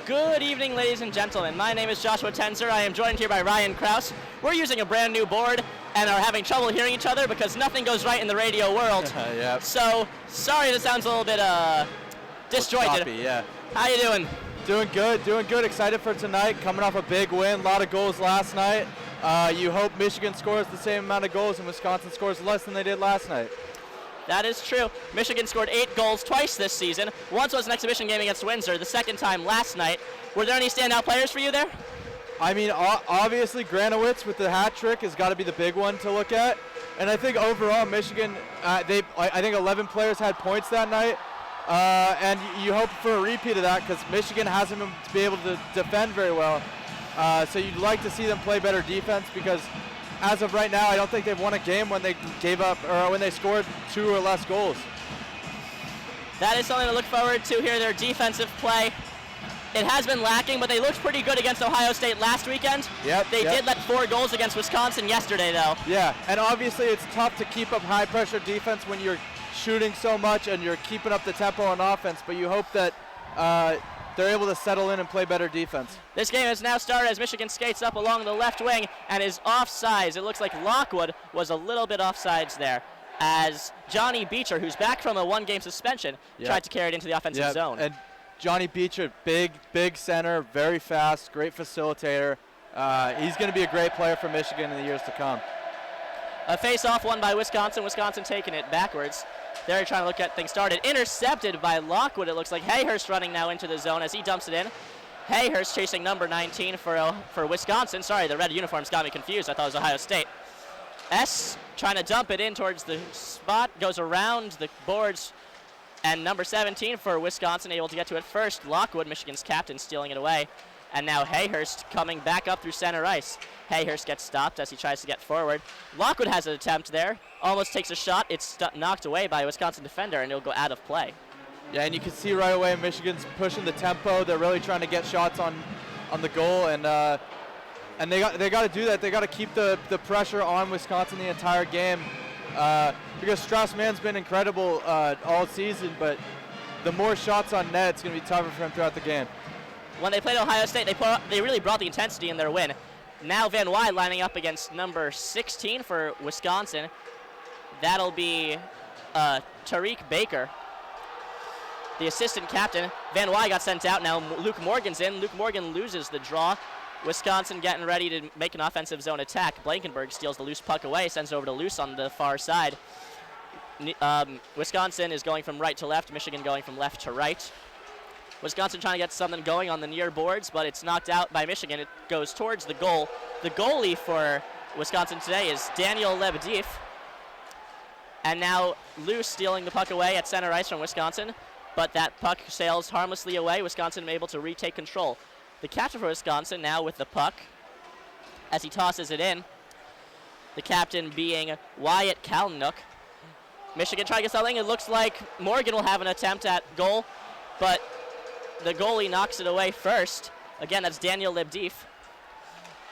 Good evening, ladies and gentlemen. My name is Joshua Tenzer. I am joined here by Ryan Kraus. We're using a brand new board and are having trouble hearing each other because nothing goes right in the radio world. Yep. So, sorry this sounds a little bit disjointed. Choppy, yeah. How you doing? Doing good. Excited for tonight. Coming off a big win, a lot of goals last night. You hope Michigan scores the same amount of goals and Wisconsin scores less than they did last night. That is true. Michigan scored 8 goals twice this season. Once was an exhibition game against Windsor, the second time last night. Were there any standout players for you there? I mean, obviously Granowitz with the hat trick has got to be the big one to look at. And I think overall Michigan, I think 11 players had points that night. And you hope for a repeat of that because Michigan hasn't been able to defend very well. So you'd like to see them play better defense because as of right now, I don't think they've won a game when they gave up or when they scored 2 or less goals. That is something to look forward to here, their defensive play. It has been lacking, but they looked pretty good against Ohio State last weekend. They did let 4 goals against Wisconsin yesterday, though. Yeah, and obviously it's tough to keep up high-pressure defense when you're shooting so much and you're keeping up the tempo on offense, but you hope that they're able to settle in and play better defense. This game has now started as Michigan skates up along the left wing and is offsides. It looks like Lockwood was a little bit offsides there as Johnny Beecher, who's back from a 1-game suspension, tried to carry it into the offensive zone. And Johnny Beecher, big center, very fast, great facilitator. He's going to be a great player for Michigan in the years to come. A face-off won by Wisconsin. Wisconsin taking it backwards. They're trying to look at things started. Intercepted by Lockwood. It looks like Hayhurst running now into the zone as he dumps it in. Hayhurst chasing number 19 for Wisconsin. Sorry, the red uniforms got me confused. I thought it was Ohio State. S trying to dump it in towards the spot. Goes around the boards. And number 17 for Wisconsin able to get to it first. Lockwood, Michigan's captain, stealing it away. And now Hayhurst coming back up through center ice. Hayhurst gets stopped as he tries to get forward. Lockwood has an attempt there. Almost takes a shot. It's knocked away by a Wisconsin defender, and it'll go out of play. Yeah, and you can see right away Michigan's pushing the tempo. They're really trying to get shots on the goal, and they got to do that. They got to keep the pressure on Wisconsin the entire game because Strauss-Mann's been incredible all season, but the more shots on net, it's going to be tougher for him throughout the game. When they played Ohio State, they really brought the intensity in their win. Now Van Wy lining up against number 16 for Wisconsin. That'll be Tariq Baker, the assistant captain. Van Wy got sent out. Now Luke Morgan's in. Luke Morgan loses the draw. Wisconsin getting ready to make an offensive zone attack. Blankenberg steals the loose puck away, sends it over to Luce on the far side. Wisconsin is going from right to left. Michigan going from left to right. Wisconsin trying to get something going on the near boards, but it's knocked out by Michigan. It goes towards the goal. The goalie for Wisconsin today is Daniel Lebedieff. And now Luce stealing the puck away at center ice from Wisconsin, but that puck sails harmlessly away. Wisconsin able to retake control. The catcher for Wisconsin now with the puck as he tosses it in. The captain being Wyatt Kalnuk. Michigan trying to get something. It looks like Morgan will have an attempt at goal, but the goalie knocks it away first. Again, that's Daniel Lebedieff.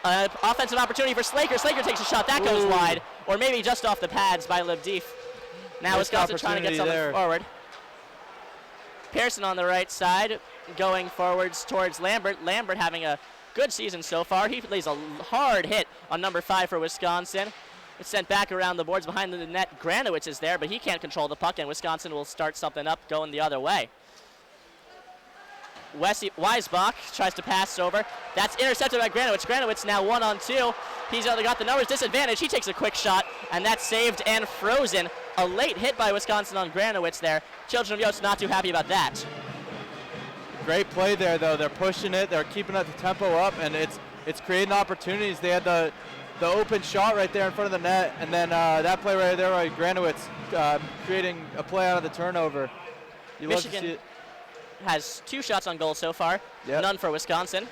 Offensive opportunity for Slaker. Slaker takes a shot. That goes wide, or maybe just off the pads by Lebedieff. Now Wisconsin trying to get something forward. Pearson on the right side, going forwards towards Lambert. Lambert having a good season so far. He lays a hard hit on number 5 for Wisconsin. It's sent back around the boards behind the net. Granowitz is there, but he can't control the puck, and Wisconsin will start something up going the other way. Weisbach tries to pass over. That's intercepted by Granowitz. Granowitz now 1-on-2. He's got the numbers disadvantage. He takes a quick shot, and that's saved and frozen. A late hit by Wisconsin on Granowitz there. Children of Yost not too happy about that. Great play there, though. They're pushing it. They're keeping the tempo up, and it's creating opportunities. They had the open shot right there in front of the net, and then that play right there by Granowitz creating a play out of the turnover. You love to see it. Has 2 shots on goal so far, none for Wisconsin.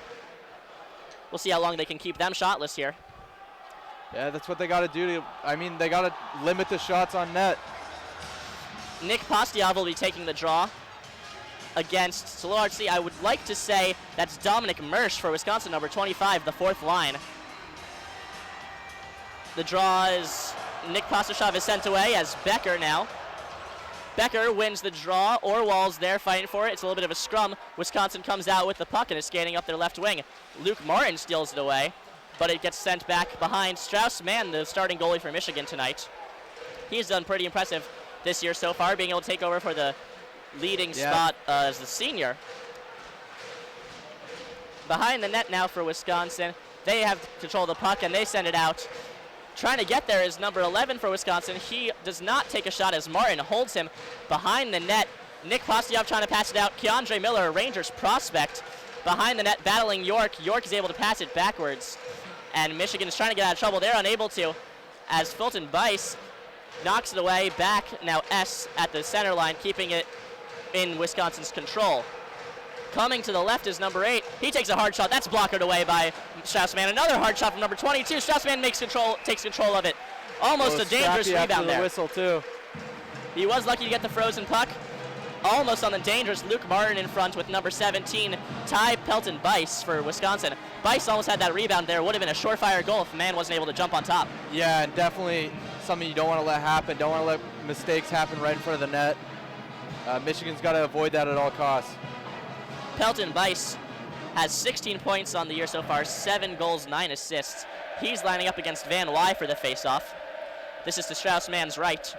We'll see how long they can keep them shotless here. Yeah, that's what they got to do. They got to limit the shots on net. Nick Postyav will be taking the draw against Solar RC. I would like to say that's Dominic Mersch for Wisconsin, number 25, the 4th line. The draw is Nick Postyav is sent away as Becker now Becker wins the draw. Orwell's there fighting for it. It's a little bit of a scrum. Wisconsin comes out with the puck and is skating up their left wing. Luke Martin steals it away, but it gets sent back behind Strauss-Mann, the starting goalie for Michigan tonight. He's done pretty impressive this year so far, being able to take over for the leading spot as the senior. Behind the net now for Wisconsin. They have control of the puck and they send it out. Trying to get there is number 11 for Wisconsin. He does not take a shot as Martin holds him behind the net. Nick Postyav trying to pass it out. Keandre Miller, a Rangers prospect, behind the net battling York. York is able to pass it backwards. And Michigan is trying to get out of trouble. They're unable to, as Fulton Bice knocks it away. Back now S at the center line, keeping it in Wisconsin's control. Coming to the left is number 8. He takes a hard shot. That's blockered away by Strauss-Mann. Another hard shot from number 22. Strauss-Mann takes control of it. Almost a dangerous rebound there. Whistle too. He was lucky to get the frozen puck. Almost on the dangerous Luke Martin in front with number 17, Ty Pelton Bice for Wisconsin. Bice almost had that rebound there. Would have been a surefire goal if Mann wasn't able to jump on top. Yeah, and definitely something you don't want to let happen. Don't want to let mistakes happen right in front of the net. Michigan's got to avoid that at all costs. Pelton Bice has 16 points on the year so far, 7 goals, 9 assists. He's lining up against Van Wy for the faceoff. This is to Strauss-Mann's right.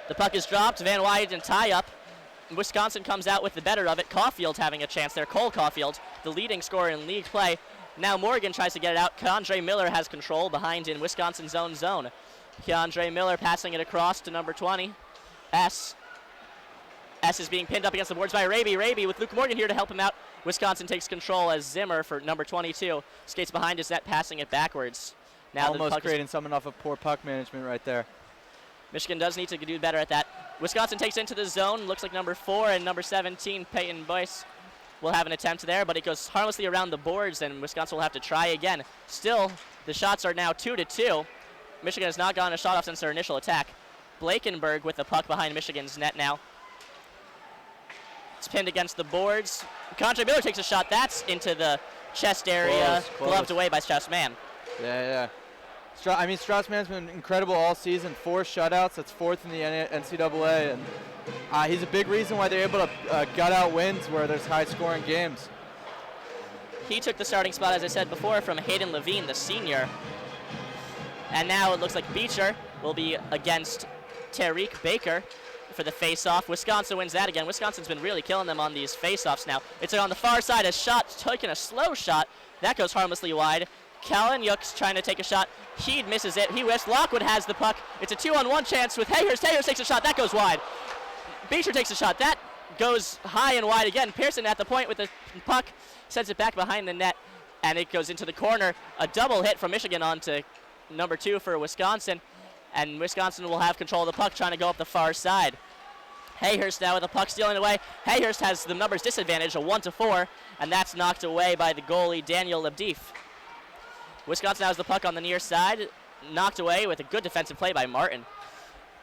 The puck is dropped. Van Wy didn't tie up. Wisconsin comes out with the better of it. Caulfield having a chance there. Cole Caulfield, the leading scorer in league play. Now Morgan tries to get it out. Keandre Miller has control behind in Wisconsin's own zone. Keandre Miller passing it across to number 20, S. S is being pinned up against the boards by Raby. Raby with Luke Morgan here to help him out. Wisconsin takes control as Zimmer for number 22 skates behind his net, passing it backwards. Now almost creating something off of poor puck management right there. Michigan does need to do better at that. Wisconsin takes into the zone. Looks like number 4 and number 17, Peyton Boyce, will have an attempt there, but it goes harmlessly around the boards, and Wisconsin will have to try again. Still, the shots are now 2-2. Michigan has not gotten a shot off since their initial attack. Blakenberg with the puck behind Michigan's net now. It's pinned against the boards. Keandre Miller takes a shot. That's into the chest area, gloved away by Strauss-Mann. Yeah. Strauss-Mann's been incredible all season. 4 shutouts. That's 4th in the NCAA, and he's a big reason why they're able to gut out wins where there's high-scoring games. He took the starting spot, as I said before, from Hayden Levine, the senior. And now it looks like Beecher will be against Tariq Baker for the face-off. Wisconsin wins that again. Wisconsin's been really killing them on these face-offs now. It's on the far side. A shot, taking a slow shot. That goes harmlessly wide. Kalanyuk's trying to take a shot. He misses it. He whiffs. Lockwood has the puck. It's a 2-on-1 chance with Hayhurst. Hayhurst takes a shot. That goes wide. Beecher takes a shot. That goes high and wide again. Pearson at the point with the puck. Sends it back behind the net, and it goes into the corner. A double hit from Michigan onto number 2 for Wisconsin, and Wisconsin will have control of the puck, trying to go up the far side. Hayhurst now with the puck stealing away. Hayhurst has the numbers disadvantage, a 1-4, and that's knocked away by the goalie, Daniel Lebdieff. Wisconsin has the puck on the near side, knocked away with a good defensive play by Martin.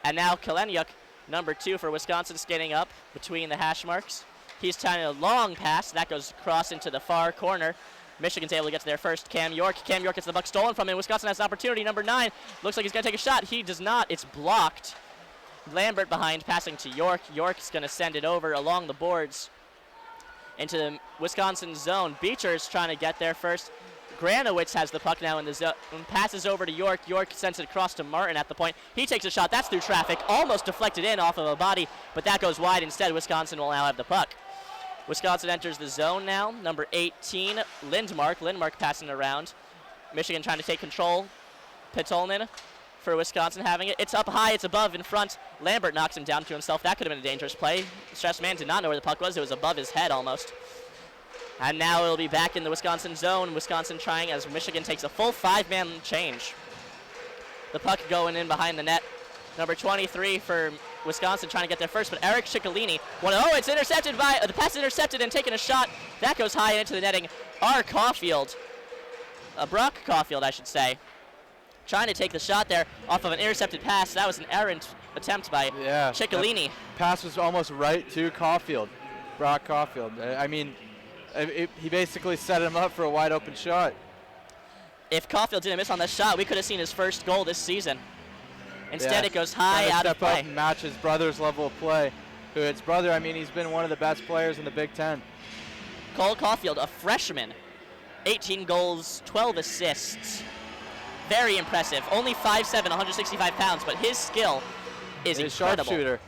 And now Kalanyuk, number 2 for Wisconsin, skating up between the hash marks. He's trying a long pass. That goes across into the far corner. Michigan's able to get to there first. Cam York. Cam York gets the puck stolen from him. Wisconsin has an opportunity. Number 9 looks like he's going to take a shot. He does not. It's blocked. Lambert behind, passing to York. York's going to send it over along the boards into the Wisconsin zone. Beecher's trying to get there first. Granowitz has the puck now in the zone. Passes over to York. York sends it across to Martin at the point. He takes a shot. That's through traffic. Almost deflected in off of a body, but that goes wide instead. Wisconsin will now have the puck. Wisconsin enters the zone now. Number 18, Lindmark. Lindmark passing around. Michigan trying to take control. Petolnin for Wisconsin having it. It's up high. It's above in front. Lambert knocks him down to himself. That could have been a dangerous play. Strauss-Mann did not know where the puck was. It was above his head almost. And now it'll be back in the Wisconsin zone. Wisconsin trying as Michigan takes a full 5-man change. The puck going in behind the net. Number 23 for Wisconsin trying to get there first, but Eric Ciccolini. It's intercepted by, the pass is intercepted and taking a shot. That goes high into the netting. Brock Caulfield, I should say, trying to take the shot there off of an intercepted pass. That was an errant attempt by Ciccolini. Pass was almost right to Caulfield, Brock Caulfield. He basically set him up for a wide open shot. If Caulfield didn't miss on this shot, we could have seen his first goal this season. Instead, it goes high out of step up play. and match his brother's level of play. His brother, I mean, he's been one of the best players in the Big Ten. Cole Caulfield, a freshman, 18 goals, 12 assists. Very impressive. Only 5'7", 165 pounds, but his skill is incredible. Sharpshooter.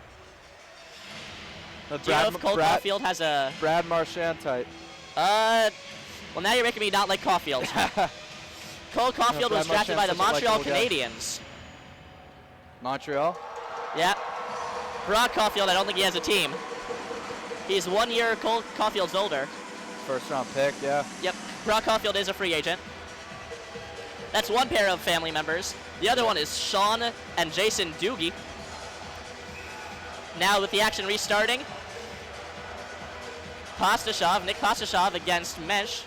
Do you know if Cole Caulfield has a... Brad Marchand type. Well, now you're making me not like Caulfield. Cole Caulfield was drafted by the Montreal Canadiens. Montreal? Yeah. Brock Caulfield, I don't think he has a team. He's 1 year Cole Caulfield's older. First round pick, yeah. Yep. Brock Caulfield is a free agent. That's one pair of family members. The other one is Sean and Jason Doogie. Now with the action restarting, Nick Pastashov against Mensch.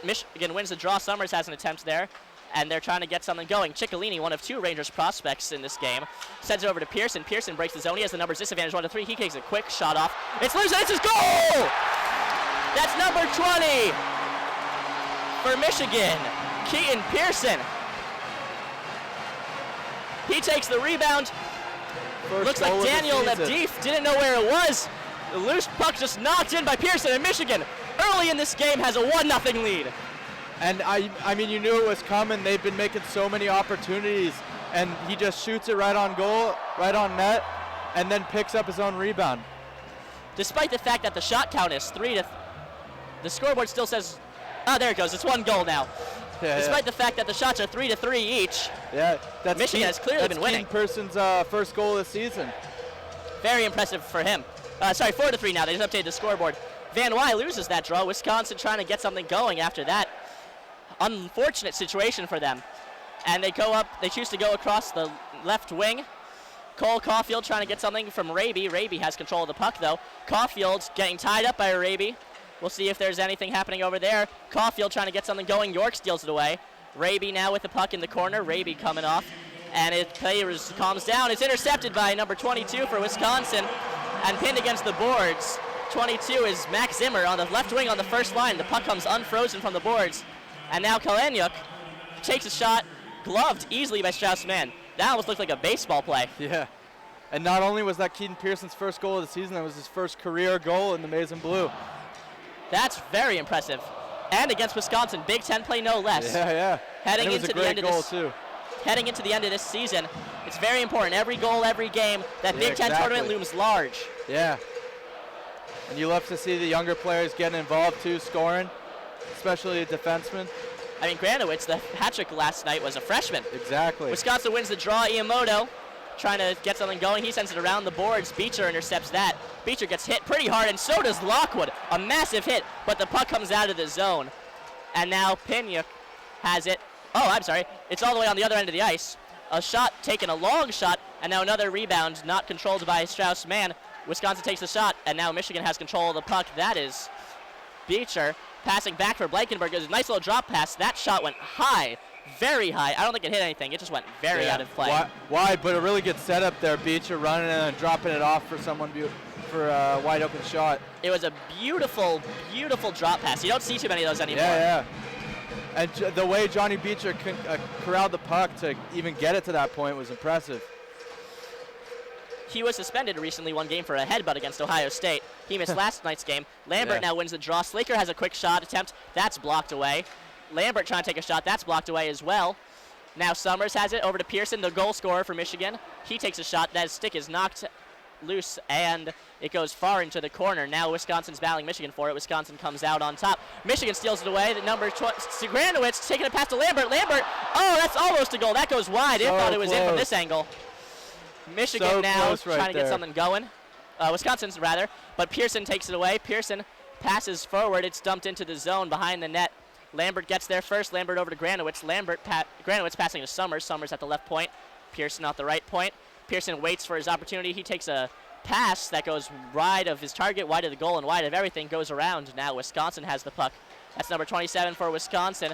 Michigan wins the draw. Summers has an attempt there, and they're trying to get something going. Ciccolini, one of two Rangers prospects in this game, sends it over to Pearson. Pearson breaks the zone. He has the numbers disadvantage 1-3. He takes a quick shot off. It's loose, and it's his goal! That's number 20 for Michigan, Keaton Pearson. He takes the rebound. Looks like Daniel Lebdeef didn't know where it was. The loose puck just knocked in by Pearson, and Michigan early in this game has a 1-0 lead. And I mean, you knew it was coming. They've been making so many opportunities, and he just shoots it right on goal, right on net, and then picks up his own rebound. Despite the fact that the shot count is 3-3, the scoreboard still says, oh, there it goes. It's 1 goal now. Yeah, Despite the fact that the shots are 3-3 each. Yeah, that's Michigan has clearly been winning. Pearson's first goal of the season. Very impressive for him. 4-3 now. They just updated the scoreboard. Van Wy loses that draw. Wisconsin trying to get something going after that. Unfortunate situation for them. And they choose to go across the left wing. Cole Caulfield trying to get something from Raby. Raby has control of the puck, though. Caulfield getting tied up by Raby. We'll see if there's anything happening over there. Caulfield trying to get something going. York steals it away. Raby now with the puck in the corner. Raby coming off. And it calms down. It's intercepted by number 22 for Wisconsin and pinned against the boards. 22 is Max Zimmer on the left wing on the first line. The puck comes unfrozen from the boards. And now Kaleniuk takes a shot, gloved easily by Strauss-Mann. That almost looked like a baseball play. Yeah. And not only was that Keaton Pearson's first goal of the season, that was his first career goal in the Maize and Blue. That's very impressive. And against Wisconsin, Big Ten play no less. Yeah. Heading into the end of this season, it's very important. Every goal, every game, that Big Ten tournament looms large. Yeah. And you love to see the younger players getting involved too, scoring, especially a defenseman. I mean, Granowitz, the hat trick last night, was a freshman. Exactly. Wisconsin wins the draw. Iamoto trying to get something going. He sends it around the boards. Beecher intercepts that. Beecher gets hit pretty hard, and so does Lockwood. A massive hit, but the puck comes out of the zone. And now Piniuk has it. Oh, I'm sorry. It's all the way on the other end of the ice. A shot taken, a long shot, and now another rebound not controlled by Strauss-Mann. Wisconsin takes the shot, and now Michigan has control of the puck. That is Beecher passing back for Blankenberg. It was a nice little drop pass. That shot went high, very high. I don't think it hit anything. It just went very out of play. Wide, but a really good setup there. Beecher running and then dropping it off for someone for a wide open shot. It was a beautiful, beautiful drop pass. You don't see too many of those anymore. Yeah. And the way Johnny Beecher corralled the puck to even get it to that point was impressive. He was suspended recently one game for a headbutt against Ohio State. He missed last night's game. Lambert now wins the draw. Slaker has a quick shot attempt. That's blocked away. Lambert trying to take a shot. That's blocked away as well. Now Summers has it over to Pearson, the goal scorer for Michigan. He takes a shot. That stick is knocked loose, and it goes far into the corner. Now Wisconsin's battling Michigan for it. Wisconsin comes out on top. Michigan steals it away. The number Granowitz taking it past to Lambert. Oh, that's almost a goal. That goes wide. I thought it was in from this angle. Michigan now trying to get something going. Wisconsin's rather, but Pearson takes it away. Pearson passes forward. It's dumped into the zone behind the net. Lambert gets there first. Lambert over to Granowitz. Granowitz passing to Summers. Summers at the left point. Pearson at the right point. Pearson waits for his opportunity. He takes a pass that goes wide of his target, wide of the goal, and wide of everything. Goes around. Now Wisconsin has the puck. That's number 27 for Wisconsin.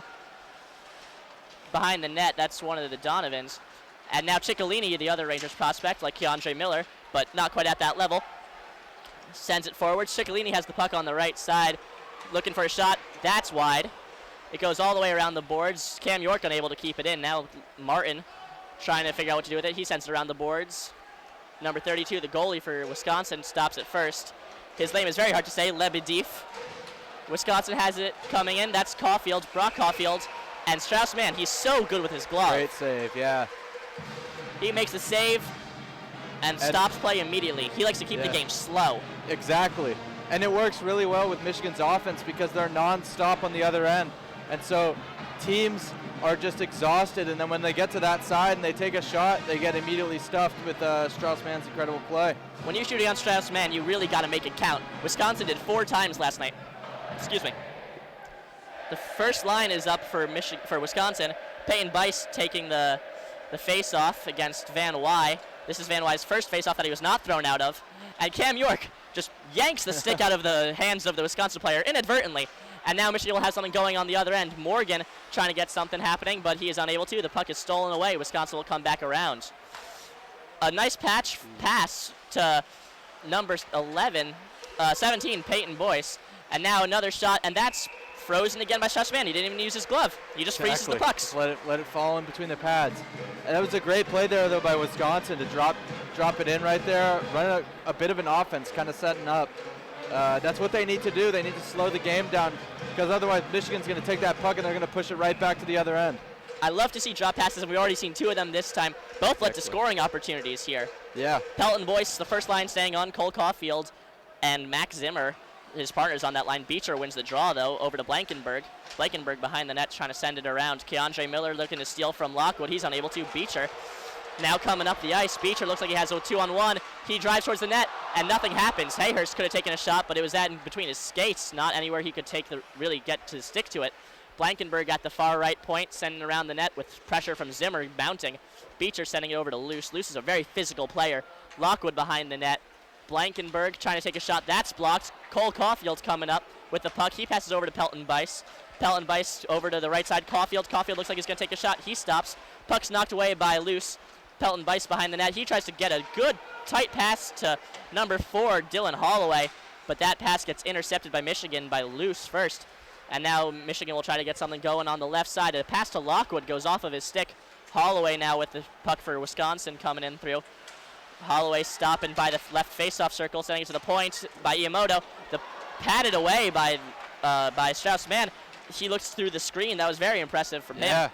Behind the net, that's one of the Donovans. And now Ciccolini, the other Rangers prospect, like Keandre Miller, but not quite at that level, sends it forward. Ciccolini has the puck on the right side, looking for a shot. That's wide. It goes all the way around the boards. Cam York unable to keep it in. Now Martin trying to figure out what to do with it. He sends it around the boards. Number 32, the goalie for Wisconsin, stops it first. His name is very hard to say, Lebediev. Wisconsin has it coming in. That's Caulfield, Brock Caulfield, and Strauss-Mann. He's so good with his glove. Great save, yeah. He makes the save and stops play immediately. He likes to keep the game slow. Exactly. And it works really well with Michigan's offense because they're non-stop on the other end. And so teams are just exhausted, and then when they get to that side and they take a shot, they get immediately stuffed with Strauss-Mann's incredible play. When you're shooting on Strauss-Mann, you really got to make it count. Wisconsin did 4 times last night. Excuse me. The first line is up for Wisconsin. Peyton Bice taking the face-off against Van Wy. This is Van Wy's first face-off that he was not thrown out of. And Cam York just yanks the stick out of the hands of the Wisconsin player inadvertently. And now Michigan will have something going on the other end. Morgan trying to get something happening, but he is unable to. The puck is stolen away. Wisconsin will come back around. A nice pass to number 17, Peyton Boyce. And now another shot, and that's frozen again by Strauss-Mann. He didn't even use his glove. He just freezes the pucks. Just let it fall in between the pads. And that was a great play there, though, by Wisconsin to drop it in right there, run a bit of an offense, kind of setting up. That's what they need to do. They need to slow the game down because otherwise Michigan's going to take that puck and they're going to push it right back to the other end. I love to see drop passes, and we've already seen 2 of them this time. Both led to scoring opportunities here. Yeah. Pelton Boyce, the first line staying on, Cole Caulfield, and Max Zimmer, his partners on that line. Beecher wins the draw, though, over to Blankenberg. Blankenberg behind the net trying to send it around. Keandre Miller looking to steal from Lockwood. He's unable to. Beecher now coming up the ice. Beecher looks like he has a 2-on-1. He drives towards the net, and nothing happens. Hayhurst could have taken a shot, but it was that in between his skates, not anywhere he could really get to stick to it. Blankenberg at the far right point, sending around the net with pressure from Zimmer mounting. Beecher sending it over to Luce. Luce is a very physical player. Lockwood behind the net. Blankenberg trying to take a shot. That's blocked. Cole Caulfield coming up with the puck. He passes over to Pelton Bice. Pelton Bice over to the right side. Caulfield looks like he's going to take a shot. He stops. Puck's knocked away by Luce. Pelton Bice behind the net. He tries to get a good tight pass to number 4, Dylan Holloway, but that pass gets intercepted by Michigan by Luce first. And now Michigan will try to get something going on the left side. A pass to Lockwood goes off of his stick. Holloway now with the puck for Wisconsin coming in through. Holloway stopping by the left face-off circle, sending it to the point by Iamoto. Patted away by Strauss-Mann. He looks through the screen. That was very impressive from him. Yeah,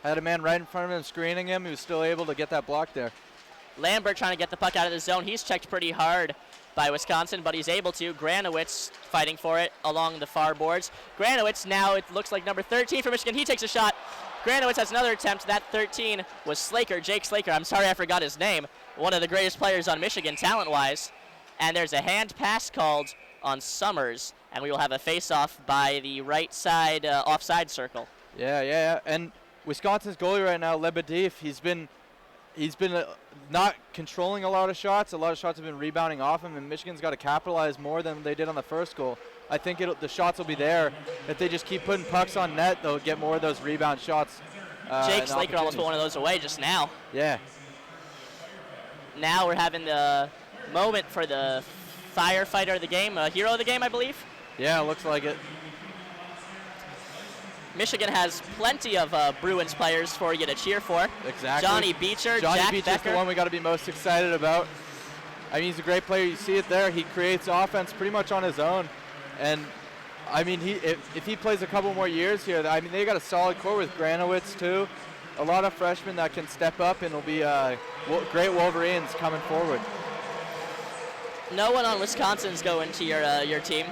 had a man right in front of him screening him. He was still able to get that block there. Lambert trying to get the puck out of the zone. He's checked pretty hard by Wisconsin, but he's able to. Granowitz fighting for it along the far boards. Granowitz now, it looks like number 13 for Michigan. He takes a shot. Granowitz has another attempt. That 13 was Slaker, Jake Slaker. I'm sorry I forgot his name. One of the greatest players on Michigan, talent-wise. And there's a hand pass called on Summers, and we will have a face-off by the right side offside circle. Yeah. And Wisconsin's goalie right now, Lebediev, he's been not controlling a lot of shots. A lot of shots have been rebounding off him, and Michigan's got to capitalize more than they did on the first goal. I think the shots will be there. If they just keep putting pucks on net, they'll get more of those rebound shots. Jake Slaker almost put one of those away just now. Yeah. Now we're having the moment for the firefighter of the game, hero of the game, I believe. Yeah, looks like it. Michigan has plenty of Bruins players for you to cheer for. Exactly. Johnny Beecher, Jack Beecher's Becker. the one we got to be most excited about. I mean, he's a great player. You see it there. He creates offense pretty much on his own. And, I mean, if he plays a couple more years here, I mean, they got a solid core with Granowitz, too. A lot of freshmen that can step up, and it'll be great Wolverines coming forward. No one on Wisconsin's going to your team.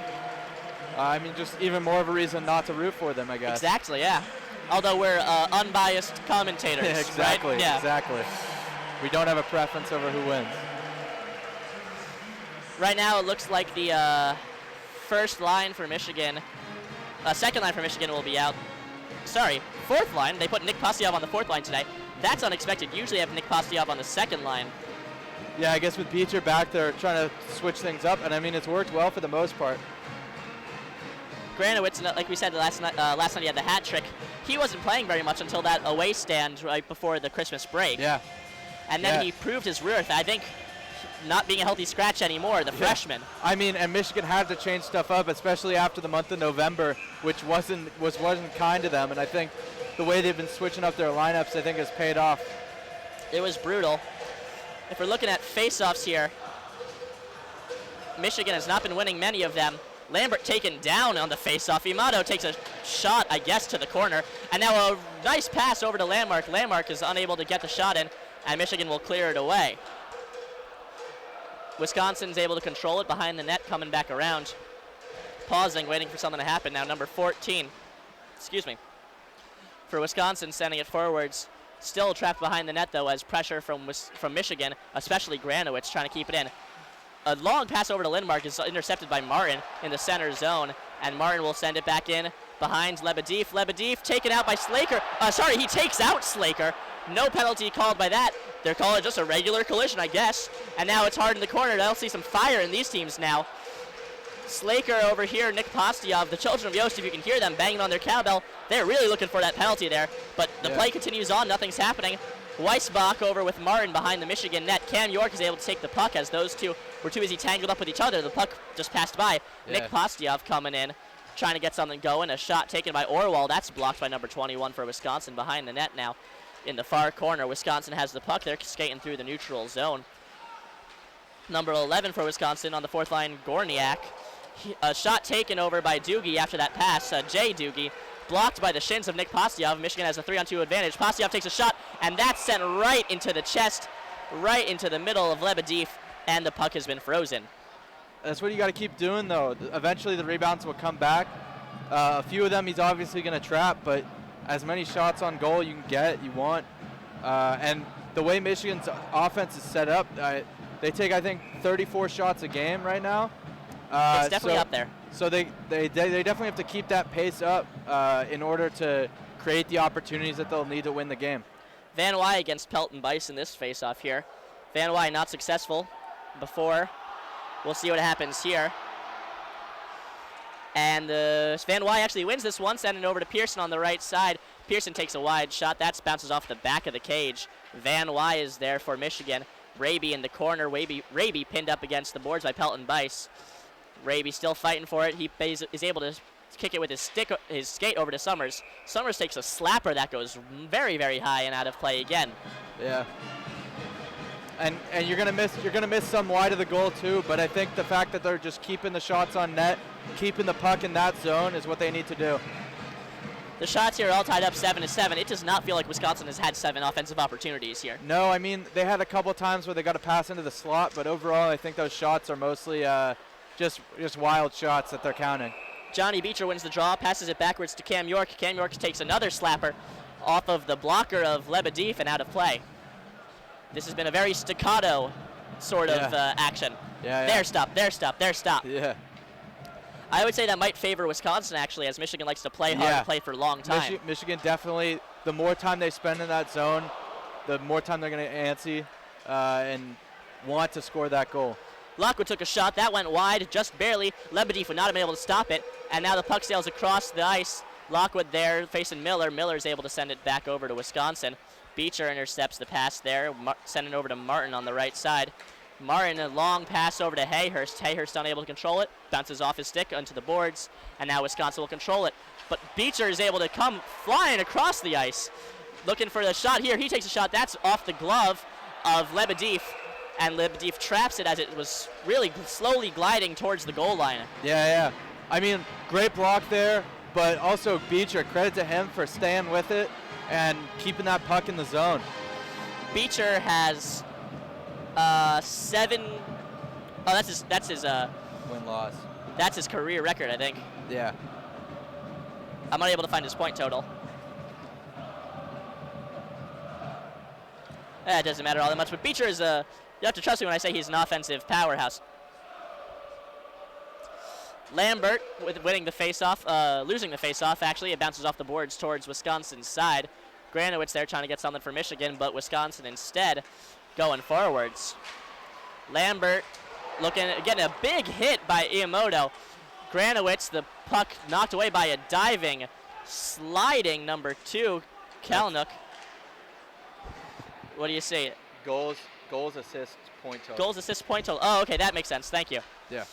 I mean, just even more of a reason not to root for them, I guess. Exactly, yeah. Although we're unbiased commentators, yeah, exactly, right? Yeah. Exactly. We don't have a preference over who wins. Right now, it looks like the first line for Michigan, second line for Michigan will be out. Sorry, fourth line. They put Nick Postyav on the fourth line today. That's unexpected. Usually have Nick Postyav on the second line. Yeah, I guess with Beecher back there trying to switch things up, and I mean, it's worked well for the most part. Granowitz, like we said last night he had the hat trick. He wasn't playing very much until that away stand right before the Christmas break. Yeah. And then he proved his worth. I think not being a healthy scratch anymore, the freshman. I mean, and Michigan had to change stuff up, especially after the month of November, which wasn't kind to them. And I think the way they've been switching up their lineups, I think, has paid off. It was brutal. If we're looking at face-offs here, Michigan has not been winning many of them. Lambert taken down on the face-off. Imato takes a shot, I guess, to the corner. And now a nice pass over to Landmark. Landmark is unable to get the shot in, and Michigan will clear it away. Wisconsin's able to control it behind the net, coming back around. Pausing, waiting for something to happen. Now number 14, for Wisconsin, sending it forwards. Still trapped behind the net, though, as pressure from Michigan, especially Granowitz, trying to keep it in. A long pass over to Lindmark is intercepted by Martin in the center zone, and Martin will send it back in behind Lebediev. Lebediev taken out by Slaker. He takes out Slaker. No penalty called by that. They're calling it just a regular collision, I guess. And now it's hard in the corner. I'll see some fire in these teams now. Slaker over here, Nick Postiov, the children of Yost, if you can hear them banging on their cowbell, they're really looking for that penalty there. But the play continues on, nothing's happening. Weissbach over with Martin behind the Michigan net. Cam York is able to take the puck as those two were too busy tangled up with each other. The puck just passed by. Yeah. Nick Postiov coming in, trying to get something going. A shot taken by Orwell. That's blocked by number 21 for Wisconsin behind the net now. In the far corner, Wisconsin has the puck. They're skating through the neutral zone. Number 11 for Wisconsin on the fourth line, Gorniak. A shot taken over by Doogie after that pass, Jay Doogie. Blocked by the shins of Nick Postiov. Michigan has a 3-on-2 advantage. Postiov takes a shot, and that's sent right into the chest, right into the middle of Lebediev, and the puck has been frozen. That's what you got to keep doing, though. Eventually the rebounds will come back. A few of them he's obviously going to trap, but as many shots on goal you can get, you want. And the way Michigan's offense is set up, they take, I think, 34 shots a game right now. It's definitely up there. So they definitely have to keep that pace up in order to create the opportunities that they'll need to win the game. Van Wy against Pelton Bice in this face-off here. Van Wy not successful before. We'll see what happens here. And Van Wy actually wins this one, sending it over to Pearson on the right side. Pearson takes a wide shot. That bounces off the back of the cage. Van Wy is there for Michigan. Raby in the corner. Raby pinned up against the boards by Pelton Bice. Raby still fighting for it. He is able to kick it with his skate over to Summers. Summers takes a slapper that goes very, very high and out of play again. Yeah. And you're gonna miss some wide of the goal too, but I think the fact that they're just keeping the shots on net, keeping the puck in that zone is what they need to do. The shots here are all tied up 7-7. It does not feel like Wisconsin has had 7 offensive opportunities here. No, I mean, they had a couple times where they got a pass into the slot, but overall I think those shots are mostly just wild shots that they're counting. Johnny Beecher wins the draw, passes it backwards to Cam York. Cam York takes another slapper off of the blocker of Lebediev and out of play. This has been a very staccato sort of action. Yeah. There, stop. Yeah. I would say that might favor Wisconsin, actually, as Michigan likes to play hard and play for a long time. Michigan definitely, the more time they spend in that zone, the more time they're going to antsy and want to score that goal. Lockwood took a shot. That went wide, just barely. Lebediev would not have been able to stop it. And now the puck sails across the ice. Lockwood there facing Miller. Miller's able to send it back over to Wisconsin. Beecher intercepts the pass there, sending it over to Martin on the right side. Martin, a long pass over to Hayhurst. Hayhurst unable to control it. Bounces off his stick onto the boards. And now Wisconsin will control it. But Beecher is able to come flying across the ice. Looking for the shot here. He takes a shot. That's off the glove of Lebediev. And Lebediev traps it as it was really slowly gliding towards the goal line. Yeah. I mean, great block there, but also Beecher, credit to him for staying with it and keeping that puck in the zone. Beecher has 7. Oh, that's his win-loss. That's his career record, I think. Yeah. I'm unable to find his point total. It doesn't matter all that much, but Beecher is you have to trust me when I say he's an offensive powerhouse. Lambert with winning the face-off, losing the face-off, actually. It bounces off the boards towards Wisconsin's side. Granowitz there trying to get something for Michigan, but Wisconsin instead going forwards. Lambert getting a big hit by Iamoto. Granowitz, the puck knocked away by a diving, sliding number 2, Kalnuk. What do you see? Goals, assists, point total. Goals, assists, point total. Oh, okay, that makes sense. Thank you. Yeah.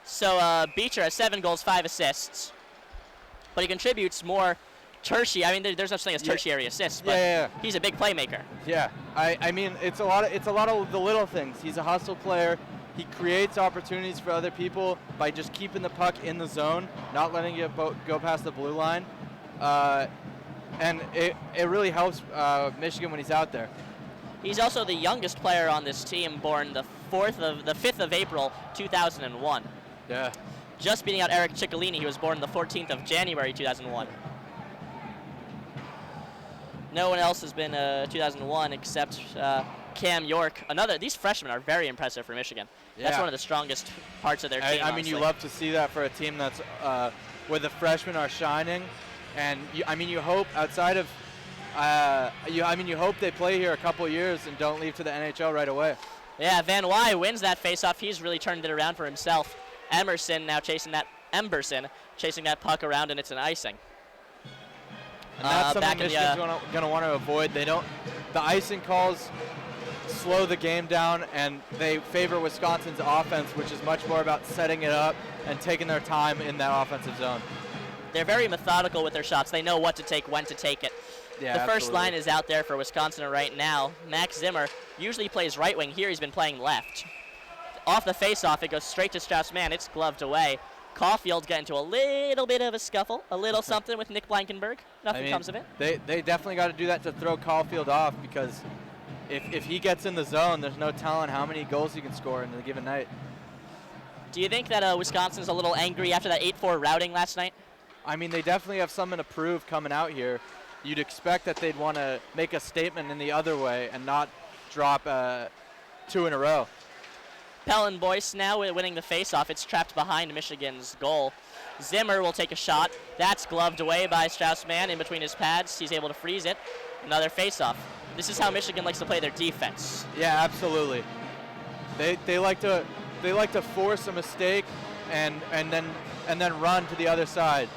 So Beecher has 7 goals, 5 assists, but he contributes more tertiary. I mean, there's no such thing as tertiary assists, but Yeah. he's a big playmaker. Yeah, I mean it's a lot of the little things. He's a hustle player. He creates opportunities for other people by just keeping the puck in the zone, not letting it go past the blue line, and it really helps Michigan when he's out there. He's also the youngest player on this team, born the 5th of April, 2001. Yeah. Just beating out Eric Ciccolini, he was born the 14th of January, 2001. No one else has been 2001 except Cam York. These freshmen are very impressive for Michigan. Yeah. That's one of the strongest parts of their team. I mean, you love to see that for a team that's where the freshmen are shining, and you hope outside of, you hope they play here a couple years and don't leave to the NHL right away. Yeah, Van Wy wins that faceoff. He's really turned it around for himself. Emberson chasing that puck around, and it's an icing. And that's something Michigan's going to want to avoid. The icing calls slow the game down, and they favor Wisconsin's offense, which is much more about setting it up and taking their time in that offensive zone. They're very methodical with their shots. They know what to take, when to take it. Yeah, the first line is out there for Wisconsin right now. Max Zimmer usually plays right wing. Here he's been playing left. Off the faceoff, it goes straight to Strauss-Mann. It's gloved away. Caulfield got into a little bit of a scuffle, a little something with Nick Blankenberg. Nothing comes of it. They definitely got to do that to throw Caulfield off, because if he gets in the zone, there's no telling how many goals he can score in a given night. Do you think that Wisconsin's a little angry after that 8-4 routing last night? I mean, they definitely have something to prove coming out here. You'd expect that they'd want to make a statement in the other way and not drop 2 in a row. Pellin Boyce now winning the faceoff. It's trapped behind Michigan's goal. Zimmer will take a shot. That's gloved away by Strauss-Mann in between his pads. He's able to freeze it. Another faceoff. This is how Michigan likes to play their defense. Yeah, absolutely. They like to force a mistake and then run to the other side.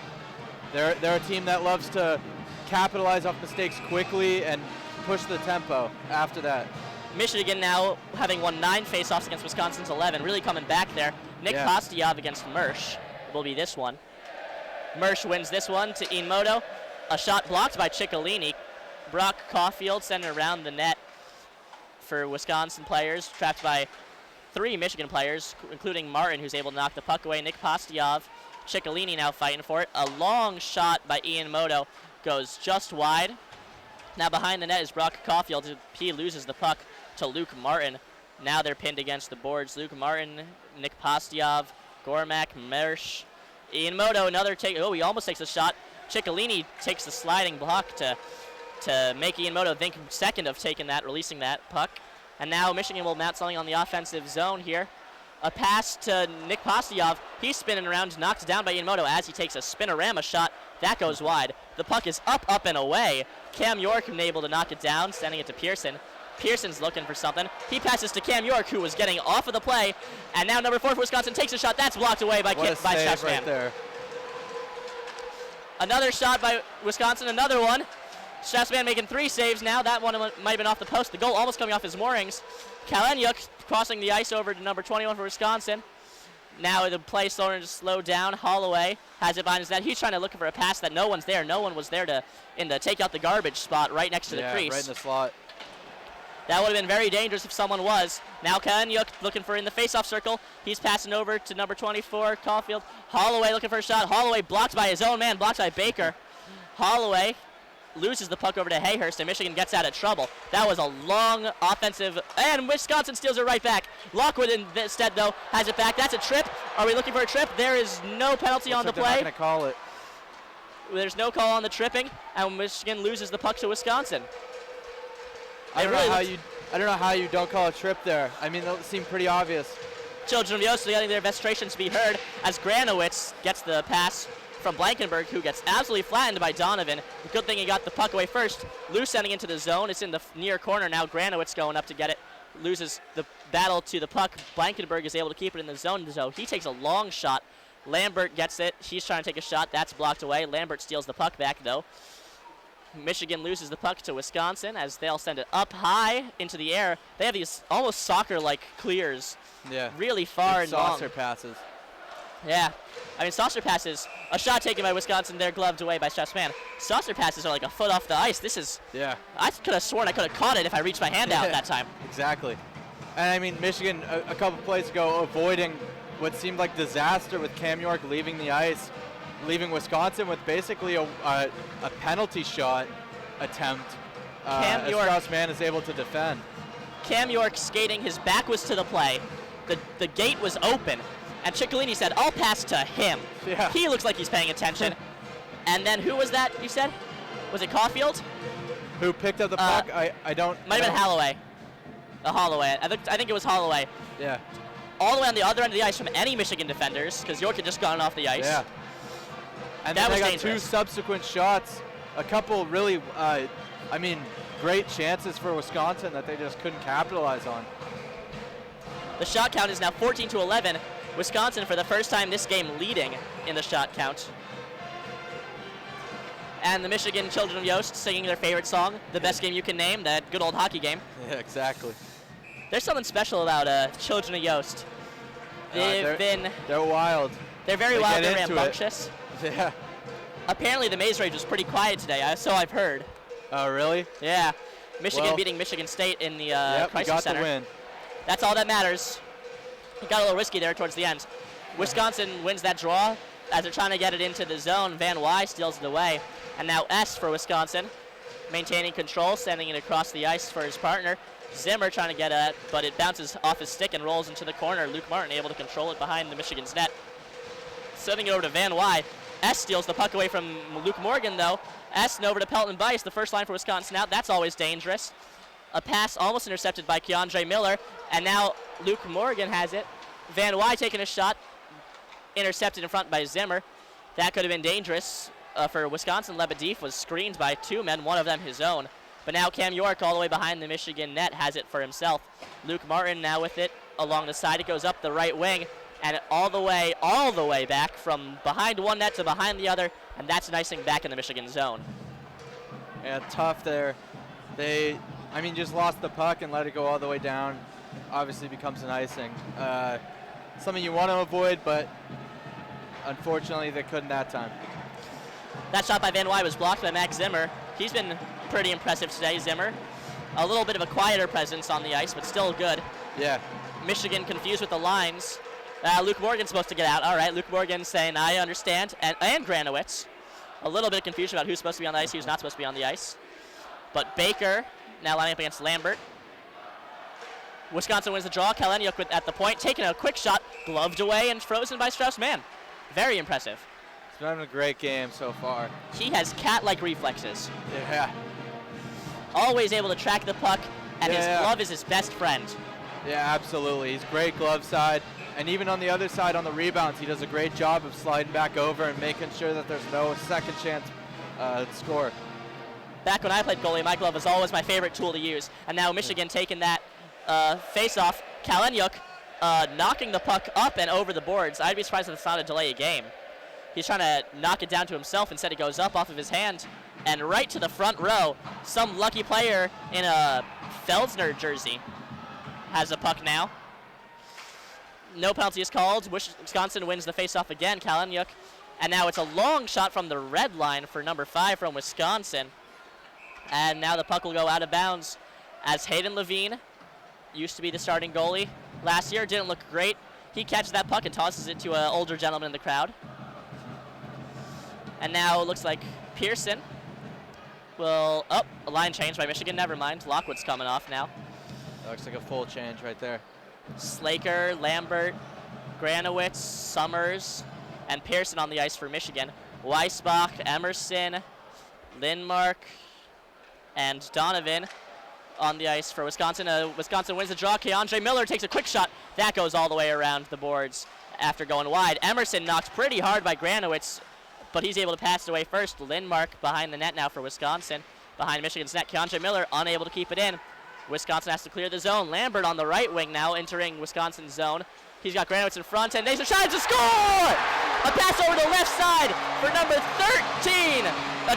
They're a team that loves to capitalize off mistakes quickly and push the tempo after that. Michigan now having won 9 faceoffs against Wisconsin's 11, really coming back there. Nick Kostyov against Mersch will be this one. Mersch wins this one to Inmodo. A shot blocked by Ciccolini. Brock Caulfield sending around the net for Wisconsin players, trapped by 3 Michigan players, including Martin, who's able to knock the puck away. Nick Kostyov, Ciccolini now fighting for it. A long shot by Ian Moto goes just wide. Now behind the net is Brock Caulfield. He loses the puck to Luke Martin. Now they're pinned against the boards. Luke Martin, Nick Kostyov, Gormak, Mersch. Ian Moto, another take. Oh, he almost takes a shot. Ciccolini takes the sliding block to make Ian Moto think second of taking that, releasing that puck. And now Michigan will mount something on the offensive zone here. A pass to Nick Kostyov. He's spinning around, knocked down by Ian Moto as he takes a spinorama shot. That goes wide. The puck is up, and away. Cam York unable to knock it down, sending it to Pearson. Pearson's looking for something. He passes to Cam York, who was getting off of the play. And now number 4 for Wisconsin takes a shot. That's blocked away by Strauss-Mann. Right there. Another shot by Wisconsin, another one. Strauss-Mann making 3 saves now. That one might have been off the post. The goal almost coming off his moorings. Kalenyuk crossing the ice over to number 21 for Wisconsin. Now the play starting to slow down. Holloway has it behind his net. He's trying to look for a pass that no one's there. No one was there to take out the garbage spot right next to the crease. Right in the slot. That would have been very dangerous if someone was. Now Kalenyuk looking for in the face-off circle. He's passing over to number 24, Caulfield. Holloway looking for a shot. Holloway blocked by his own man, blocked by Baker. Holloway loses the puck over to Hayhurst, and Michigan gets out of trouble. That was a long offensive, and Wisconsin steals it right back. Lockwood instead, though, has it back. That's a trip. Are we looking for a trip? There is no penalty on the play. They're not going to call it. There's no call on the tripping, and Michigan loses the puck to Wisconsin. I don't know how you don't call a trip there. I mean, that seemed pretty obvious. Children of Yost letting their frustrations be heard as Granowitz gets the pass from Blankenberg, who gets absolutely flattened by Donovan. Good thing he got the puck away first. Lou sending into the zone. It's in the near corner now. Granowitz going up to get it. Loses the battle to the puck. Blankenberg is able to keep it in the zone, so he takes a long shot. Lambert gets it. He's trying to take a shot. That's blocked away. Lambert steals the puck back, though. Michigan loses the puck to Wisconsin as they'll send it up high into the air. They have these almost soccer-like clears. Yeah. Really far and long. Saucer passes. Yeah. I mean, saucer passes, a shot taken by Wisconsin there, gloved away by Strauss-Mann. Saucer passes are like a foot off the ice. This is, Yeah. I could have sworn I could have caught it if I reached my hand out that time. Exactly. And I mean, Michigan, a couple plays ago, avoiding what seemed like disaster with Cam York leaving the ice, leaving Wisconsin with basically a penalty shot attempt. Cam York. Strauss-Mann is able to defend. Cam York skating, his back was to the play. The gate was open, and Ciccolini said, I'll pass to him. Yeah. He looks like he's paying attention. And then who was that, you said? Was it Caulfield? Who picked up the puck? I don't. Might have been Holloway. Holloway. I think it was Holloway. Yeah. All the way on the other end of the ice from any Michigan defenders, because York had just gone off the ice. Yeah. And That then they was got two dangerous. subsequent shots. A couple really, great chances for Wisconsin that they just couldn't capitalize on. The shot count is now 14-11. Wisconsin, for the first time this game, leading in the shot count. And the Michigan Children of Yost singing their favorite song, The Best Game You Can Name, that good old hockey game. Yeah, exactly. There's something special about Children of Yost. They're They're wild. very They wild, get they're into it. rambunctious. Yeah. Apparently the Maze Rage was pretty quiet today, so I've heard. Oh, really? Yeah. Michigan Well, beating Michigan State in the Yep, we Crisis got Center. the win. That's all that matters. It got a little risky there towards the end. Wisconsin wins that draw as they're trying to get it into the zone. Van Wy steals it away. And now S for Wisconsin, maintaining control, sending it across the ice for his partner. Zimmer trying to get at it, but it bounces off his stick and rolls into the corner. Luke Martin able to control it behind the Michigan's net. Sending it over to Van Wy. S steals the puck away from Luke Morgan, though. S and over to Pelton Bice, the first line for Wisconsin out. That's always dangerous. A pass almost intercepted by Keandre Miller, and now Luke Morgan has it. Van Wy taking a shot, intercepted in front by Zimmer. That could have been dangerous for Wisconsin. Lebediev was screened by two men, one of them his own. But now Cam York, all the way behind the Michigan net, has it for himself. Luke Martin now with it along the side. It goes up the right wing, and all the way back from behind one net to behind the other, and that's an icing back in the Michigan zone. Yeah, tough there. They, just lost the puck and let it go all the way down. Obviously becomes an icing. Something you want to avoid, but unfortunately they couldn't that time. That shot by Van Wy was blocked by Max Zimmer. He's been pretty impressive today, Zimmer. A little bit of a quieter presence on the ice, but still good. Yeah. Michigan confused with the lines. Luke Morgan's supposed to get out. All right, Luke Morgan saying, I understand. And Granowitz. A little bit of confusion about who's supposed to be on the ice, who's not supposed to be on the ice. But Baker now lining up against Lambert. Wisconsin wins the draw. Kaleniuk at the point, taking a quick shot, gloved away and frozen by Strauss-Mann. Very impressive. He's been having a great game so far. He has cat-like reflexes. Yeah. Always able to track the puck, and his glove is his best friend. Yeah, absolutely. He's great glove side. And even on the other side, on the rebounds, he does a great job of sliding back over and making sure that there's no second chance score. Back when I played goalie, my glove was always my favorite tool to use. And now Michigan taking that face-off. Kaleniuk knocking the puck up and over the boards. I'd be surprised if it's not a delay of game. He's trying to knock it down to himself. Instead, it goes up off of his hand and right to the front row. Some lucky player in a Felsner jersey has a puck now. No penalty is called. Wisconsin wins the face-off again. Kaleniuk. And now it's a long shot from the red line for number 5 from Wisconsin. And now the puck will go out of bounds as Hayden Levine, used to be the starting goalie last year, didn't look great. He catches that puck and tosses it to an older gentleman in the crowd. And now it looks like Pearson will, a line change by Michigan, never mind. Lockwood's coming off now. That looks like a full change right there. Slaker, Lambert, Granowitz, Summers, and Pearson on the ice for Michigan. Weisbach, Emerson, Lindmark, and Donovan on the ice for Wisconsin. Wisconsin wins the draw. Keandre Miller takes a quick shot. That goes all the way around the boards after going wide. Emerson knocked pretty hard by Granowitz, but he's able to pass it away first. Lindmark behind the net now for Wisconsin. Behind Michigan's net, Keandre Miller unable to keep it in. Wisconsin has to clear the zone. Lambert on the right wing now, entering Wisconsin's zone. He's got Granowitz in front, and there's a shot to score! A pass over the left side for number 13,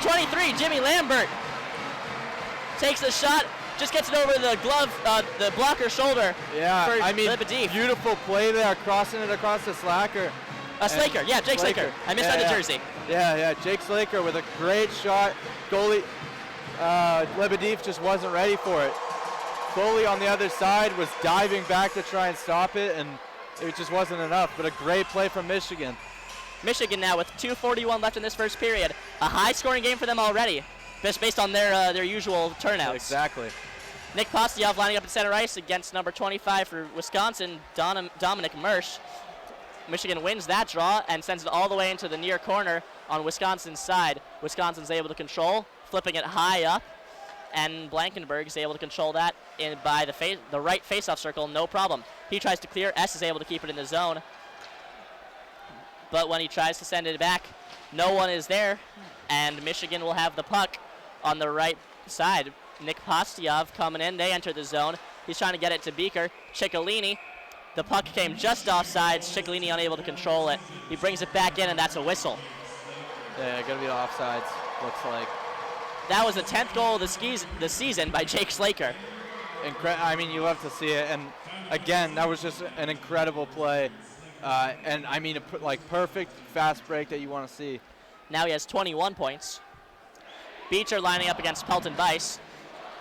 23, Jimmy Lambert. Takes the shot, just gets it over the glove, the blocker's shoulder. Yeah, for I mean, Lebediev. beautiful play there, crossing it across the slacker. Slaker, yeah, Jake Slaker. I missed the jersey. Yeah, Jake Slaker with a great shot. Goalie Lebedev just wasn't ready for it. Goalie on the other side was diving back to try and stop it, and it just wasn't enough, but a great play from Michigan. Michigan now with 2:41 left in this first period. A high-scoring game for them already, just based on their usual turnouts. Exactly. Nick Postyoff lining up at center ice against number 25 for Wisconsin, Dominic Mersch. Michigan wins that draw and sends it all the way into the near corner on Wisconsin's side. Wisconsin's able to control, flipping it high up, and Blankenberg is able to control that by the right face-off circle, no problem. He tries to clear, S is able to keep it in the zone, but when he tries to send it back, no one is there, and Michigan will have the puck on the right side. Nick Postyoff coming in, they enter the zone. He's trying to get it to Beaker. Ciccolini, the puck came just offsides. Ciccolini unable to control it. He brings it back in, and that's a whistle. Yeah, gonna be offsides, looks like. That was the 10th goal of the season by Jake Slaker. I mean, you love to see it, and again, that was just an incredible play, and I mean, perfect fast break that you want to see. Now he has 21 points. Beecher lining up against Pelton Bice.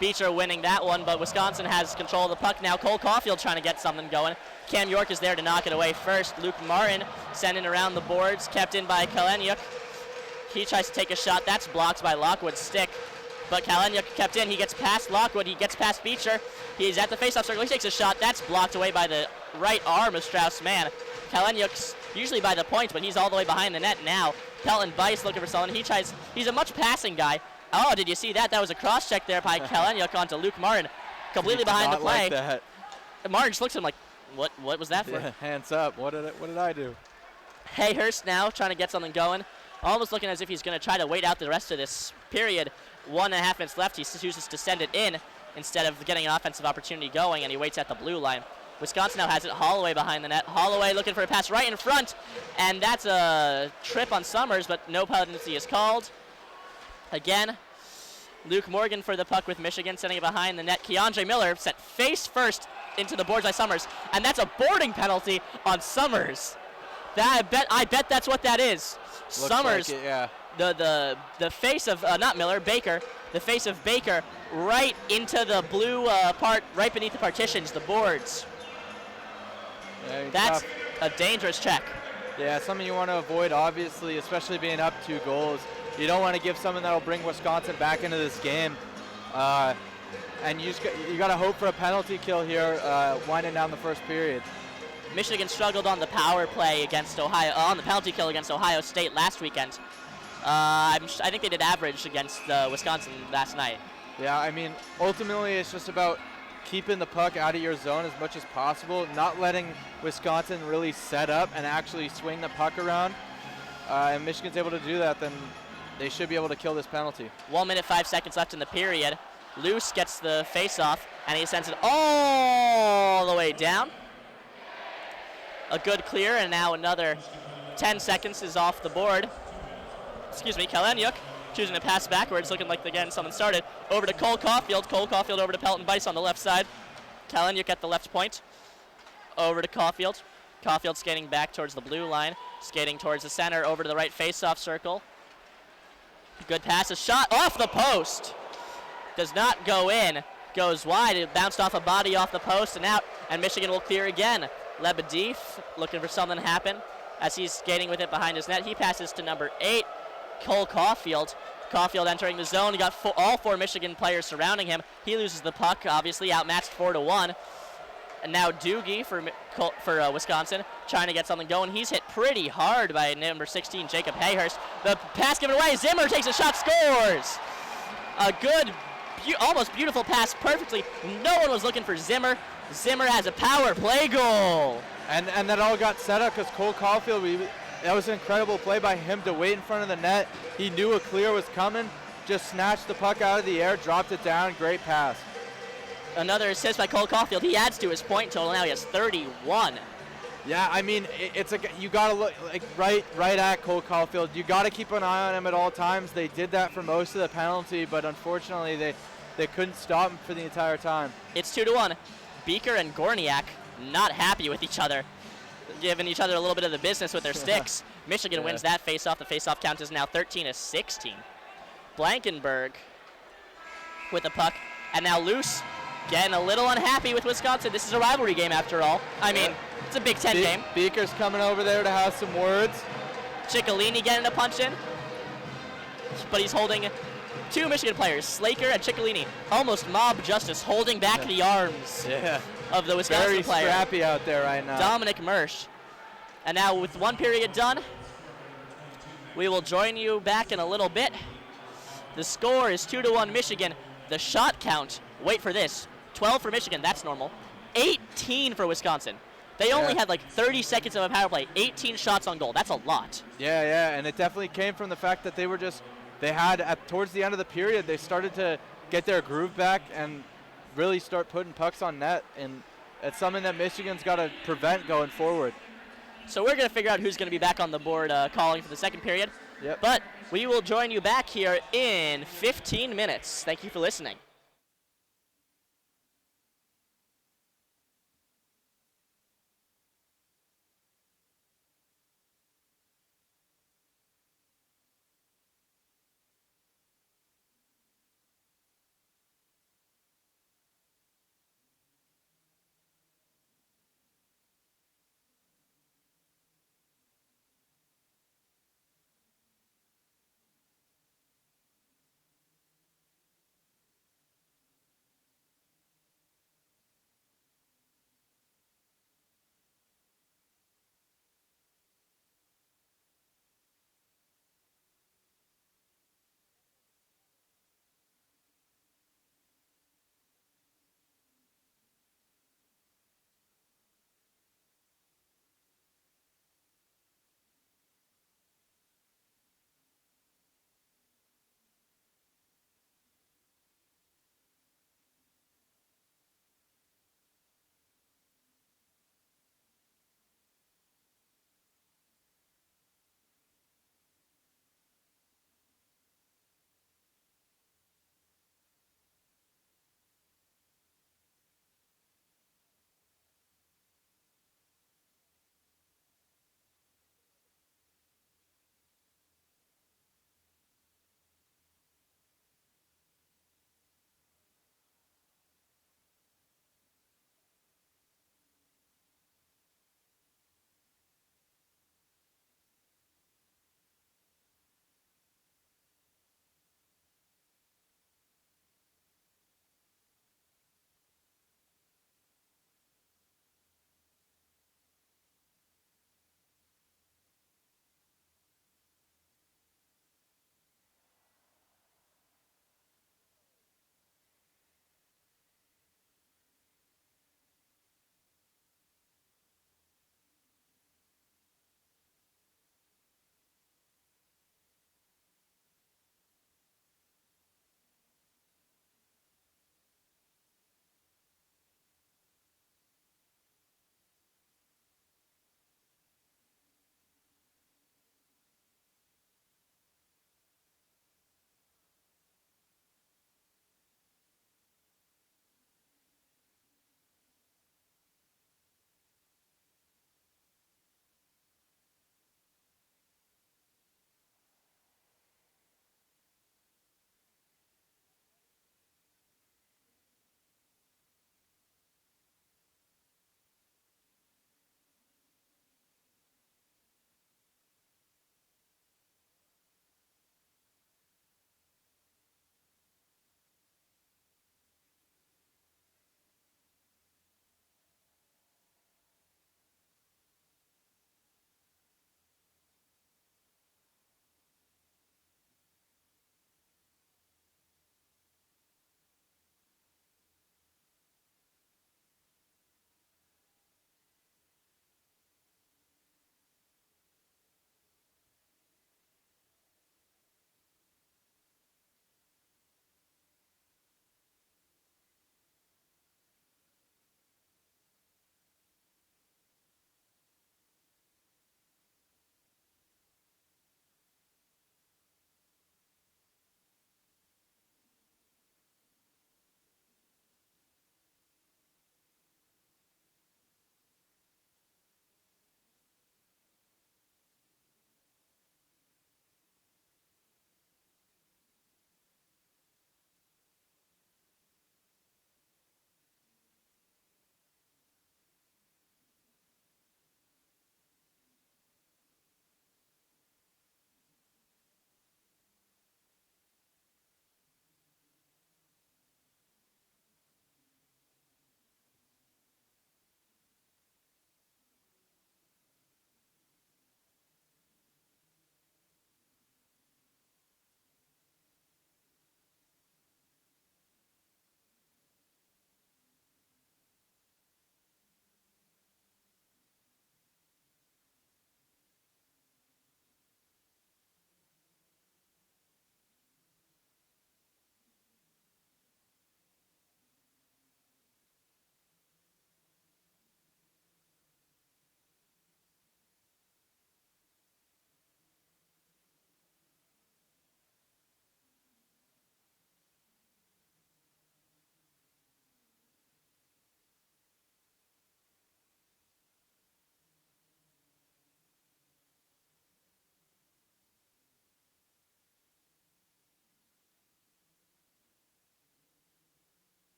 Beecher winning that one, but Wisconsin has control of the puck now. Cole Caulfield trying to get something going. Cam York is there to knock it away first. Luke Martin sending around the boards, kept in by Kaleniuk. He tries to take a shot. That's blocked by Lockwood's stick. But Kaleniuk kept in. He gets past Lockwood. He gets past Beecher. He's at the faceoff circle. He takes a shot. That's blocked away by the right arm of Strauss-Mann. Kaleniuk's usually by the point, but he's all the way behind the net now. Pelton Bice looking for someone. He's a much passing guy. Oh, did you see that? That was a cross-check there by Kaleniuk onto Luke Martin. Completely behind the play. Like that. Martin just looks at him like, what was that for? Yeah, hands up. What did I do? Hayhurst now trying to get something going. Almost looking as if he's going to try to wait out the rest of this period. 1.5 minutes left. He chooses to send it in instead of getting an offensive opportunity going, and he waits at the blue line. Wisconsin now has it. Holloway behind the net. Holloway looking for a pass right in front, and that's a trip on Summers, but no penalty is called. Again, Luke Morgan for the puck with Michigan, sending it behind the net. Keandre Miller set face first into the boards by Summers, and that's a boarding penalty on Summers. I bet that's what that is. Looks Summers, like it, yeah. The face of not Miller, Baker, the face of Baker right into the blue part, right beneath the partitions, the boards. Yeah, that's tough. a dangerous check. Yeah, something you want to avoid, obviously, especially being up 2 goals. You don't want to give something that'll bring Wisconsin back into this game. And you got to hope for a penalty kill here, winding down the first period. Michigan struggled on the power play against Ohio, on the penalty kill against Ohio State last weekend. I think they did average against Wisconsin last night. Yeah, I mean, ultimately it's just about keeping the puck out of your zone as much as possible, not letting Wisconsin really set up and actually swing the puck around. And Michigan's able to do that, then they should be able to kill this penalty. 1 minute, 5 seconds left in the period. Luce gets the face-off, and he sends it all the way down. A good clear, and now another 10 seconds is off the board. Excuse me, Kaleniuk choosing to pass backwards, looking like, again, someone started. Over to Cole Caulfield. Cole Caulfield over to Pelton Bice on the left side. Kaleniuk at the left point. Over to Caulfield. Caulfield skating back towards the blue line. Skating towards the center, over to the right face-off circle. Good pass, a shot off the post. Does not go in. Goes wide, it bounced off a body off the post and out, and Michigan will clear again. Lebedev looking for something to happen as he's skating with it behind his net. He passes to number 8, Cole Caulfield. Caulfield entering the zone. He got all 4 Michigan players surrounding him. He loses the puck, obviously outmatched 4-1. And now Doogie for Wisconsin trying to get something going. He's hit pretty hard by number 16, Jacob Hayhurst. The pass given away. Zimmer takes a shot, scores. A good, almost beautiful pass, perfectly. No one was looking for Zimmer. Zimmer has a power play goal. And that all got set up because Cole Caulfield, that was an incredible play by him to wait in front of the net. He knew a clear was coming, just snatched the puck out of the air, dropped it down, great pass. Another assist by Cole Caulfield. He adds to his point total. Now he has 31. Yeah, I mean, it's like you got to look like right at Cole Caulfield. You got to keep an eye on him at all times. They did that for most of the penalty, but unfortunately they couldn't stop him for the entire time. It's 2-1. Beaker and Gorniak not happy with each other. giving each other a little bit of the business with their sticks. Michigan Yeah. wins that face-off. The face-off count is now 13-16. Blankenberg with the puck, and now Luce getting a little unhappy with Wisconsin. This is a rivalry game after all. I mean, it's a Big Ten game. Beaker's coming over there to have some words. Ciccolini getting a punch in, but he's holding two Michigan players, Slaker and Ciccolini, almost mob justice, holding back the arms of the Wisconsin Very player. scrappy out there right now. Dominic Mersch. And now with one period done, we will join you back in a little bit. The score is 2-1 Michigan. The shot count, wait for this, 12 for Michigan, that's normal. 18 for Wisconsin. They only had like 30 seconds of a power play, 18 shots on goal. That's a lot. Yeah, and it definitely came from the fact that they had towards the end of the period, they started to get their groove back and really start putting pucks on net, and it's something that Michigan's got to prevent going forward. So we're going to figure out who's going to be back on the board calling for the second period. Yep. But we will join you back here in 15 minutes. Thank you for listening.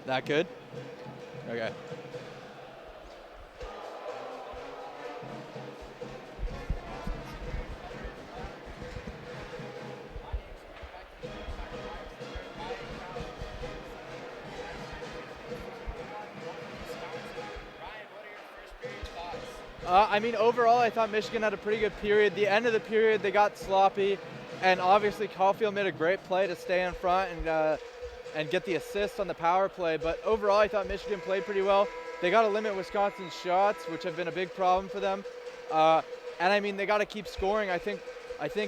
That good? Okay. I mean, overall, I thought Michigan had a pretty good period. The end of the period, they got sloppy, and obviously Caulfield made a great play to stay in front and get the assist on the power play. But overall, I thought Michigan played pretty well. They got to limit Wisconsin's shots, which have been a big problem for them. And I mean, they got to keep scoring. I think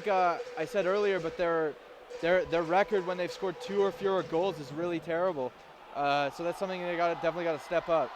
I said earlier, but their record when they've scored 2 or fewer goals is really terrible. So that's something they definitely got to step up.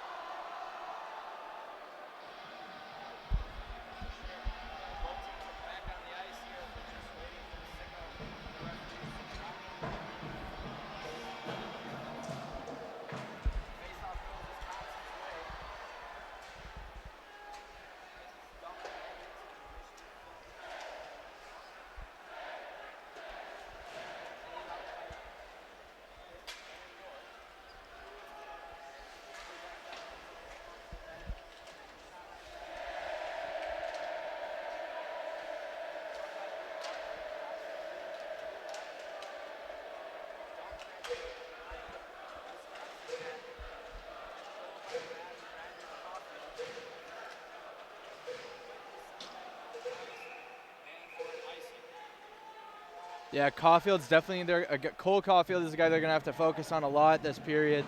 Yeah, Caulfield's definitely there. Cole Caulfield is a guy they're going to have to focus on a lot this period.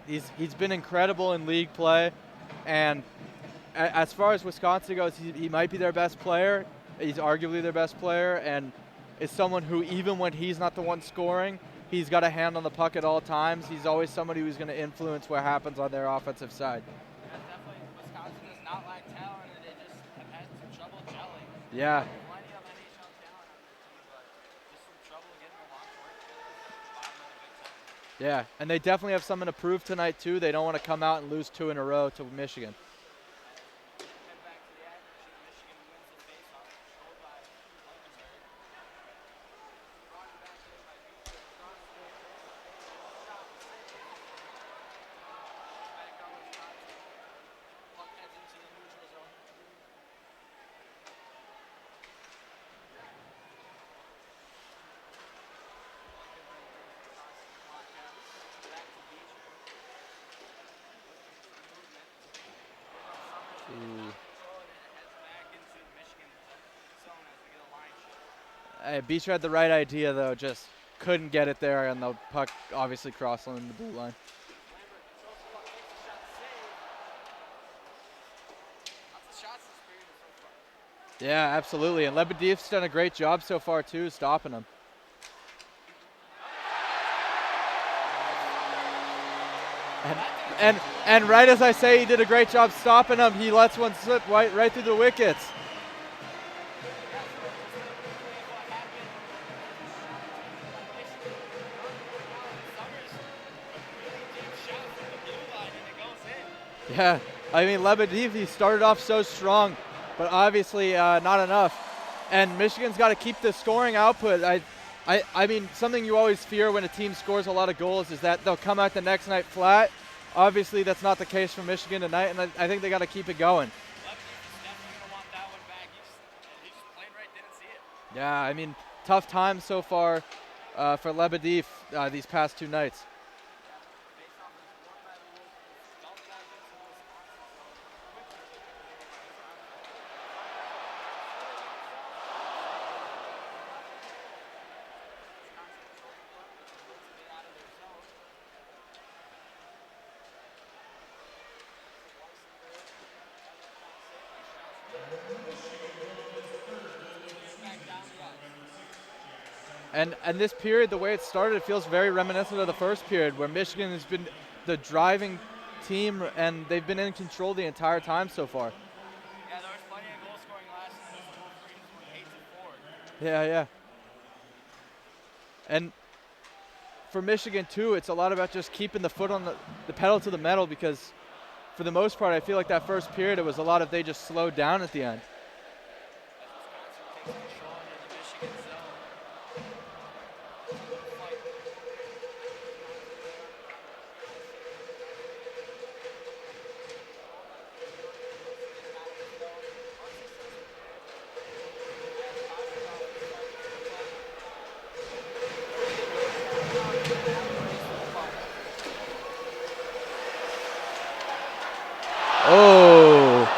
He's been incredible in league play, and as far as Wisconsin goes, he might be their best player. He's arguably their best player, and is someone who, even when he's not the one scoring, he's got a hand on the puck at all times. He's always somebody who's going to influence what happens on their offensive side. Yeah, definitely. Wisconsin does not lack talent, and they just have had some trouble gelling. Yeah. Plenty of NHL talent on their team, but just some trouble getting along to work together. Bottom of the Big Ten. Yeah, and they definitely have something to prove tonight, too. They don't want to come out and lose 2 in a row to Michigan. Head back to the action sheet. Michigan wins the faceoff, controlled by Levenberg. Brought it back in by Beecher. Back on Wisconsin. Puck heads into the neutral zone. Back to Beecher. Beecher had the right idea, though, just couldn't get it there, and the puck obviously crossed on the blue line. Yeah, absolutely, and Lebedev's done a great job so far, too, stopping him. And right as I say he did a great job stopping him, he lets one slip right through the wickets. Yeah, I mean, Lebedev, he started off so strong, but obviously not enough. And Michigan's got to keep the scoring output. I mean, something you always fear when a team scores a lot of goals is that they'll come out the next night flat. Obviously, that's not the case for Michigan tonight, and I think they got to keep it going. Yeah, I mean, tough times so far for Lebedev these past 2 nights. And this period, the way it started, it feels very reminiscent of the first period, where Michigan has been the driving team, and they've been in control the entire time so far. Yeah, there was plenty of goal scoring last night. 8-4. Yeah. And for Michigan, too, it's a lot about just keeping the foot on the pedal to the metal, because for the most part, I feel like that first period, it was a lot of they just slowed down at the end. Oh.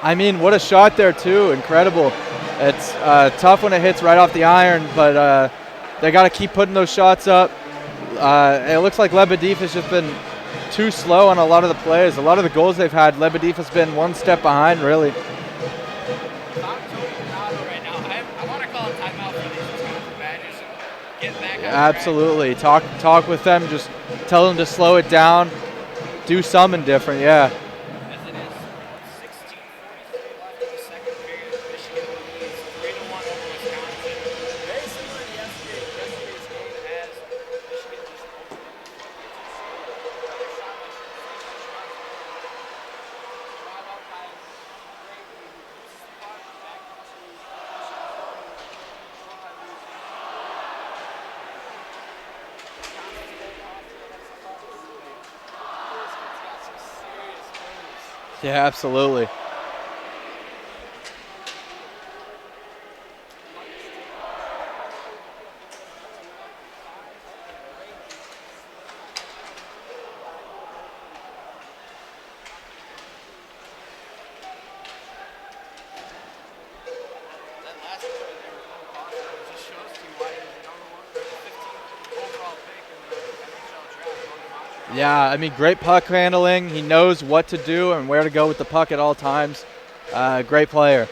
I mean, what a shot there too, incredible. It's tough when it hits right off the iron, but they got to keep putting those shots up. It looks like Lebedev has just been too slow on a lot of the plays. A lot of the goals they've had, Lebedev has been one step behind, really. If I'm Tony Donato right now, I want to call a timeout for these Wisconsin Badgers and get back on track. Absolutely. Talk with them, just tell them to slow it down, do something different, yeah. As it is 16:43 left in the second period, Michigan leads 3-1 over Wisconsin. Very similar to yesterday's game as Michigan just opened up the floodgates and scored another shot that should drive up by Gravely, who loses the puck back into Michigan's zone, controlled by Lucy. Wisconsin's going off to the next puck. This kid's got some serious moves. Yeah, absolutely. That last play there with Cole Costa just shows to you why he's the number one or the 15th overall pick in the NHL draft on the Montreal. Yeah, I mean, great puck handling. He knows what to do and where to go with the puck at all times. Great player.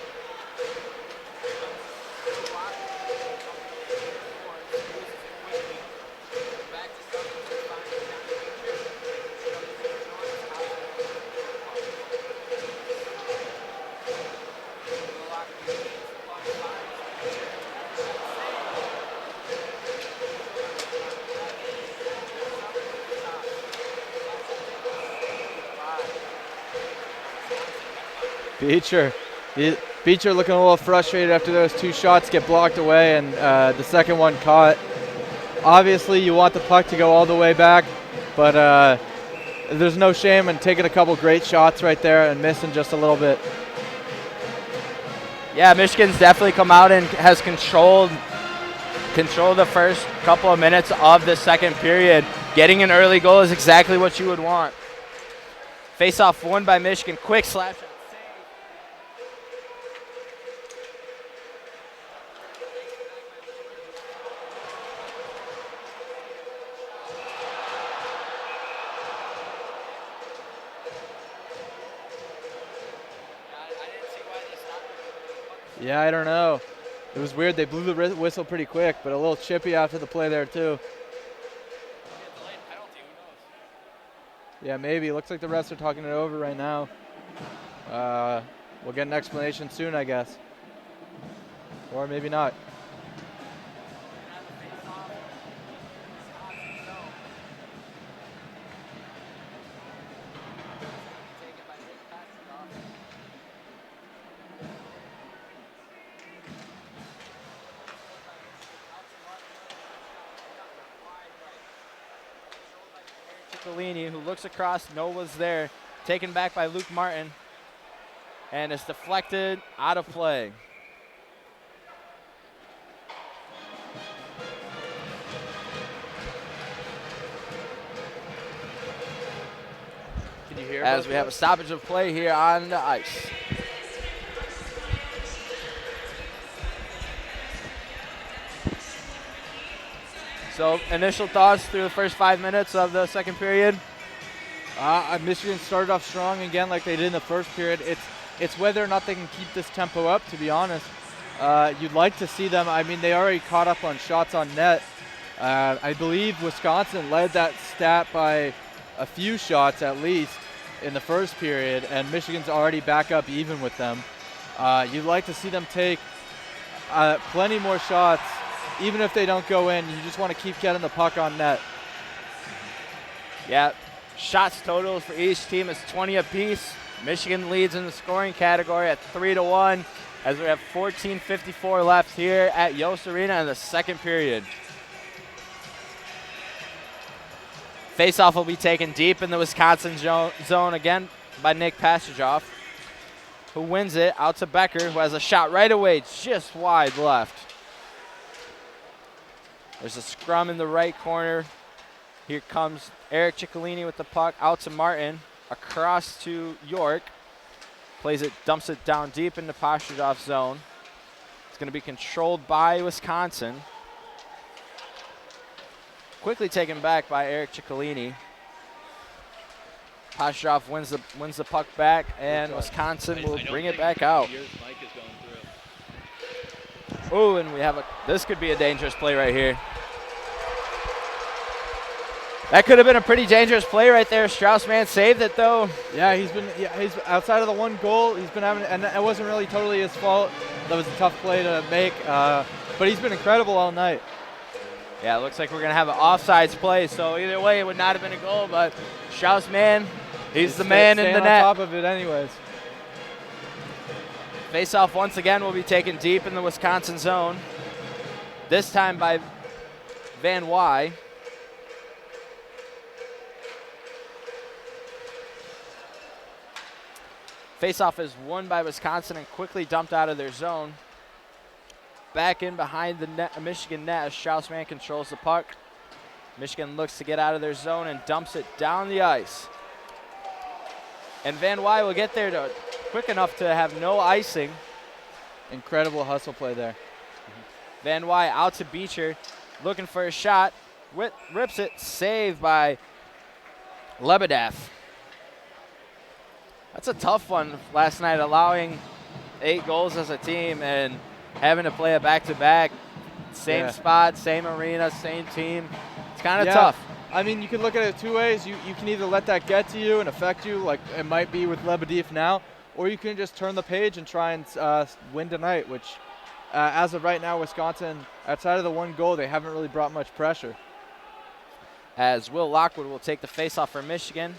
Beecher looking a little frustrated after those two shots get blocked away and the second one caught. Obviously, you want the puck to go all the way back, but there's no shame in taking a couple great shots right there and missing just a little bit. Yeah, Michigan's definitely come out and has controlled the first couple of minutes of the second period. Getting an early goal is exactly what you would want. Face-off won by Michigan. Quick slap shot. Yeah, I don't know. It was weird. They blew the whistle pretty quick, but a little chippy after the play there too. Yeah, maybe. Looks like the refs are talking it over right now. We'll get an explanation soon, I guess. Or maybe not. Ciccolini, who looks across, Nova's there, taken back by Luke Martin, and it's deflected out of play. Can you hear? As we have a stoppage of play here on the ice. So initial thoughts through the first 5 minutes of the second period? Michigan started off strong again like they did in the first period. It's whether or not they can keep this tempo up, to be honest. You'd like to see them. I mean, they already caught up on shots on net. I believe Wisconsin led that stat by a few shots at least in the first period, and Michigan's already back up even with them. You'd like to see them take plenty more shots. Even if they don't go in, you just want to keep getting the puck on net. Yeah, shots totals for each team is 20 apiece. Michigan leads in the scoring category at 3-1 as we have 14:54 left here at Yost Arena in the second period. Faceoff will be taken deep in the Wisconsin zone again by Nick Pasterjoff. who wins it, out to Becker, who has a shot right away, just wide left. There's a scrum in the right corner. Here comes Eric Ciccolini with the puck, out to Martin, across to York. Plays it, dumps it down deep into Pashudov's zone. It's going to be controlled by Wisconsin. Quickly taken back by Eric Ciccolini. Pashudov wins the puck back, and Wisconsin will bring it back out. Oh, and we have this could be a dangerous play right here. That could have been a pretty dangerous play right there. Strauss-Mann saved it though. Yeah, he's outside of the one goal. He's been having, and it wasn't really totally his fault. That was a tough play to make, but he's been incredible all night. Yeah, it looks like we're gonna have an offsides play. So either way, it would not have been a goal. But Strauss-Mann, he's the man in the net. On top of it, anyways. Face-off once again will be taken deep in the Wisconsin zone. This time by Van Wy. Face-off is won by Wisconsin and quickly dumped out of their zone. Back in behind the net, Michigan net as Strauss-Mann controls the puck. Michigan looks to get out of their zone and dumps it down the ice. And Van Wy will get there quick enough to have no icing. Incredible hustle play there. Van Wy out to Beecher, looking for a shot. Rips it, saved by Lebedev. That's a tough one last night, allowing 8 goals as a team and having to play a back-to-back. Same spot, same arena, same team. It's kind of tough. I mean, you can look at it 2 ways. You can either let that get to you and affect you, like it might be with Lebedev now, or you can just turn the page and try and win tonight, which as of right now, Wisconsin, outside of the one goal, they haven't really brought much pressure. As Will Lockwood will take the faceoff for Michigan.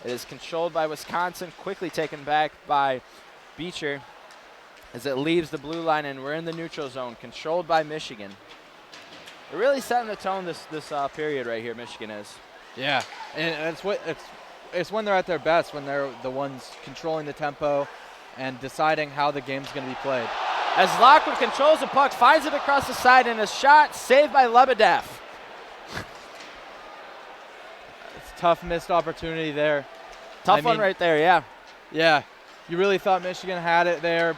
It is controlled by Wisconsin, quickly taken back by Beecher as it leaves the blue line, and we're in the neutral zone, controlled by Michigan. They're really setting the tone this period right here, Michigan is. Yeah, and it's when they're at their best, when they're the ones controlling the tempo and deciding how the game's going to be played. As Lockwood controls the puck, finds it across the side, and a shot saved by Lebedev. Tough missed opportunity there. Tough one right there, yeah. Yeah, you really thought Michigan had it there.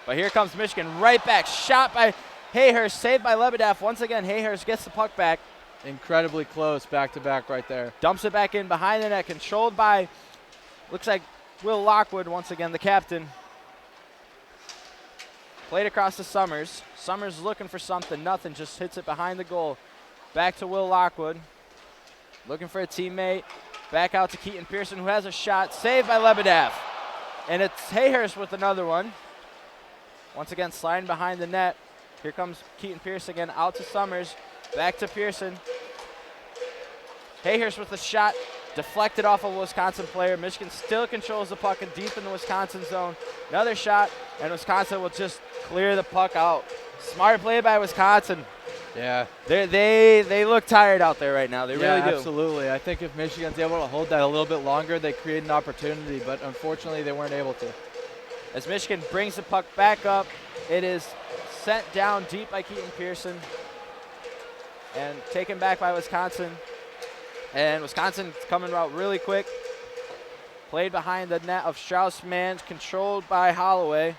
But here comes Michigan right back. Shot by Hayhurst, saved by Lebedev. Once again, Hayhurst gets the puck back. Incredibly close, back-to-back right there. Dumps it back in behind the net, controlled by, looks like Will Lockwood, once again, the captain. Played across to Summers. Summers looking for something, nothing, just hits it behind the goal. Back to Will Lockwood. Looking for a teammate. Back out to Keaton Pearson, who has a shot. Saved by Lebedev. And it's Hayhurst with another one. Once again, sliding behind the net. Here comes Keaton Pearson again, out to Summers. Back to Pearson. Hayhurst with a shot. Deflected off of a Wisconsin player. Michigan still controls the puck and deep in the Wisconsin zone. Another shot, and Wisconsin will just clear the puck out. Smart play by Wisconsin. Yeah. They look tired out there right now. They really do. Absolutely. I think if Michigan's able to hold that a little bit longer, they create an opportunity, but unfortunately they weren't able to. As Michigan brings the puck back up, it is sent down deep by Keaton Pearson and taken back by Wisconsin. And Wisconsin's coming out really quick. Played behind the net of Strauss-Mann, controlled by Holloway,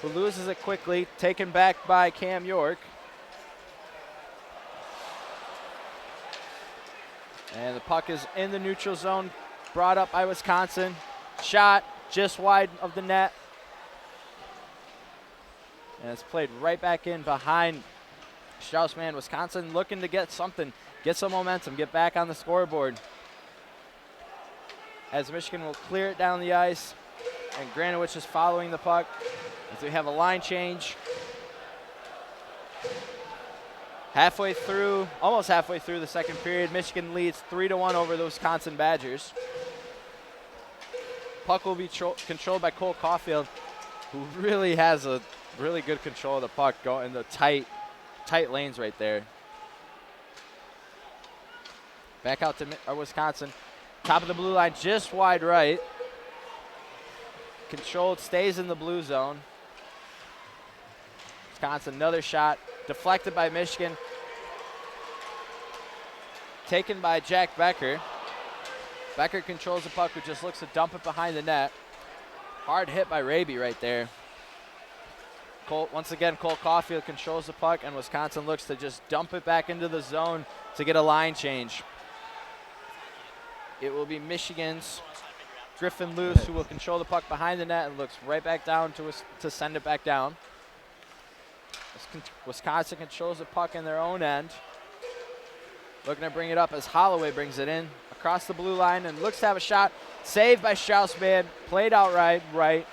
who loses it quickly, taken back by Cam York. And the puck is in the neutral zone, brought up by Wisconsin. Shot just wide of the net. And it's played right back in behind Strauss-Mann. Wisconsin looking to get something, get some momentum, get back on the scoreboard. As Michigan will clear it down the ice. And Granowicz is following the puck as we have a line change. Almost halfway through the second period, Michigan leads 3-1 over the Wisconsin Badgers. Puck will be controlled by Cole Caulfield, who really has a really good control of the puck, going in the tight lanes right there. Back out to Wisconsin. Top of the blue line, just wide right. controlled, stays in the blue zone. Wisconsin, another shot, deflected by Michigan. Taken by Jack Becker. Becker controls the puck, who just looks to dump it behind the net. Hard hit by Raby right there. Once again, Cole Caulfield controls the puck, and Wisconsin looks to just dump it back into the zone to get a line change. It will be Michigan's Griffin Luce who will control the puck behind the net and looks right back down to send it back down. Wisconsin controls the puck in their own end. Looking to bring it up as Holloway brings it in across the blue line and looks to have a shot. Saved by Straussman, played out right.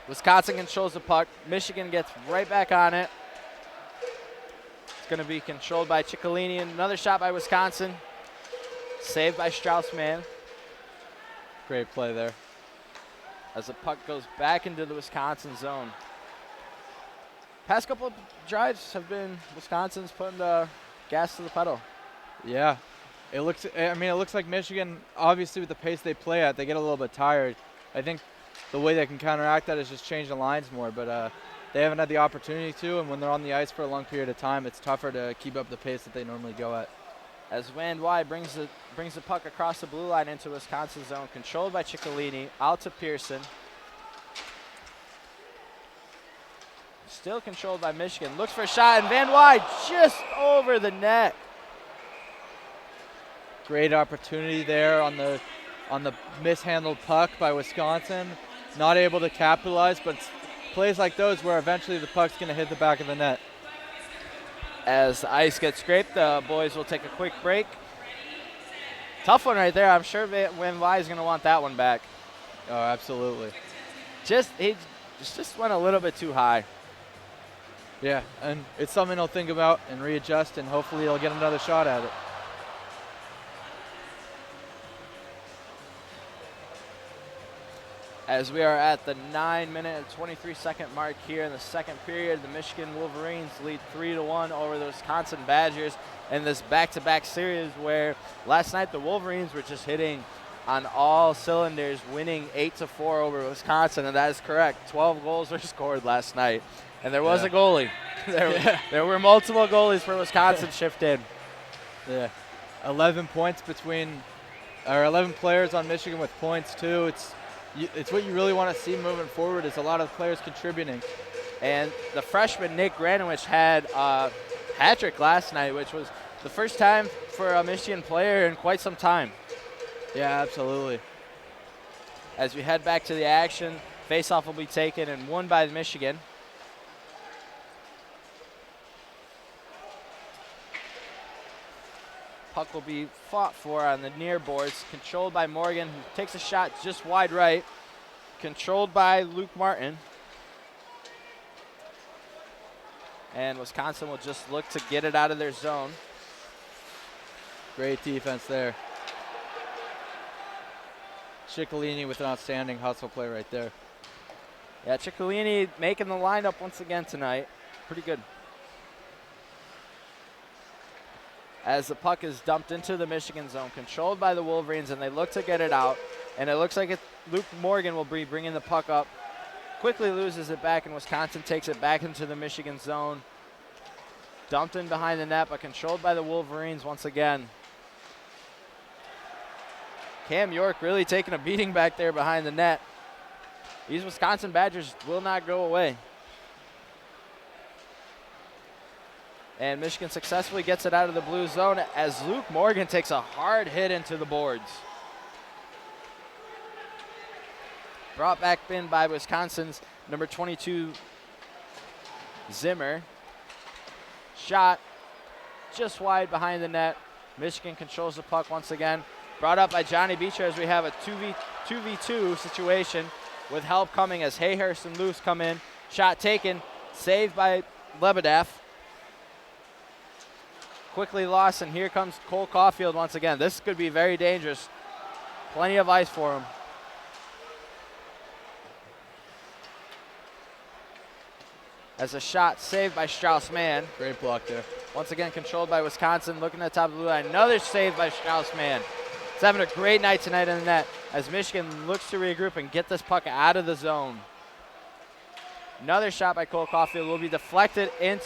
Wisconsin controls the puck. Michigan gets right back on it. It's going to be controlled by Ciccolini. Another shot by Wisconsin. Saved by Straussman. Great play there. As the puck goes back into the Wisconsin zone. Past couple of drives have been Wisconsin's putting the gas to the pedal. Yeah. It looks like Michigan, obviously with the pace they play at, they get a little bit tired. I think the way they can counteract that is just change the lines more, but they haven't had the opportunity to, and when they're on the ice for a long period of time, it's tougher to keep up the pace that they normally go at. As Van Wy brings the puck across the blue line into Wisconsin zone, controlled by Ciccolini, out to Pearson. Still controlled by Michigan, looks for a shot, and Van Wy just over the net. Great opportunity there on the mishandled puck by Wisconsin. Not able to capitalize, but it's plays like those where eventually the puck's going to hit the back of the net. As the ice gets scraped, the boys will take a quick break. Tough one right there. I'm sure Van Wy is going to want that one back. Oh, absolutely. He just went a little bit too high. Yeah, and it's something he'll think about and readjust, and hopefully he'll get another shot at it. As we are at the 9-minute and 23-second mark here in the second period, the Michigan Wolverines lead 3-1 over the Wisconsin Badgers in this back-to-back series where last night the Wolverines were just hitting on all cylinders, winning 8-4 over Wisconsin, and that is correct. 12 goals were scored last night, and there was a goalie. There were multiple goalies for Wisconsin shifted. Yeah, 11 players on Michigan with points too. It's what you really want to see moving forward is a lot of players contributing. And the freshman Nick Granowich had a hat trick last night, which was the first time for a Michigan player in quite some time. Yeah, absolutely. As we head back to the action, faceoff will be taken and won by Michigan. Puck will be fought for on the near boards, controlled by Morgan, who takes a shot just wide right, controlled by Luke Martin. And Wisconsin will just look to get it out of their zone. Great defense there. Ciccolini with an outstanding hustle play right there. Yeah, Ciccolini making the lineup once again tonight. Pretty good. As the puck is dumped into the Michigan zone, controlled by the Wolverines, and they look to get it out. And it looks like Luke Morgan will be bringing the puck up. Quickly loses it back, and Wisconsin takes it back into the Michigan zone. Dumped in behind the net, but controlled by the Wolverines once again. Cam York really taking a beating back there behind the net. These Wisconsin Badgers will not go away. And Michigan successfully gets it out of the blue zone as Luke Morgan takes a hard hit into the boards. Brought back in by Wisconsin's number 22, Zimmer. Shot just wide behind the net. Michigan controls the puck once again. Brought up by Johnny Beecher as we have a 2v2 situation with help coming as Hayhurst and Luce come in. Shot taken, saved by Lebedeff. Quickly lost, and here comes Cole Caulfield once again. This could be very dangerous. Plenty of ice for him. As a shot saved by Strauss-Mann. Great block there. Once again controlled by Wisconsin, looking at the top of the blue line. Another save by Strauss-Mann. is having a great night tonight in the net as Michigan looks to regroup and get this puck out of the zone. Another shot by Cole Caulfield will be deflected in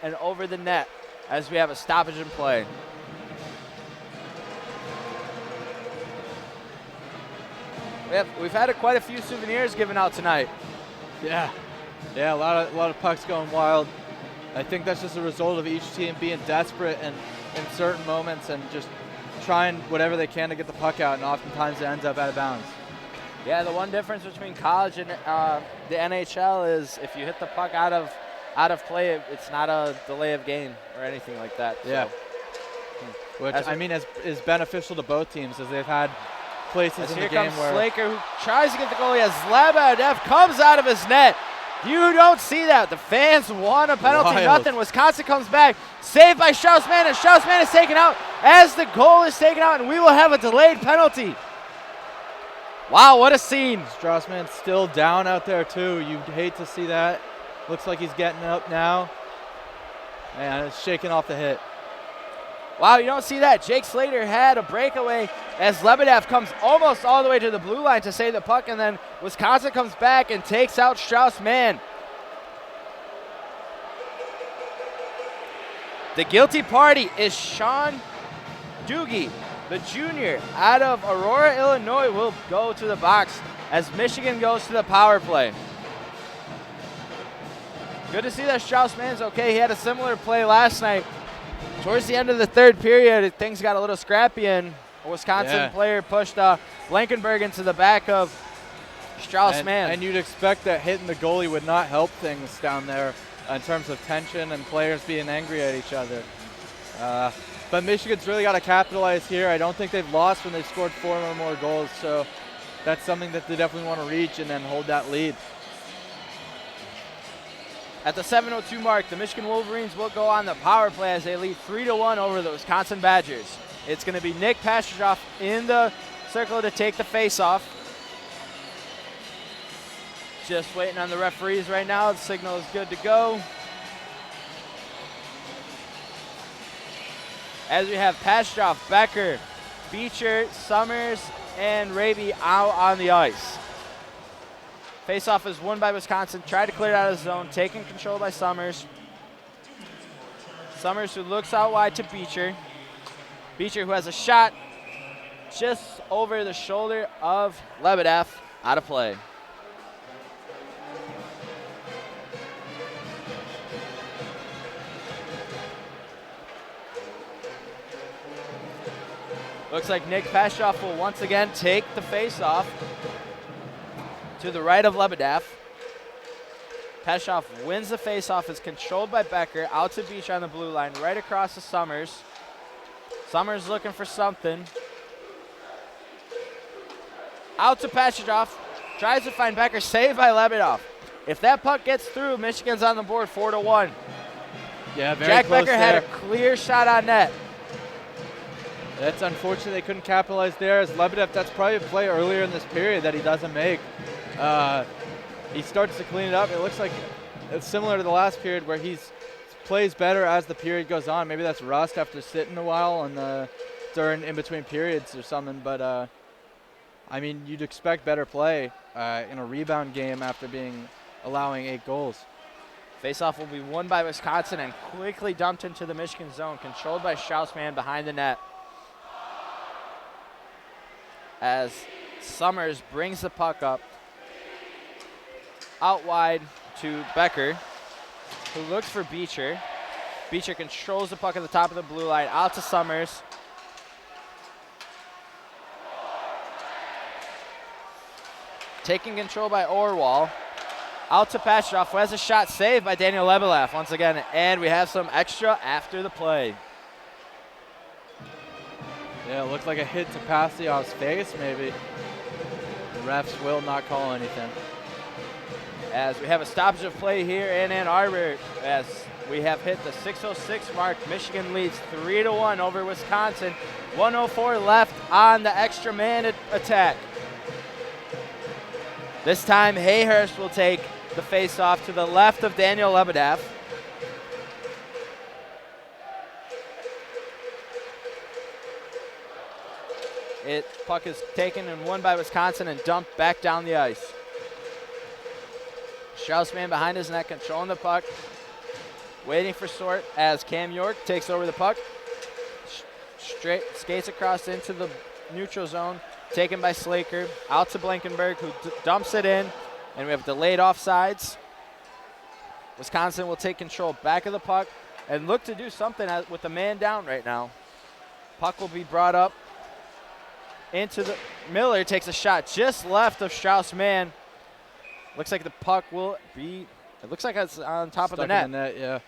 and over the net as we have a stoppage in play. We've had quite a few souvenirs given out tonight. Yeah, a lot of pucks going wild. I think that's just a result of each team being desperate and in certain moments and just trying whatever they can to get the puck out, and oftentimes it ends up out of bounds. Yeah, the one difference between college and the NHL is if you hit the puck out of play, it's not a delay of game or anything like that. Yeah. So. Which, I mean, is beneficial to both teams as they've had places in the Here game comes where Slaker, who tries to get the goalie as Lebedev comes out of his net. You don't see that. The fans want a penalty, Wild. nothing. Wisconsin comes back. Saved by Straussman, and Straussman is taken out as the goal is taken out, and we will have a delayed penalty. Wow, what a scene. Straussman's still down out there too. You'd hate to see that. Looks like he's getting up now. Man, it's shaking off the hit. Wow, you don't see that. Jake Slater had a breakaway as Lebedev comes almost all the way to the blue line to save the puck, and then Wisconsin comes back and takes out Straussman. The guilty party is Sean Doogie, the junior out of Aurora, Illinois, will go to the box as Michigan goes to the power play. Good to see that Straussman's okay. He had a similar play last night. Towards the end of the third period, things got a little scrappy, and a Wisconsin player pushed Blankenberg into the back of Straussman. And you'd expect that hitting the goalie would not help things down there in terms of tension and players being angry at each other. But Michigan's really got to capitalize here. I don't think they've lost when they've scored 4 or more goals, so that's something that they definitely want to reach and then hold that lead. At the 7:02 mark, the Michigan Wolverines will go on the power play as they lead 3-1 over the Wisconsin Badgers. It's going to be Nick Pasterjoff in the circle to take the face-off. Just waiting on the referees right now. The signal is good to go. As we have Pasterjoff, Becker, Beecher, Summers, and Raby out on the ice. Face-off is won by Wisconsin. Tried to clear it out of the zone. Taken control by Summers. Summers, who looks out wide to Beecher. Beecher, who has a shot just over the shoulder of Lebedev, out of play. Looks like Nick Pasterjoff will once again take the face-off to the right of Lebedev. Pasterjoff wins the face-off, is controlled by Becker, out to Beach on the blue line, right across to Summers. Summers looking for something. Out to Pasterjoff, tries to find Becker, saved by Lebedev. If that puck gets through, Michigan's on the board 4-1. Yeah, very Jack close Becker there. had a clear shot on net. That's unfortunate they couldn't capitalize there as Lebedev, that's probably a play earlier in this period that he doesn't make. He starts to clean it up. It looks like it's similar to the last period where he plays better as the period goes on. Maybe that's rust after sitting a while during in between periods or something. But I mean, you'd expect better play in a rebound game after allowing 8 goals. Faceoff will be won by Wisconsin and quickly dumped into the Michigan zone, controlled by Straussman behind the net. As Summers brings the puck up out wide to Becker, who looks for Beecher. Beecher controls the puck at the top of the blue line, out to Summers. Taking control by Orwell. Out to Pasterjoff, who has a shot saved by Daniel Lebedev once again, and we have some extra after the play. Yeah, it looked like a hit to Pasterjoff's face maybe. The refs will not call anything. As we have a stoppage of play here in Ann Arbor, as we have hit the 6:06 mark. Michigan leads 3-1 over Wisconsin. 1:04 left on the extra man attack. This time Hayhurst will take the face-off to the left of Daniel Lebedev. Puck is taken and won by Wisconsin and dumped back down the ice. Strauss-Mann behind his net, controlling the puck, waiting for sort as Cam York takes over the puck. Straight skates across into the neutral zone, taken by Slaker, out to Blankenberg, who dumps it in, and we have delayed offsides. Wisconsin will take control back of the puck and look to do something with a man down right now. Puck will be brought up into the, Miller takes a shot just left of Strauss-Mann. Looks like the puck will be, it looks like it's on top of the net. In the net, yeah.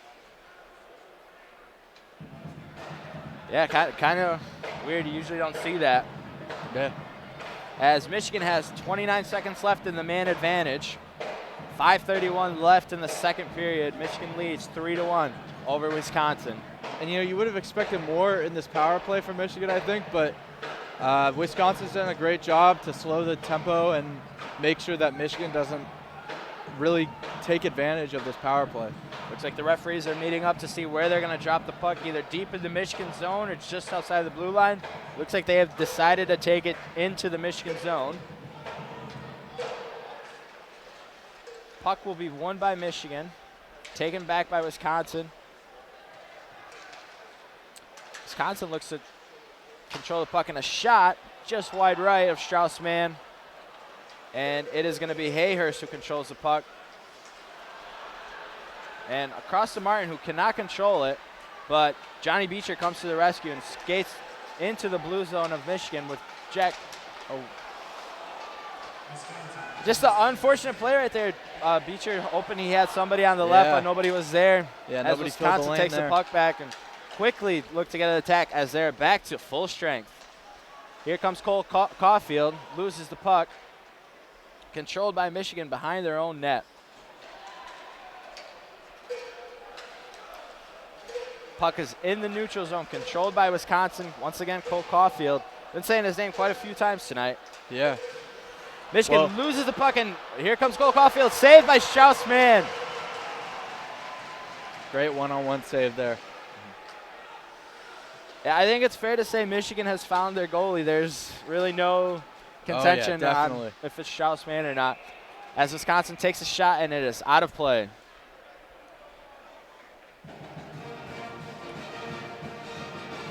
Yeah, kind of weird. You usually don't see that. Yeah. As Michigan has 29 seconds left in the man advantage. 5:31 left in the second period. Michigan leads 3-1 over Wisconsin. And you would have expected more in this power play from Michigan, I think, but Wisconsin's done a great job to slow the tempo and make sure that Michigan doesn't really take advantage of this power play. Looks like the referees are meeting up to see where they're going to drop the puck, either deep in the Michigan zone or just outside the blue line. Looks like they have decided to take it into the Michigan zone. Puck will be won by Michigan, taken back by Wisconsin. Wisconsin looks to control the puck in a shot just wide right of Strauss-Mann. And it is going to be Hayhurst who controls the puck. And across to Martin, who cannot control it, but Johnny Beecher comes to the rescue and skates into the blue zone of Michigan with Jack. Oh. Just an unfortunate play right there. Beecher hoping he had somebody on the left, but nobody was there. Yeah, as nobody filled the Wisconsin lane takes there. the puck back and quickly look to get an attack as they're back to full strength. Here comes Cole Caulfield, loses the puck. Controlled by Michigan behind their own net. Puck is in the neutral zone, controlled by Wisconsin. Once again, Cole Caulfield. Been saying his name quite a few times tonight. Yeah. Michigan loses the puck, and here comes Cole Caulfield, saved by Strauss-Mann. Great one-on-one save there. Yeah, I think it's fair to say Michigan has found their goalie. There's really no contention on if it's Strauss-Mann or not. As Wisconsin takes a shot, and it is out of play.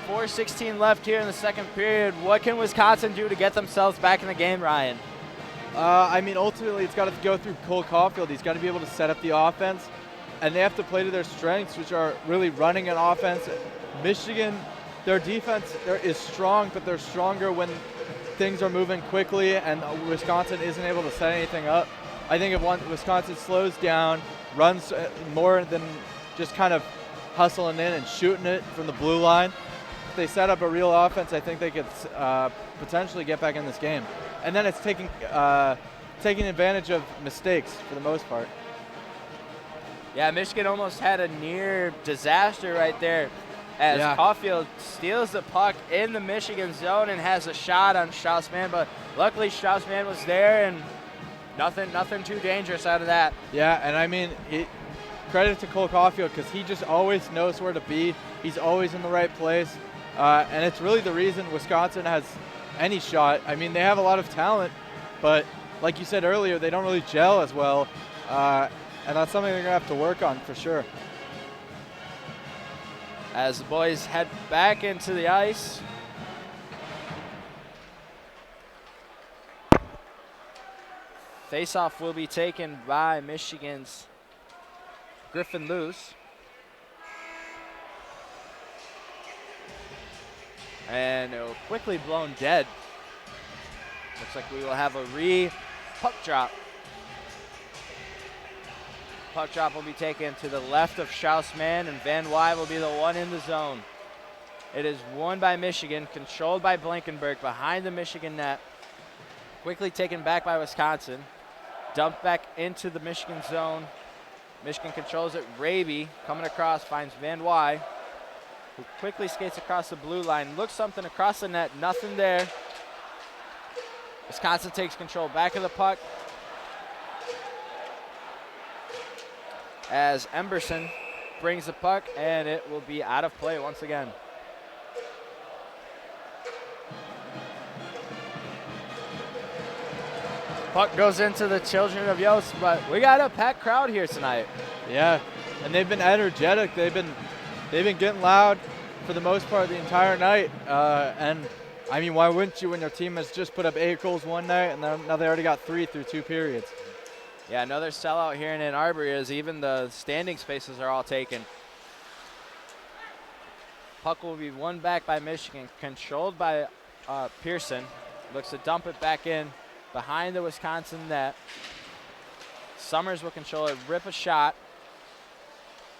.4:16 left here in the second period. What can Wisconsin do to get themselves back in the game, Ryan? I mean, ultimately, it's got to go through Cole Caulfield. He's got to be able to set up the offense, and they have to play to their strengths, which are really running an offense. Michigan, their defense is strong, but they're stronger when things are moving quickly, and Wisconsin isn't able to set anything up. I think if Wisconsin slows down, runs more than just kind of hustling in and shooting it from the blue line, if they set up a real offense, I think they could potentially get back in this game. And then it's taking advantage of mistakes for the most part. Yeah, Michigan almost had a near disaster right there as Caulfield steals the puck in the Michigan zone and has a shot on Strauss-Mann, but luckily Strauss-Mann was there and nothing too dangerous out of that. Yeah, and I mean, credit to Cole Caulfield because he just always knows where to be. He's always in the right place, and it's really the reason Wisconsin has any shot. I mean, they have a lot of talent, but like you said earlier, they don't really gel as well, and that's something they're going to have to work on for sure. As the boys head back into the ice. Faceoff will be taken by Michigan's Griffin Luce. And it will quickly blown dead. Looks like we will have a puck drop. Puck drop will be taken to the left of Strauss-Mann, and Van Wy will be the one in the zone. It is won by Michigan, controlled by Blankenberg behind the Michigan net. Quickly taken back by Wisconsin. Dumped back into the Michigan zone. Michigan controls it. Raby coming across, finds Van Wy, who quickly skates across the blue line. Looks something across the net, nothing there. Wisconsin takes control back of the puck. As Emberson brings the puck, and it will be out of play once again. Puck goes into the Children of Yost, but we got a packed crowd here tonight. Yeah, and they've been energetic. They've been getting loud for the most part the entire night. And I mean, why wouldn't you when your team has just put up 8 goals one night and now they already got 3 through 2 periods? Yeah, another sellout here in Ann Arbor is even the standing spaces are all taken. Puck will be won back by Michigan, controlled by Pearson. Looks to dump it back in behind the Wisconsin net. Summers will control it, rip a shot.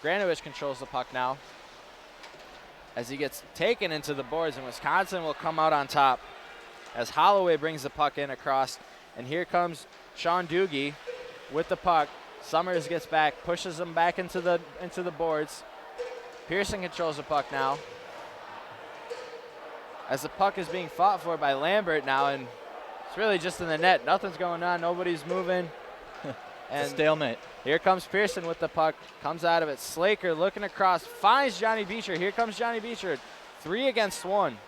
Granovich controls the puck now as he gets taken into the boards, and Wisconsin will come out on top as Holloway brings the puck in across. And here comes Sean Doogie with the puck. Summers gets back, pushes him back into the boards. Pearson controls the puck now as the puck is being fought for by Lambert now, and it's really just in the net. Nothing's going on. Nobody's moving. And stalemate. Here comes Pearson with the puck. Comes out of it. Slaker looking across. Finds Johnny Beecher. Here comes Johnny Beecher. 3 against 1.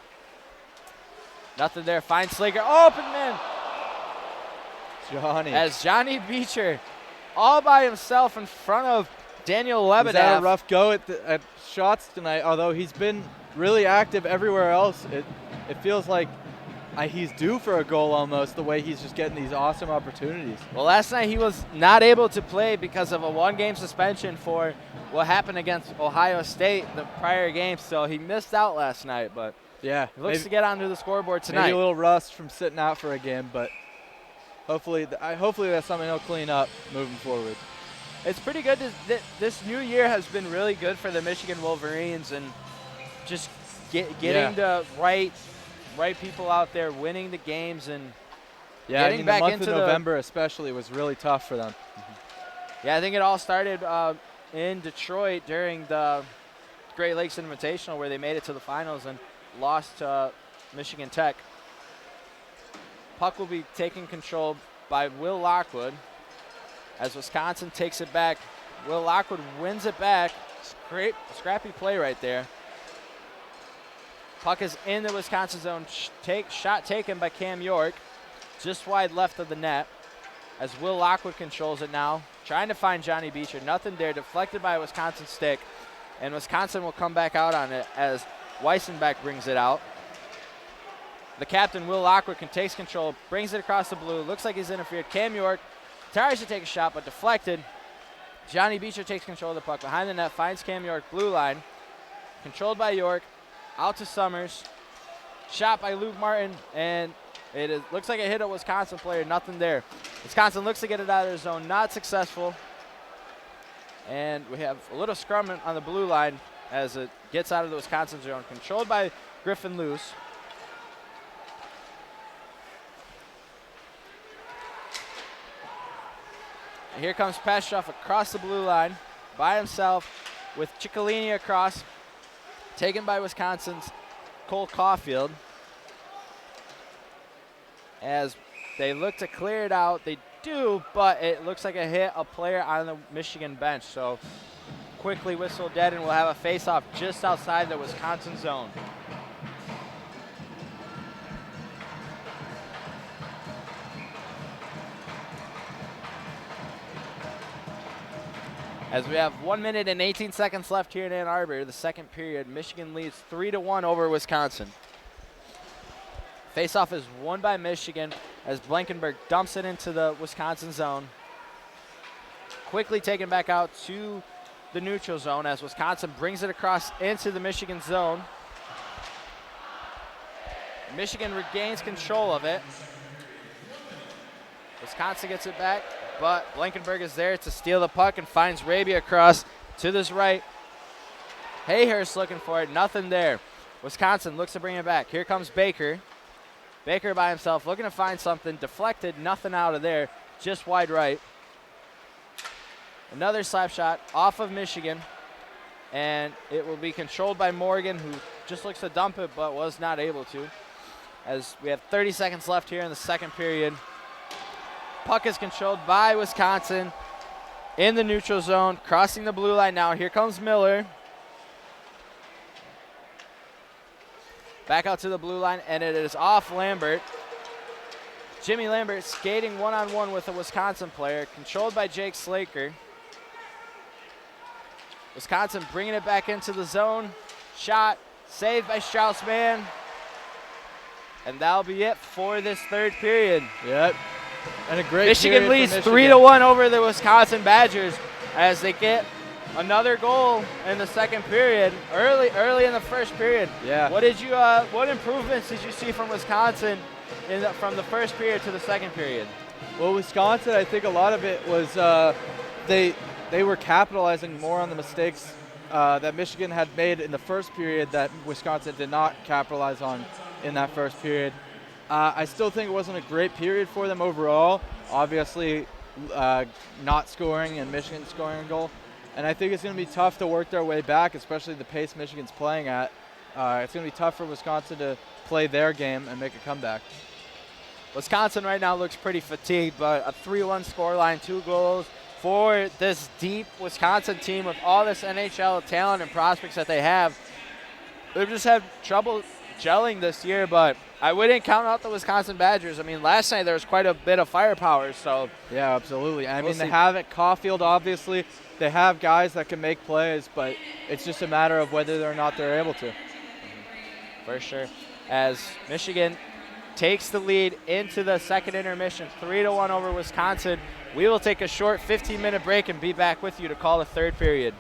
Nothing there. Finds Slaker. Open man. Johnny. As Johnny Beecher all by himself in front of Daniel Lebedev. He's had a rough go at shots tonight, although he's been really active everywhere else. It feels like he's due for a goal almost, the way he's just getting these awesome opportunities. Well, last night he was not able to play because of a 1-game suspension for what happened against Ohio State the prior game, so he missed out last night, but yeah, he looks to get onto the scoreboard tonight. Maybe a little rust from sitting out for a game, but hopefully that's something he'll clean up moving forward. It's pretty good. This new year has been really good for the Michigan Wolverines, and just getting the right people out there, winning the games, and getting back the month into of November especially was really tough for them. Yeah, I think it all started in Detroit during the Great Lakes Invitational, where they made it to the finals and lost to Michigan Tech. Puck will be taken control by Will Lockwood as Wisconsin takes it back. Will Lockwood wins it back. Scrappy play right there. Puck is in the Wisconsin zone. Shot taken by Cam York, just wide left of the net, as Will Lockwood controls it now, trying to find Johnny Beecher. Nothing there, deflected by a Wisconsin stick, and Wisconsin will come back out on it as Weissenbeck brings it out. The captain, Will Lockwood, takes control, brings it across the blue. Looks like he's interfered. Cam York tries to take a shot, but deflected. Johnny Beecher takes control of the puck behind the net, finds Cam York, blue line. Controlled by York, out to Summers. Shot by Luke Martin, and looks like it hit a Wisconsin player, nothing there. Wisconsin looks to get it out of their zone, not successful. And we have a little scrum on the blue line as it gets out of the Wisconsin zone. Controlled by Griffin Luce. And here comes Pashov across the blue line by himself with Ciccolini across. Taken by Wisconsin's Cole Caulfield. As they look to clear it out, they do, but it looks like it hit a player on the Michigan bench. So quickly whistle dead, and we'll have a face-off just outside the Wisconsin zone. As we have 1 minute and 18 seconds left here in Ann Arbor, the second period, Michigan leads 3-1 over Wisconsin. Faceoff is won by Michigan as Blankenberg dumps it into the Wisconsin zone. Quickly taken back out to the neutral zone as Wisconsin brings it across into the Michigan zone. Michigan regains control of it. Wisconsin gets it back, but Blankenberg is there to steal the puck and finds Rabia across to this right. Hayhurst looking for it, nothing there. Wisconsin looks to bring it back. Here comes Baker. Baker by himself looking to find something, deflected, nothing out of there, just wide right. Another slap shot off of Michigan, and it will be controlled by Morgan, who just looks to dump it but was not able to. As we have 30 seconds left here in the second period. Puck is controlled by Wisconsin in the neutral zone, crossing the blue line now. Here comes Miller. Back out to the blue line, and it is off Lambert. Jimmy Lambert skating one-on-one with a Wisconsin player, controlled by Jake Slaker. Wisconsin bringing it back into the zone. Shot, saved by Strauss-Mann. And that'll be it for this third period. Yep. And a great Michigan period for leads Michigan. 3-1 over the Wisconsin Badgers as they get another goal in the second period, early in the first period. Yeah. What improvements did you see from Wisconsin from the first period to the second period? Well, Wisconsin, I think a lot of it was they were capitalizing more on the mistakes that Michigan had made in the first period that Wisconsin did not capitalize on in that first period. I still think it wasn't a great period for them overall. Obviously, not scoring and Michigan scoring a goal. And I think it's going to be tough to work their way back, especially the pace Michigan's playing at. It's going to be tough for Wisconsin to play their game and make a comeback. Wisconsin right now looks pretty fatigued, but a 3-1 scoreline, 2 goals for this deep Wisconsin team with all this NHL talent and prospects that they have. They've just had trouble gelling this year, but I wouldn't count out the Wisconsin Badgers. I mean, last night there was quite a bit of firepower, so. Yeah, absolutely. I We'll mean, they see. have it. Caulfield, obviously. They have guys that can make plays, but it's just a matter of whether or not they're able to. For sure. As Michigan takes the lead into the second intermission, 3-1 over Wisconsin. We will take a short 15-minute break and be back with you to call the third period.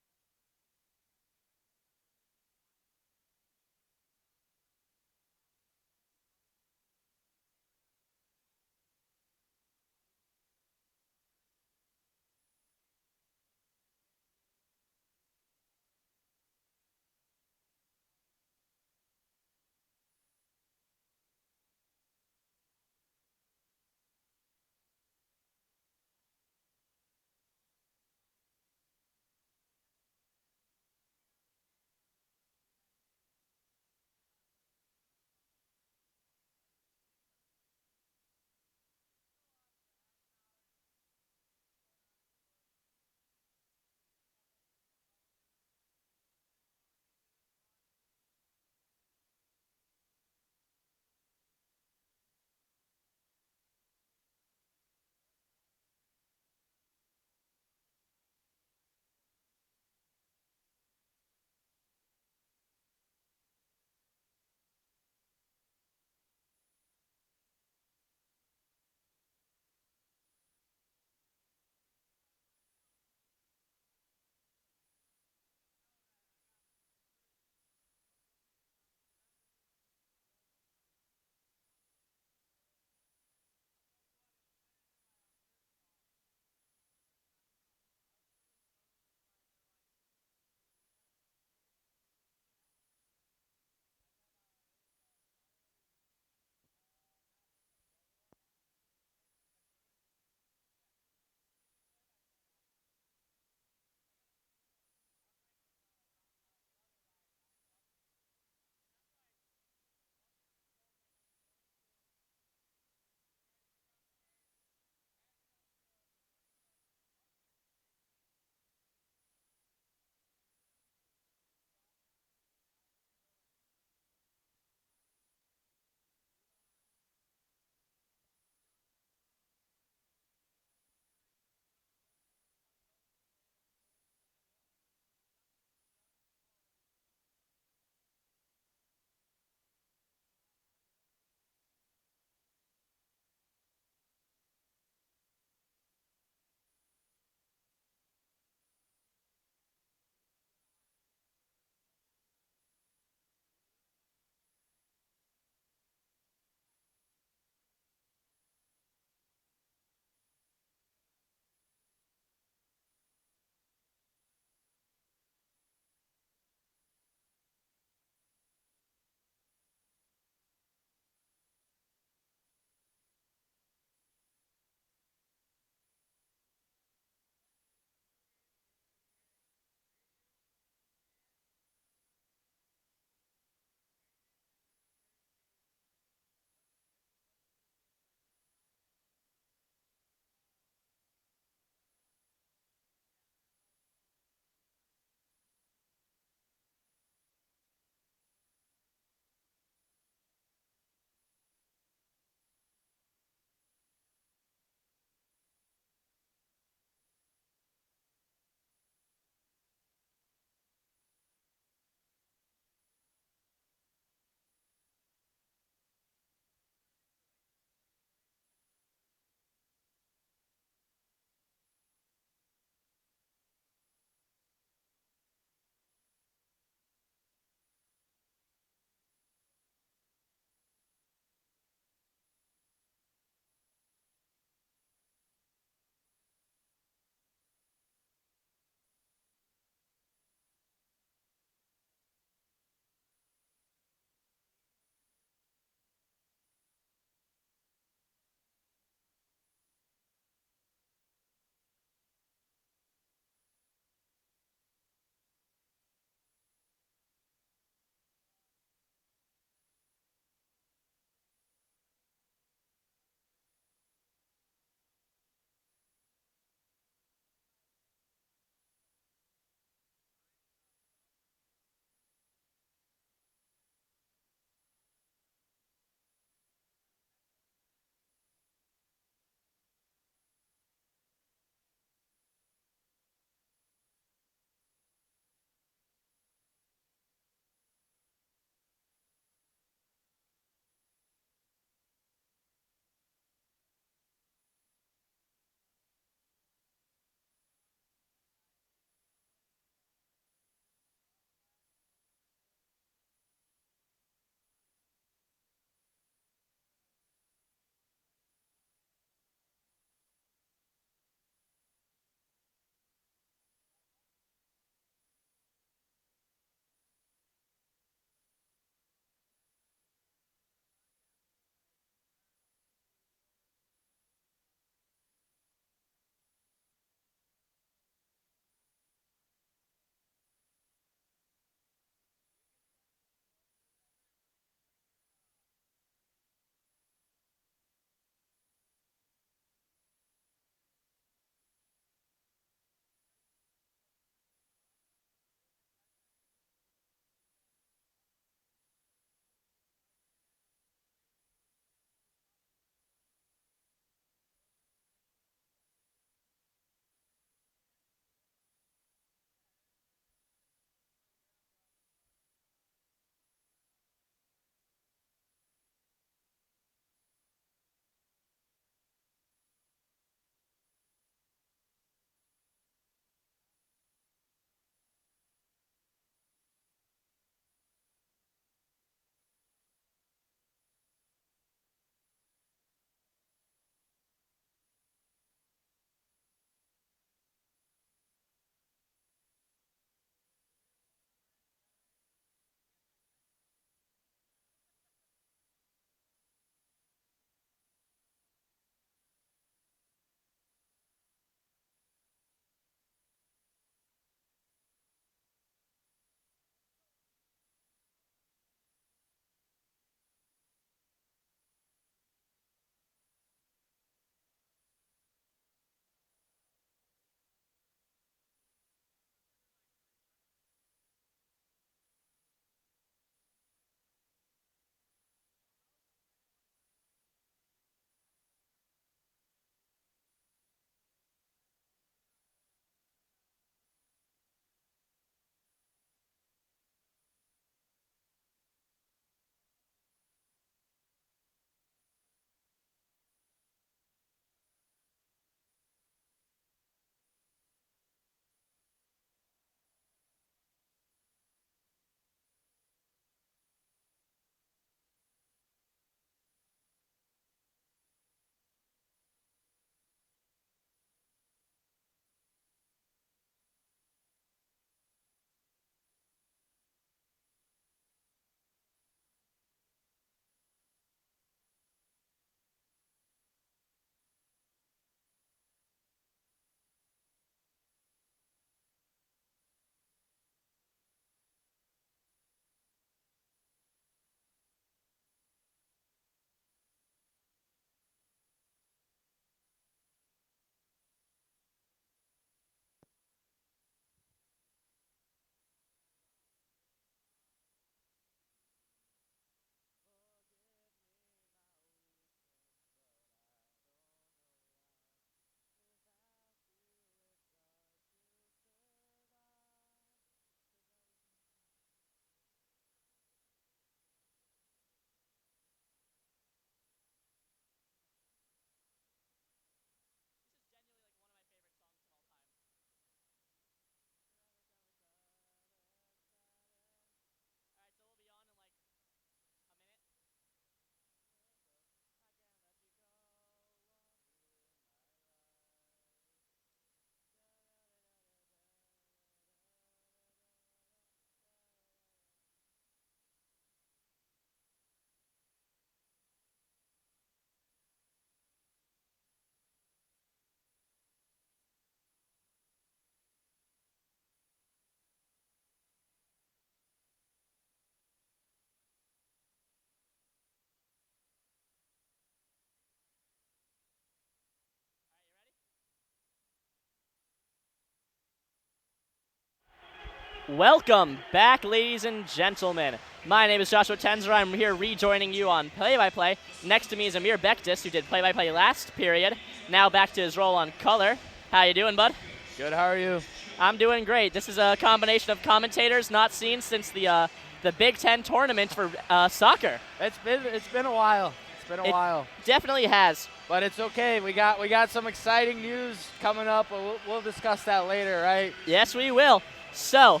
Welcome back, ladies and gentlemen. My name is Joshua Tenzer. I'm here rejoining you on play-by-play. Next to me is Amir Bektis, who did play-by-play last period. Now back to his role on color. How you doing, bud? Good, how are you? I'm doing great. This is a combination of commentators not seen since the Big Ten tournament for soccer. It's been a while. While. Definitely has. But it's okay. We got some exciting news coming up. We'll discuss that later, right? Yes, we will. So,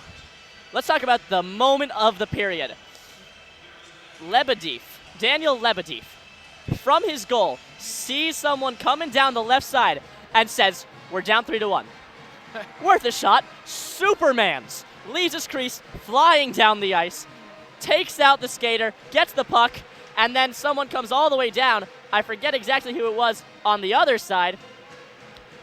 let's talk about the moment of the period. Daniel Lebedev, from his goal, sees someone coming down the left side and says, "We're down 3-1." Worth a shot. Supermans. Leaves his crease, flying down the ice, takes out the skater, gets the puck, and then someone comes all the way down. I forget exactly who it was on the other side.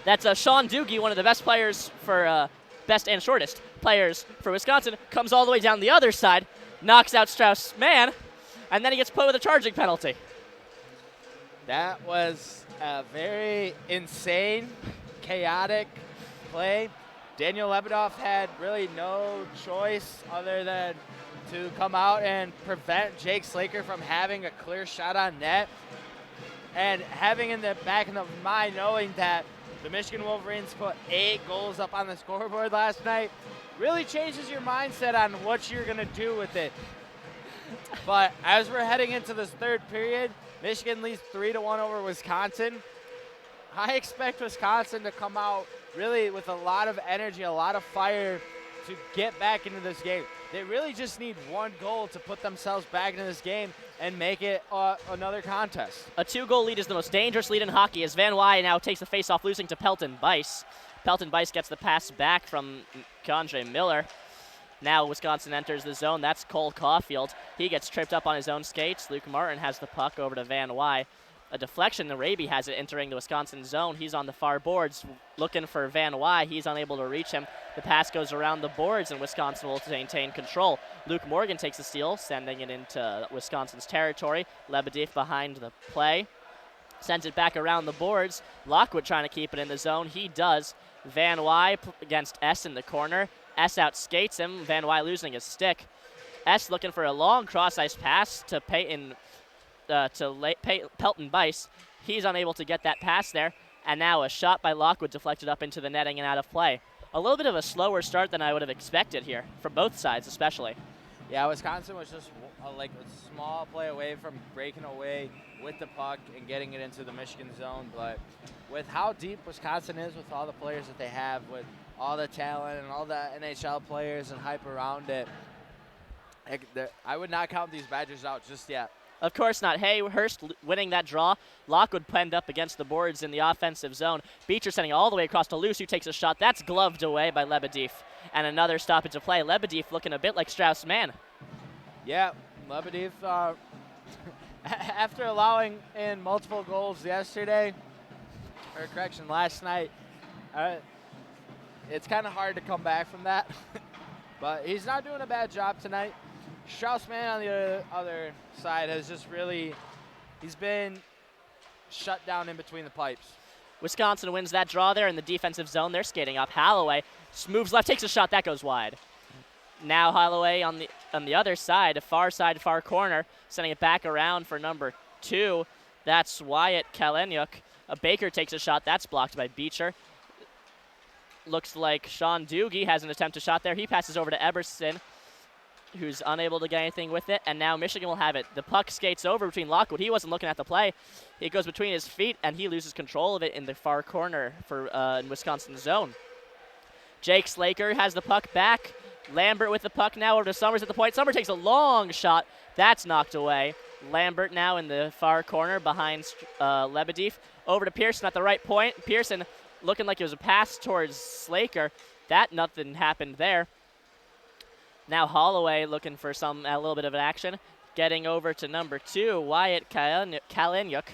That's Sean Doogie, one of the best players for best and shortest players for Wisconsin, comes all the way down the other side, knocks out Strauss-Mann, and then he gets put with a charging penalty. That was a very insane, chaotic play. Daniel Lebedev had really no choice other than to come out and prevent Jake Slaker from having a clear shot on net. And having in the back of the mind knowing that the Michigan Wolverines put 8 goals up on the scoreboard last night really changes your mindset on what you're going to do with it. But as we're heading into this third period, Michigan leads 3-1 over Wisconsin. I expect Wisconsin to come out really with a lot of energy, a lot of fire to get back into this game. They really just need one goal to put themselves back into this game and make it another contest. A 2-goal lead is the most dangerous lead in hockey as Van Wy now takes the face-off, losing to Pelton Bice. Pelton Bice gets the pass back from Kandre Miller. Now Wisconsin enters the zone. That's Cole Caulfield. He gets tripped up on his own skates. Luke Martin has the puck over to Van Wy. A deflection. Arabi has it entering the Wisconsin zone. He's on the far boards looking for Van Wy. He's unable to reach him. The pass goes around the boards, and Wisconsin will maintain control. Luke Morgan takes the steal, sending it into Wisconsin's territory. Lebedev behind the play. Sends it back around the boards. Lockwood trying to keep it in the zone. He does. Van Wy against S in the corner. S outskates him. Van Wy losing his stick. S looking for a long cross-ice pass to Pelton Bice. He's unable to get that pass there. And now a shot by Lockwood deflected up into the netting and out of play. A little bit of a slower start than I would have expected here, from both sides especially. Yeah, Wisconsin was just like a small play away from breaking away with the puck and getting it into the Michigan zone. But with how deep Wisconsin is with all the players that they have, with all the talent and all the NHL players and hype around it, I would not count these Badgers out just yet. Of course not. Hurst winning that draw. Lockwood penned up against the boards in the offensive zone. Beecher sending all the way across to Luce, who takes a shot. That's gloved away by Lebedev. And another stoppage of play. Lebedev looking a bit like Strauss-Mann. Yeah, Lebedev, after allowing in multiple goals yesterday, or correction, last night, it's kind of hard to come back from that. But he's not doing a bad job tonight. Strauss-Mann on the other side has just really, he's been shut down in between the pipes. Wisconsin wins that draw there in the defensive zone. They're skating up. Holloway moves left, takes a shot. That goes wide. Now Holloway on the other side, far corner, sending it back around for number 2. That's Wyatt Kaleniuk. Baker takes a shot. That's blocked by Beecher. Looks like Sean Doogie has an attempt to shot there. He passes over to Eberson, who's unable to get anything with it, and now Michigan will have it. The puck skates over between Lockwood. He wasn't looking at the play. It goes between his feet, and he loses control of it in the far corner for in Wisconsin's zone. Jake Slaker has the puck back. Lambert with the puck now over to Summers at the point. Summers takes a long shot. That's knocked away. Lambert now in the far corner behind Lebedev. Over to Pearson at the right point. Pearson looking like it was a pass towards Slaker. Nothing happened there. Now Holloway looking for a little bit of an action. Getting over to number 2, Wyatt Kaleniuk.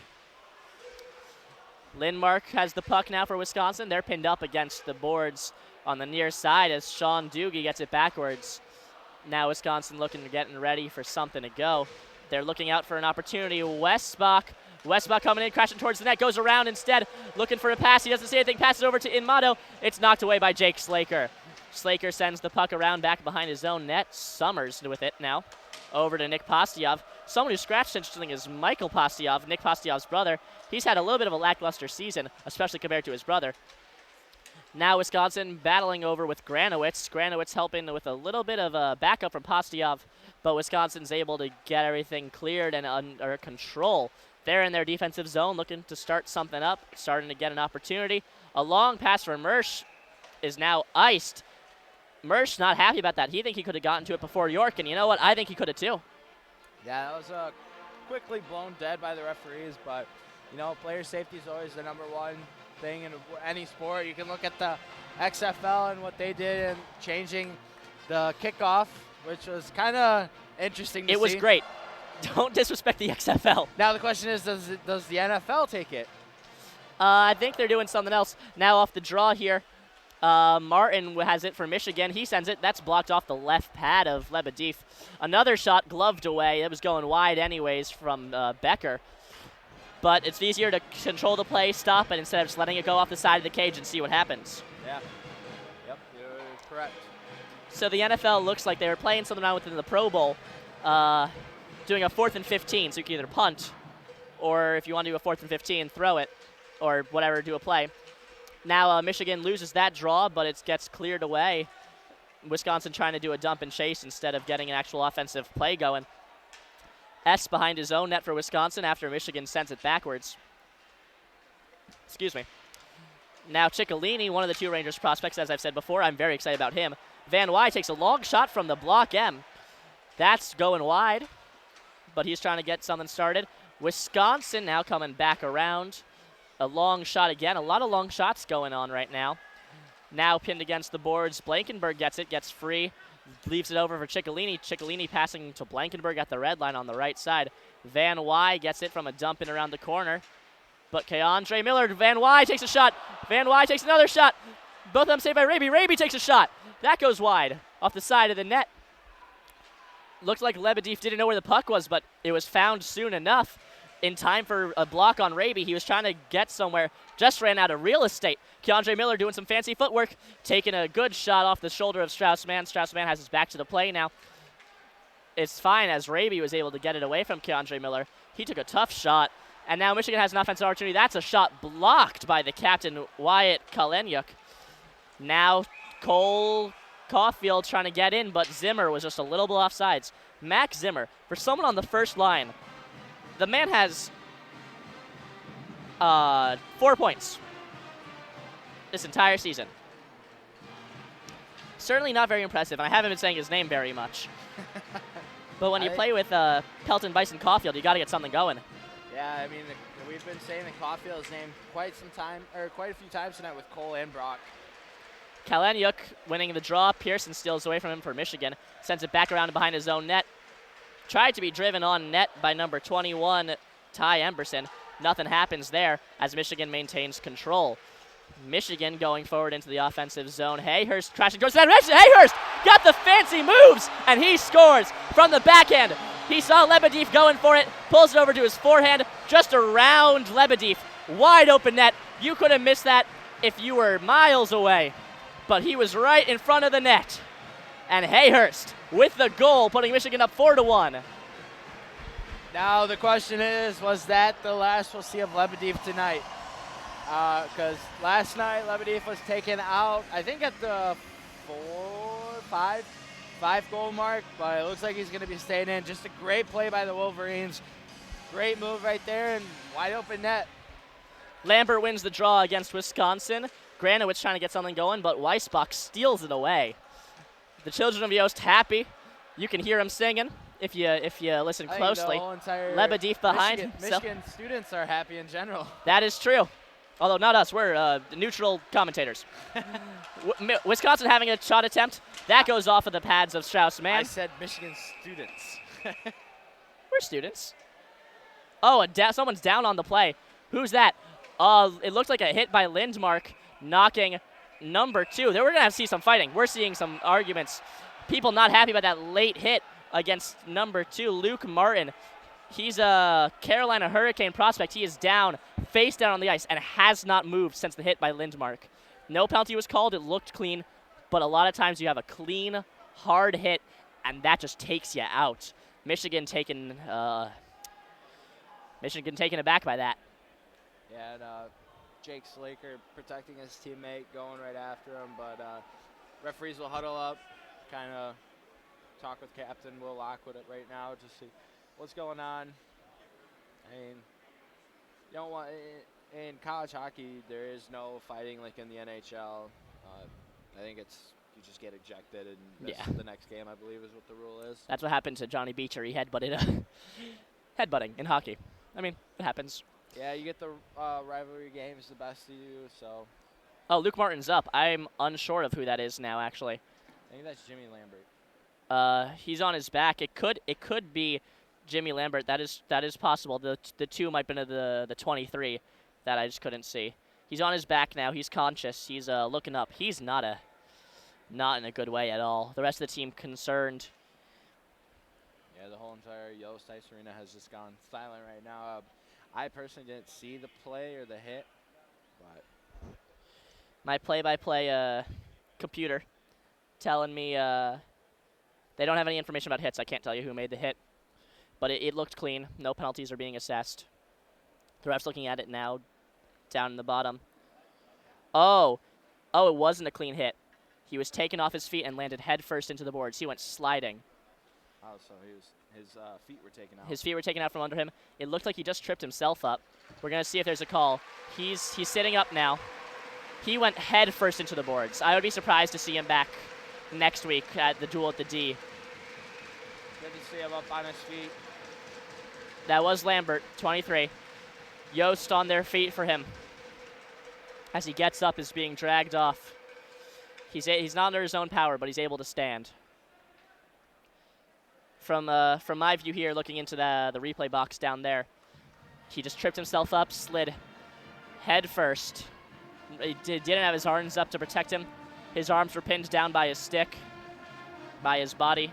Lindmark has the puck now for Wisconsin. They're pinned up against the boards on the near side as Sean Doogie gets it backwards. Now Wisconsin getting ready for something to go. They're looking out for an opportunity. Westbach coming in, crashing towards the net, goes around instead, looking for a pass. He doesn't see anything, passes over to Inmato. It's knocked away by Jake Slaker. Slaker sends the puck around back behind his own net. Summers with it now. Over to Nick Postyov. Someone who scratched interesting is Michael Postyov, Nick Postyov's brother. He's had a little bit of a lackluster season, especially compared to his brother. Now Wisconsin battling over with Granowitz. Granowitz helping with a little bit of a backup from Postyov, but Wisconsin's able to get everything cleared and under control. They're in their defensive zone looking to start something up, starting to get an opportunity. A long pass for Mersch is now iced. Mersch not happy about that. He think he could have gotten to it before York, and you know what? I think he could have too. Yeah, that was quickly blown dead by the referees, but, you know, player safety is always the number one thing in any sport. You can look at the XFL and what they did in changing the kickoff, which was kind of interesting to see. It was great. Don't disrespect the XFL. Now the question is, does the NFL take it? I think they're doing something else. Now off the draw here, Martin has it for Michigan. He sends it. That's blocked off the left pad of Lebediev. Another shot gloved away. It was going wide anyways from Becker. But it's easier to control the play, stop it, instead of just letting it go off the side of the cage and see what happens. Yeah. Yep, you're correct. So the NFL looks like they were playing something out within the Pro Bowl, doing a 4th and 15, so you can either punt, or if you want to do a 4th and 15, throw it, or whatever, do a play. Now Michigan loses that draw, but it gets cleared away. Wisconsin trying to do a dump and chase instead of getting an actual offensive play going. S behind his own net for Wisconsin after Michigan sends it backwards. Excuse me. Now Ciccolini, one of the two Rangers prospects, as I've said before. I'm very excited about him. Van Wy takes a long shot from the block M. That's going wide, but he's trying to get something started. Wisconsin now coming back around. A long shot again. A lot of long shots going on right now. Now pinned against the boards. Blankenberg gets it, gets free. Leaves it over for Ciccolini. Ciccolini passing to Blankenberg at the red line on the right side. Van Wy gets it from a dump in around the corner. But Keandre Miller, Van Wy takes a shot. Van Wy takes another shot. Both of them saved by Raby. Raby takes a shot. That goes wide off the side of the net. Looked like Lebediev didn't know where the puck was, but it was found soon enough. In time for a block on Raby. He was trying to get somewhere, just ran out of real estate. Keandre Miller doing some fancy footwork, taking a good shot off the shoulder of Strauss-Mann. Strauss-Mann has his back to the play now. It's fine as Raby was able to get it away from Keandre Miller. He took a tough shot, and now Michigan has an offensive opportunity. That's a shot blocked by the captain, Wyatt Kalenyuk. Now Cole Caulfield trying to get in, but Zimmer was just a little bit offsides. Max Zimmer, for someone on the first line, the man has 4 points this entire season. Certainly not very impressive, and I haven't been saying his name very much. But when you play with Pelton Bison Caulfield, you got to get something going. Yeah, I mean, we've been saying that Caulfield's name quite a few times tonight with Cole and Brock. Kalenyuk winning the draw. Pearson steals away from him for Michigan. Sends it back around behind his own net. Tried to be driven on net by number 21, Ty Emberson. Nothing happens there as Michigan maintains control. Michigan going forward into the offensive zone. Hayhurst crashing towards that. Hayhurst got the fancy moves, and he scores from the backhand. He saw Lebediev going for it, pulls it over to his forehand, just around Lebediev. Wide open net. You could have missed that if you were miles away, but he was right in front of the net. And Hayhurst with the goal, putting Michigan up 4-1. Now the question is, was that the last we'll see of Lebediev tonight? Because last night Lebediev was taken out, I think at the 5 goal mark, but it looks like he's going to be staying in. Just a great play by the Wolverines. Great move right there and wide open net. Lambert wins the draw against Wisconsin. Granowitz trying to get something going, but Weissbach steals it away. The children of Yost happy. You can hear them singing if you listen closely. Lebediev behind. Michigan students are happy in general. That is true. Although not us, we're neutral commentators. Wisconsin having a shot attempt. That goes off of the pads of Strauss-Mann. I said Michigan students. We're students. Oh, someone's down on the play. Who's that? It looked like a hit by Lindmark, knocking number 2. We're going to have to see some fighting. We're seeing some arguments. People not happy about that late hit against number 2, Luke Martin. He's a Carolina Hurricane prospect. He is down, face down on the ice, and has not moved since the hit by Lindmark. No penalty was called. It looked clean, but a lot of times you have a clean, hard hit, and that just takes you out. Michigan taken aback by that. Yeah, and Jake Slaker protecting his teammate, going right after him, but referees will huddle up, kind of talk with Captain Will Lockwood right now to see what's going on. I mean, you don't want in college hockey. There is no fighting like in the NHL. I think it's you just get ejected and miss the next game. I believe is what the rule is. That's what happened to Johnny Beecher. He headbutted headbutting in hockey. I mean, it happens. Yeah, you get the rivalry games the best of you. So Oh, Luke Martin's up. I'm unsure of who that is now, actually. I think that's Jimmy Lambert. He's on his back. It could be Jimmy Lambert. That is possible. The two might have been the 23 that I just couldn't see. He's on his back now. He's conscious. He's looking up. He's not in a good way at all. The rest of the team concerned. Yeah, the whole entire Yost Ice Arena has just gone silent right now. I personally didn't see the play or the hit, but My play-by-play computer telling me they don't have any information about hits. I can't tell you who made the hit, but it looked clean. No penalties are being assessed. The ref's looking at it now, down in the bottom. Oh, it wasn't a clean hit. He was taken off his feet and landed head first into the boards. He went sliding. oh, so his feet were taken out. His feet were taken out from under him. It looked like he just tripped himself up. We're gonna see if there's a call. He's sitting up now. He went head first into the boards. I would be surprised to see him back next week at the duel at the D. Good to see him up on his feet. That was Lambert, 23. Yost on their feet for him. As he gets up, is being dragged off. He's not under his own power, but he's able to stand. From my view here, looking into the replay box down there, he just tripped himself up, slid head first. He didn't have his arms up to protect him. His arms were pinned down by his stick, by his body.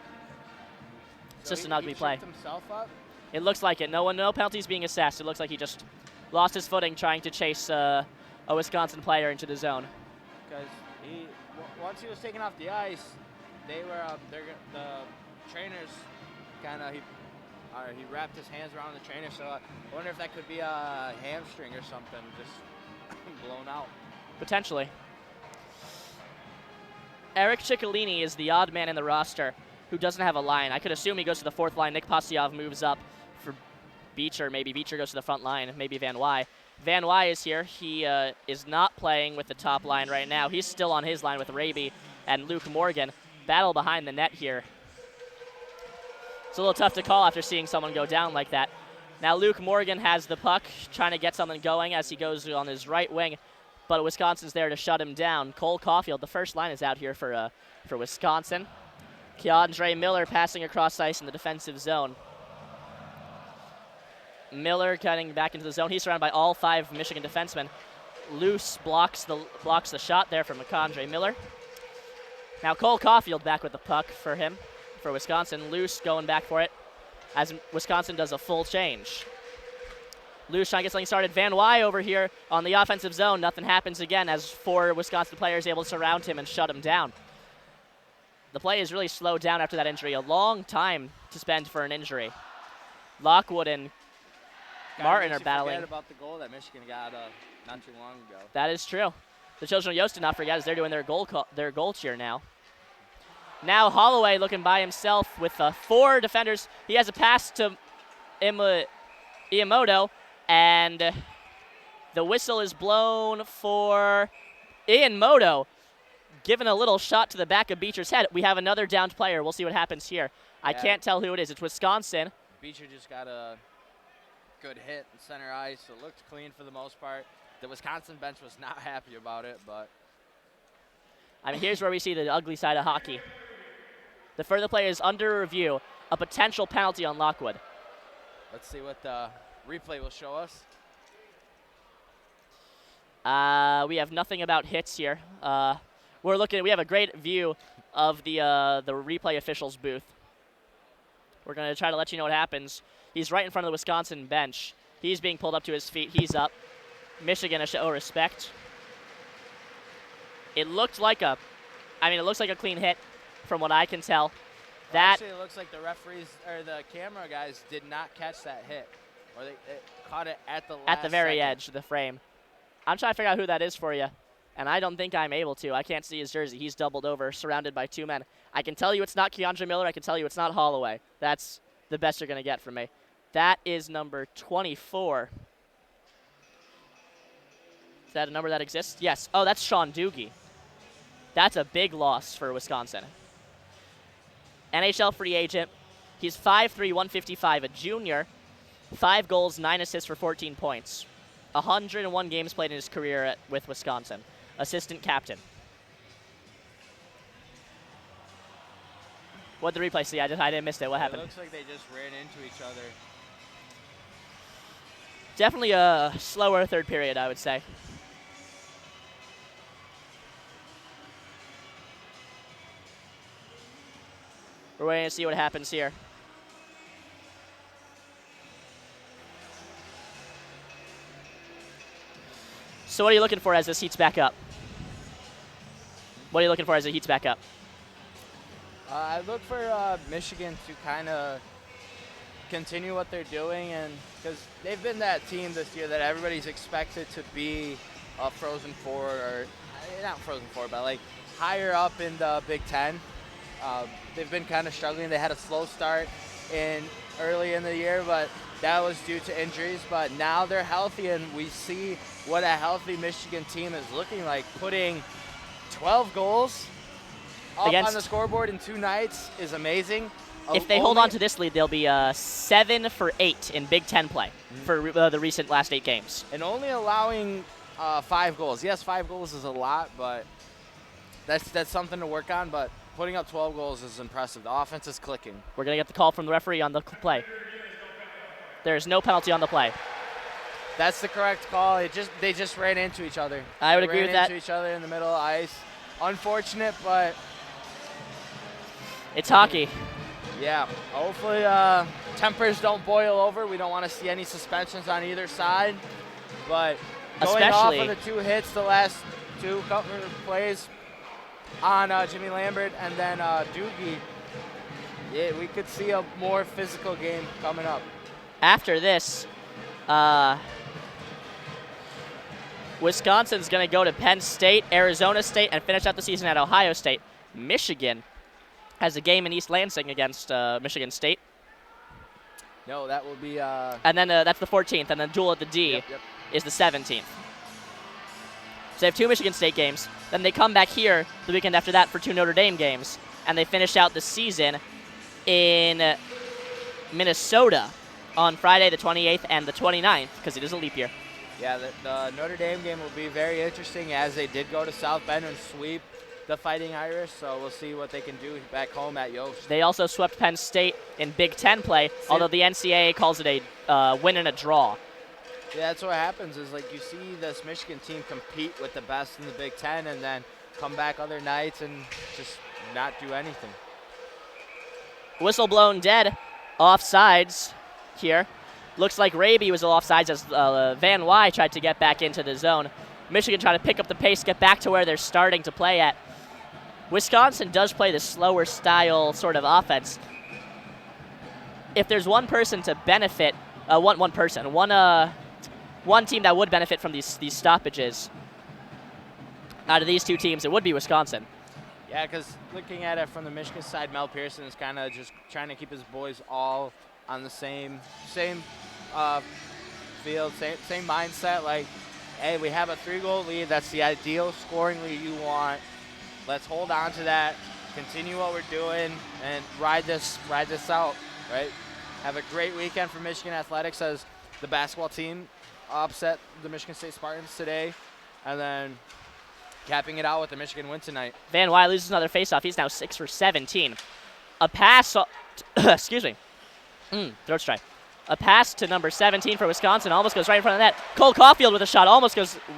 It's So just an ugly play. He tripped himself up? It looks like it. No penalties being assessed. It looks like he just lost his footing trying to chase a Wisconsin player into the zone. Because once he was taken off the ice, they were the trainers kind of he wrapped his hands around the trainer. So I wonder if that could be a hamstring or something, just blown out. Potentially. Eric Ciccolini is the odd man in the roster who doesn't have a line. I could assume he goes to the fourth line. Nick Pasiov moves up for Beecher. Maybe Beecher goes to the front line. Maybe Van Wy. Van Wy is here. He is not playing with the top line right now. He's still on his line with Raby and Luke Morgan. Battle behind the net here. It's a little tough to call after seeing someone go down like that. Now Luke Morgan has the puck, trying to get something going as he goes on his right wing, but Wisconsin's there to shut him down. Cole Caulfield, the first line, is out here for Wisconsin. Keandre Miller passing across ice in the defensive zone. Miller getting back into the zone. He's surrounded by all 5 Michigan defensemen. Loose blocks the shot there from Keandre Miller. Now Cole Caulfield back with the puck for Wisconsin. Loose going back for it as Wisconsin does a full change. Loose trying to get something started. Van Wy over here on the offensive zone. Nothing happens again as 4 Wisconsin players able to surround him and shut him down. The play is really slowed down after that injury. A long time to spend for an injury. Lockwood and Martin are battling. Forget about the goal that Michigan got not too long ago. That is true. The children of Yost did not forget as they're doing their goal cheer now. Now Holloway looking by himself with 4 defenders. He has a pass to Iamoto, and the whistle is blown for Iamoto, giving a little shot to the back of Beecher's head. We have another downed player. We'll see what happens here. I can't tell who it is. It's Wisconsin. Beecher just got a good hit in center ice. It looked clean for the most part. The Wisconsin bench was not happy about it, but I mean, here's where we see the ugly side of hockey. The further play is under review. A potential penalty on Lockwood. let's see what the replay will show us. We have nothing about hits here. We have a great view of the replay officials booth. We're going to try to let you know what happens. He's right in front of the Wisconsin bench. He's being pulled up to his feet. He's up. Michigan a show respect. It looked like a I mean, it looks like a clean hit from what I can tell. That Actually, it looks like the referees or the camera guys did not catch that hit, or they caught it at the at the very second. edge of the frame. I'm trying to figure out who that is for you, and I don't think I'm able to. I can't see his jersey. He's doubled over, surrounded by 2 men. I can tell you it's not Keandre Miller. I can tell you it's not Holloway. That's the best you're going to get from me. That is number 24. Is that a number that exists? Yes. Oh, that's Sean Doogie. That's a big loss for Wisconsin. NHL free agent. He's 5'3", 155, a junior. 5 goals, 9 assists for 14 points. 101 games played in his career with Wisconsin. Assistant captain. What did the replay see? I didn't miss it. What happened? It looks like they just ran into each other. Definitely a slower third period, I would say. We're waiting to see what happens here. So what are you looking for as this heats back up? What are you looking for as it heats back up? I look for Michigan to kind of continue what they're doing, and because they've been that team this year that everybody's expected to be a Frozen Four, or not Frozen Four, but like higher up in the Big Ten. They've been kind of struggling. They had a slow start early in the year, but that was due to injuries. But now they're healthy, and we see what a healthy Michigan team is looking like. Putting 12 goals up on the scoreboard in 2 nights is amazing. If they hold on to this lead, they'll be 7 for 8 in Big Ten play for the recent last 8 games. And only allowing 5 goals. Yes, 5 goals is a lot, but that's something to work on. But putting up 12 goals is impressive. The offense is clicking. We're going to get the call from the referee on the play. There's no penalty on the play. That's the correct call. They just ran into each other. I would agree with that. Ran into each other in the middle of ice. Unfortunate, but it's hockey. Yeah. Hopefully tempers don't boil over. We don't want to see any suspensions on either side. But going off of the 2 hits, the last 2 plays on Jimmy Lambert and then Doogie, yeah, we could see a more physical game coming up. After this, Wisconsin's going to go to Penn State, Arizona State, and finish out the season at Ohio State. Michigan has a game in East Lansing against Michigan State. No, that will be... and then that's the 14th, and then duel at the D is the 17th. So they have 2 Michigan State games. Then they come back here the weekend after that for 2 Notre Dame games, and they finish out the season in Minnesota on Friday the 28th and the 29th, because it is a leap year. Yeah, the Notre Dame game will be very interesting, as they did go to South Bend and sweep the Fighting Irish, so we'll see what they can do back home at Yost. They also swept Penn State in Big Ten play, although the NCAA calls it a win and a draw. Yeah, that's what happens is, like, you see this Michigan team compete with the best in the Big Ten and then come back other nights and just not do anything. Whistle blown dead. Offsides here. Looks like Raby was offsides as Van Wy tried to get back into the zone. Michigan trying to pick up the pace, get back to where they're starting to play at. Wisconsin does play the slower style sort of offense. If there's one person to benefit, one team that would benefit from these stoppages out of these 2 teams, it would be Wisconsin. Yeah, because looking at it from the Michigan side, Mel Pearson is kind of just trying to keep his boys all on the same field, same mindset. Like, hey, we have a 3-goal lead. That's the ideal scoring lead you want. Let's hold on to that, continue what we're doing, and ride this out, right? Have a great weekend for Michigan Athletics as the basketball team upset the Michigan State Spartans today, and then capping it out with the Michigan win tonight. Van Wy loses another faceoff. He's now 6 for 17. A pass, excuse me, throat strike. A pass to number 17 for Wisconsin. Almost goes right in front of the net. Cole Caulfield with a shot.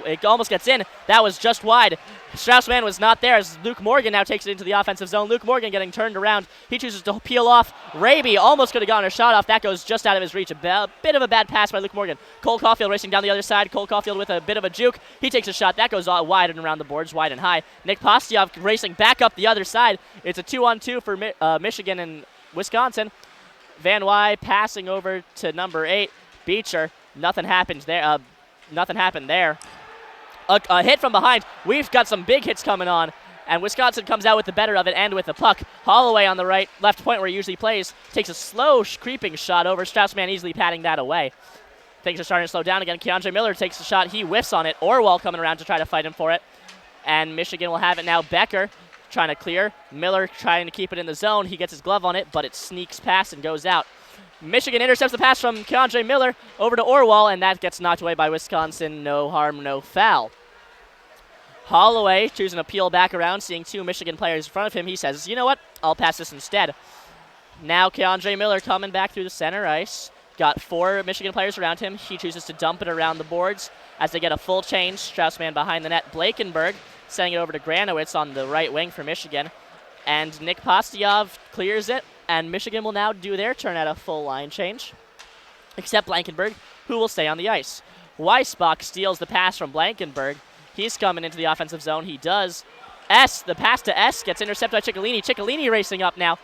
It almost gets in. That was just wide. Straussman was not there as Luke Morgan now takes it into the offensive zone. Luke Morgan getting turned around. He chooses to peel off. Raby almost could have gotten a shot off. That goes just out of his reach. A bit of a bad pass by Luke Morgan. Cole Caulfield racing down the other side. Cole Caulfield with a bit of a juke. He takes a shot. That goes wide and around the boards, wide and high. Nick Postyav racing back up the other side. It's a 2-on-2 for Michigan and Wisconsin. Van Wy passing over to number 8, Beecher. Nothing happened there. A hit from behind. We've got some big hits coming on, and Wisconsin comes out with the better of it and with the puck. Holloway on the left point where he usually plays takes a slow creeping shot over. Straussman easily patting that away. Things are starting to slow down again. Keandre Miller takes a shot. He whiffs on it. Orwell coming around to try to fight him for it, and Michigan will have it now. Becker trying to clear. Miller trying to keep it in the zone. He gets his glove on it, but it sneaks past and goes out. Michigan intercepts the pass from Keandre Miller over to Orwell, and that gets knocked away by Wisconsin. No harm, no foul. Holloway choosing to peel back around, seeing 2 Michigan players in front of him. He says, you know what? I'll pass this instead. Now Keandre Miller coming back through the center ice. Got 4 Michigan players around him. He chooses to dump it around the boards as they get a full change. Straussman behind the net. Blakenberg sending it over to Granowitz on the right wing for Michigan. And Nick Postyav clears it, and Michigan will now do their turn at a full line change, except Blankenberg, who will stay on the ice. Weissbach steals the pass from Blankenberg. He's coming into the offensive zone. He does. The pass to S gets intercepted by Ciccolini. Ciccolini racing up now.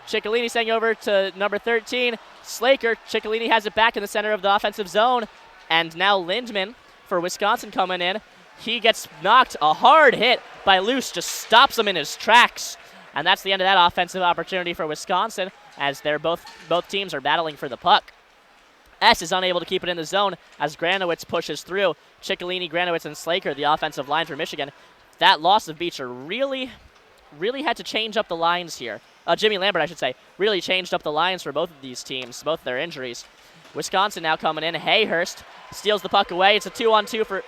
Ciccolini sending over to number 13, Slaker. Ciccolini has it back in the center of the offensive zone, and now Lindman for Wisconsin coming in. He gets knocked. A hard hit by Luce just stops him in his tracks. And that's the end of that offensive opportunity for Wisconsin as both teams are battling for the puck. S is unable to keep it in the zone as Granowitz pushes through. Ciccolini, Granowitz, and Slaker, the offensive line for Michigan. That loss of Beecher really had to change up the lines here. Jimmy Lambert, I should say, really changed up the lines for both of these teams, both their injuries. Wisconsin now coming in. Hayhurst steals the puck away. It's a 2-on-2 for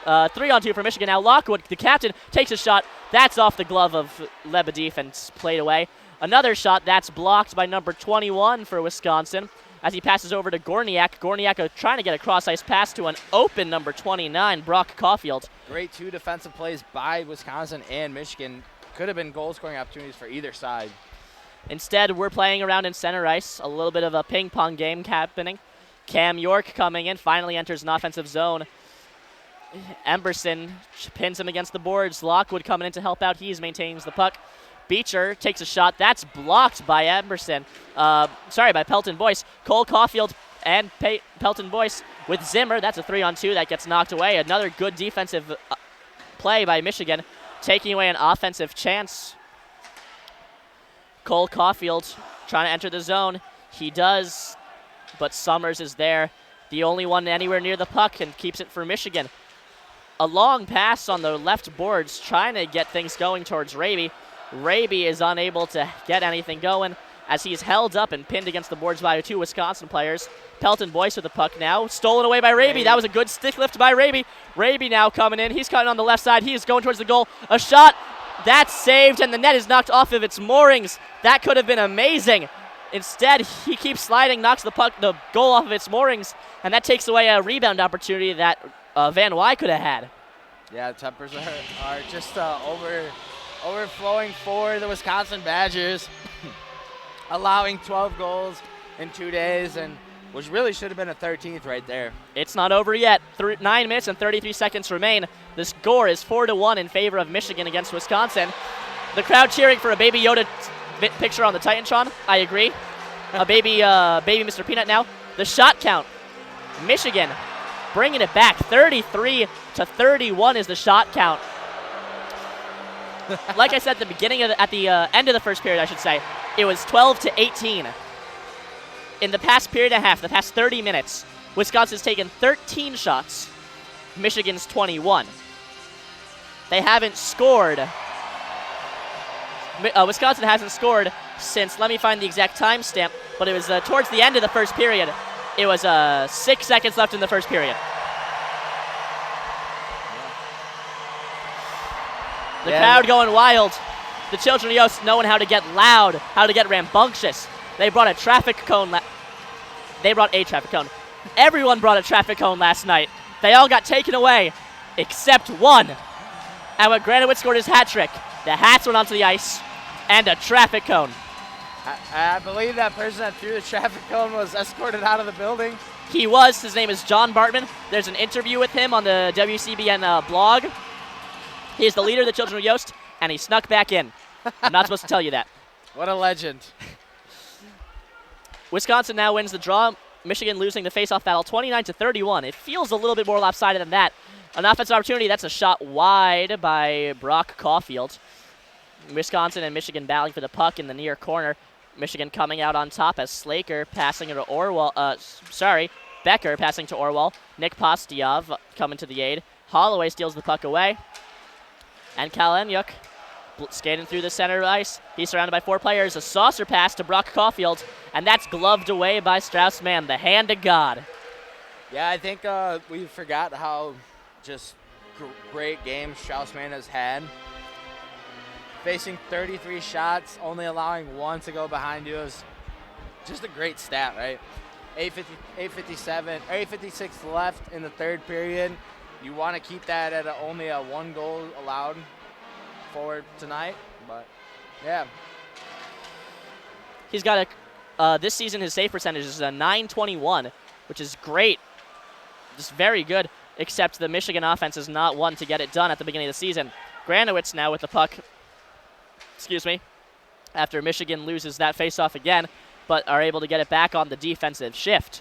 3-on-2 for Michigan. Now Lockwood, the captain, takes a shot. That's off the glove of Lebedeef and played away. Another shot that's blocked by number 21 for Wisconsin as he passes over to Gorniak. Gorniak trying to get a cross-ice pass to an open number 29, Brock Caulfield. Great 2 defensive plays by Wisconsin and Michigan. Could have been goal-scoring opportunities for either side. Instead, we're playing around in center ice. A little bit of a ping-pong game happening. Cam York coming in, finally enters an offensive zone. Emberson pins him against the boards. Lockwood coming in to help out. He maintains the puck. Beecher takes a shot. That's blocked by by Pelton Boyce. Cole Caulfield and Pelton Boyce with Zimmer. That's a 3-on-2 that gets knocked away. Another good defensive play by Michigan, taking away an offensive chance. Cole Caulfield trying to enter the zone. He does, but Summers is there, the only one anywhere near the puck, and keeps it for Michigan. A long pass on the left boards, trying to get things going towards Raby. Raby is unable to get anything going as he's held up and pinned against the boards by 2 Wisconsin players. Pelton Boyce with the puck now, stolen away by Raby. That was a good stick lift by Raby. Raby now coming in. He's cutting on the left side. He is going towards the goal. A shot. That's saved, and the net is knocked off of its moorings. That could have been amazing. Instead, he keeps sliding, knocks the goal off of its moorings, and that takes away a rebound opportunity that Van Wy could have had. Yeah, the tempers are just overflowing for the Wisconsin Badgers, allowing 12 goals in 2 days, and which really should have been a 13th right there. It's not over yet. 9 minutes and 33 seconds remain. The score is 4-1 in favor of Michigan against Wisconsin. The crowd cheering for a Baby Yoda picture on the Titantron. I agree. A baby Mr. Peanut now. The shot count. Michigan bringing it back. 33-31 is the shot count. Like I said at the beginning at the end of the first period, I should say, it was 12-18. In the past period and a half, the past 30 minutes, Wisconsin's taken 13 shots. Michigan's 21. They haven't scored. Wisconsin hasn't scored since, let me find the exact timestamp, but it was towards the end of the first period. It was 6 seconds left in the first period. The crowd going wild. The children of Yost knowing how to get loud, how to get rambunctious. They brought a traffic cone. They brought a traffic cone. Everyone brought a traffic cone last night. They all got taken away, except one. And when Granowitz scored his hat trick, the hats went onto the ice and a traffic cone. I believe that person that threw the traffic cone was escorted out of the building. He was. His name is John Bartman. There's an interview with him on the WCBN blog. He is the leader of the Children of Yost, and he snuck back in. I'm not supposed to tell you that. What a legend. Wisconsin now wins the draw. Michigan losing the faceoff battle 29-31. It feels a little bit more lopsided than that. An offensive opportunity. That's a shot wide by Brock Caulfield. Wisconsin and Michigan battling for the puck in the near corner. Michigan coming out on top as Slaker passing to Orwell. Becker passing to Orwell. Nick Postyav coming to the aid. Holloway steals the puck away. And Kalenyuk skating through the center of ice. He's surrounded by 4 players. A saucer pass to Brock Caulfield, and that's gloved away by Strauss-Mann, the hand of God. Yeah, I think we forgot how just great game Strauss-Mann has had. Facing 33 shots, only allowing 1 to go behind you is just a great stat, right? 8:56 left in the third period. You want to keep that at only a 1 goal allowed forward tonight, but yeah. He's got this season his save percentage is a .921, which is great, just very good, except the Michigan offense is not one to get it done at the beginning of the season. Granowitz now with the puck, after Michigan loses that faceoff again, but are able to get it back on the defensive shift.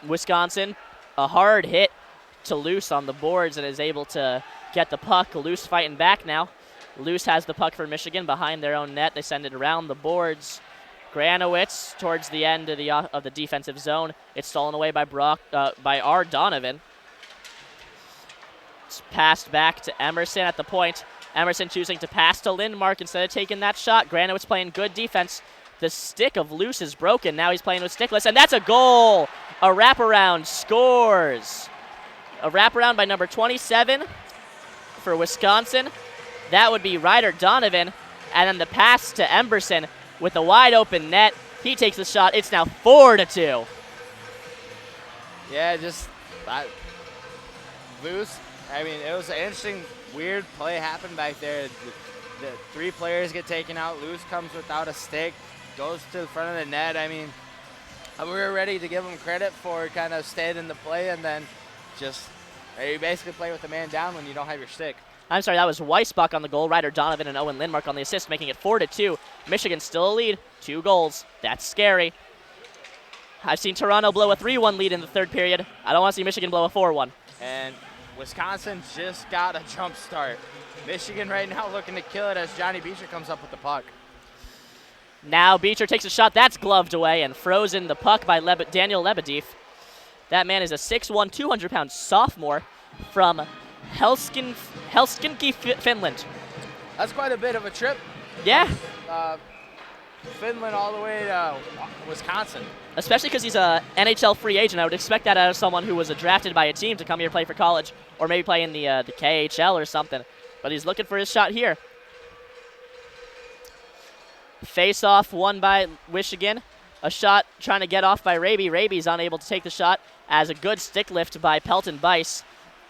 Wisconsin, a hard hit to Luce on the boards and is able to get the puck. Luce fighting back now. Luce has the puck for Michigan behind their own net. They send it around the boards. Granowitz towards the end of the defensive zone. It's stolen away by R. Donovan. It's passed back to Emerson at the point. Emerson choosing to pass to Lindmark instead of taking that shot. Granowitz playing good defense. The stick of Luce is broken. Now he's playing with stickless, and that's a goal. A wraparound scores. A wraparound by number 27 for Wisconsin. That would be Ryder Donovan. And then the pass to Emberson with a wide open net. He takes the shot. It's now 4-2. Yeah, Luce. I mean, it was an interesting, weird play happened back there. The 3 players get taken out. Luce comes without a stick, goes to the front of the net. I mean, we were ready to give him credit for kind of staying in the play, and then you basically play with the man down when you don't have your stick. I'm sorry, that was Weissbach on the goal. Ryder Donovan and Owen Lindmark on the assist, making it 4-2. Michigan still a lead, 2 goals. That's scary. I've seen Toronto blow a 3-1 lead in the third period. I don't want to see Michigan blow a 4-1. And Wisconsin just got a jump start. Michigan right now looking to kill it as Johnny Beecher comes up with the puck. Now Beecher takes a shot. That's gloved away and frozen the puck by Daniel Lebedev. That man is a 6'1", 200-pound sophomore from Helsinki, Finland. That's quite a bit of a trip. Yeah. Finland all the way to Wisconsin. Especially because he's a NHL free agent. I would expect that out of someone who was drafted by a team to come here to play for college or maybe play in the KHL or something. But he's looking for his shot here. Face-off won by Michigan. A shot trying to get off by Raby. Raby's unable to take the shot as a good stick lift by Pelton Bice.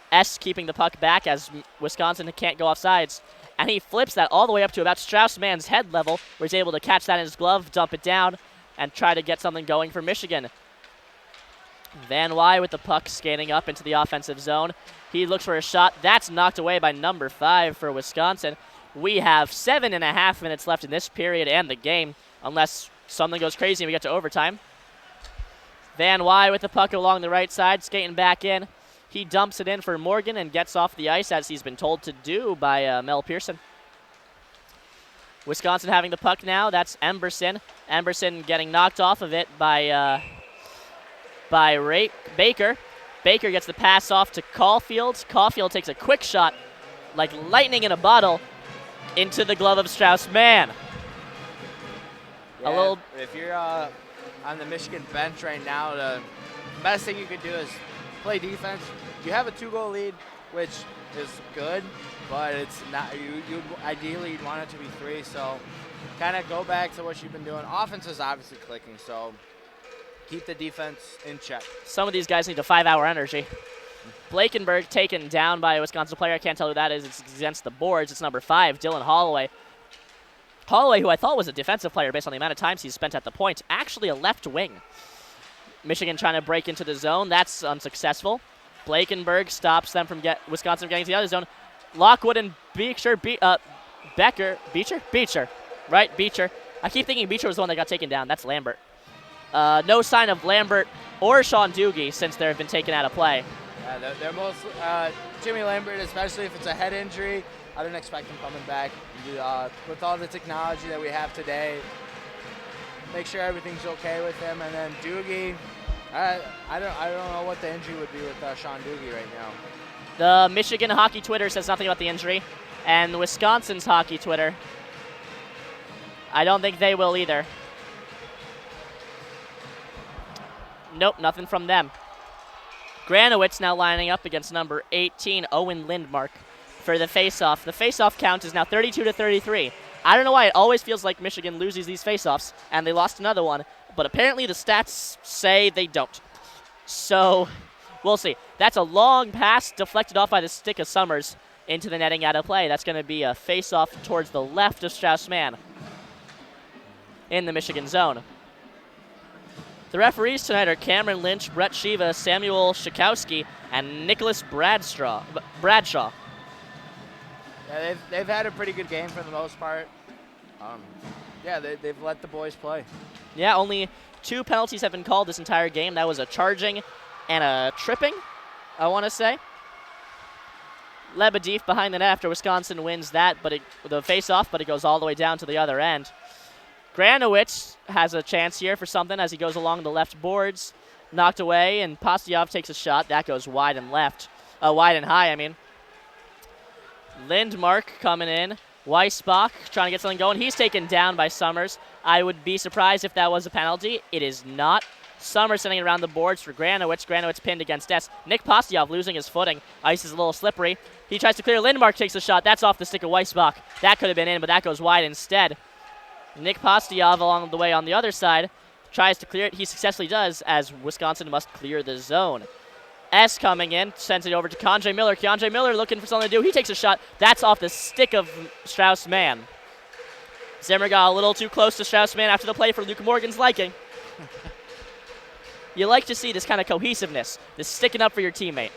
S keeping the puck back as Wisconsin can't go off sides. And he flips that all the way up to about Strauss-Mann's head level, where he's able to catch that in his glove, dump it down, and try to get something going for Michigan. Van Wy with the puck skating up into the offensive zone. He looks for a shot. That's knocked away by number 5 for Wisconsin. We have 7.5 minutes left in this period and the game, unless something goes crazy and we get to overtime. Van Wy with the puck along the right side, skating back in. He dumps it in for Morgan and gets off the ice as he's been told to do by Mel Pearson. Wisconsin having the puck now. That's Emberson. Emberson getting knocked off of it by Baker. Baker gets the pass off to Caulfield. Caulfield takes a quick shot, like lightning in a bottle, into the glove of Strauss-Mann. Yeah, if you're on the Michigan bench right now, the best thing you could do is play defense. You have a 2-goal lead, which is good, but it's not. Ideally you'd want it to be 3. So kind of go back to what you've been doing. Offense is obviously clicking, so keep the defense in check. Some of these guys need a 5-hour energy. Blakenberg taken down by a Wisconsin player. I can't tell who that is. It's against the boards. It's number 5, Dylan Holloway. Holloway, who I thought was a defensive player based on the amount of times he's spent at the point, actually a left wing. Michigan trying to break into the zone. That's unsuccessful. Blakenberg stops them from Wisconsin getting to the other zone. Lockwood and Beecher, Beecher, right? Beecher. I keep thinking Beecher was the one that got taken down. That's Lambert. No sign of Lambert or Sean Doogie since they've been taken out of play. Yeah, they're most Jimmy Lambert, especially if it's a head injury. I don't expect him coming back. With all the technology that we have today, make sure everything's okay with him. And then Doogie, I don't know what the injury would be with Sean Doogie right now. The Michigan hockey Twitter says nothing about the injury, and Wisconsin's hockey Twitter, I don't think they will either. Nope, nothing from them. Granowitz now lining up against number 18, Owen Lindmark, for the faceoff. The faceoff count is now 32-33. I don't know why it always feels like Michigan loses these faceoffs, and they lost another one, but apparently the stats say they don't. So we'll see. That's a long pass deflected off by the stick of Summers into the netting out of play. That's going to be a faceoff towards the left of Strauss-Mann in the Michigan zone. The referees tonight are Cameron Lynch, Brett Shiva, Samuel Shakowski, and Nicholas Bradshaw. Yeah, they've had a pretty good game for the most part. Yeah, they've let the boys play. Yeah, only 2 penalties have been called this entire game. That was a charging and a tripping, I want to say. Lebediev behind the net after Wisconsin wins that, the face-off, but it goes all the way down to the other end. Granowitz has a chance here for something as he goes along the left boards. Knocked away, and Pastyov takes a shot. That goes wide and high, I mean. Lindmark coming in. Weissbach trying to get something going. He's taken down by Summers. I would be surprised if that was a penalty. It is not. Summers sending it around the boards for Granowitz. Granowitz pinned against Dess. Nick Pastyov losing his footing. Ice is a little slippery. He tries to clear. Lindmark takes a shot. That's off the stick of Weissbach. That could have been in, but that goes wide instead. Nick Pastyov along the way on the other side tries to clear it. He successfully does, as Wisconsin must clear the zone. S coming in, sends it over to Keandre Miller. Keandre Miller looking for something to do. He takes a shot. That's off the stick of Strauss-Mann. Zimmer got a little too close to Strauss-Mann after the play for Luke Morgan's liking. You like to see this kind of cohesiveness, this sticking up for your teammate.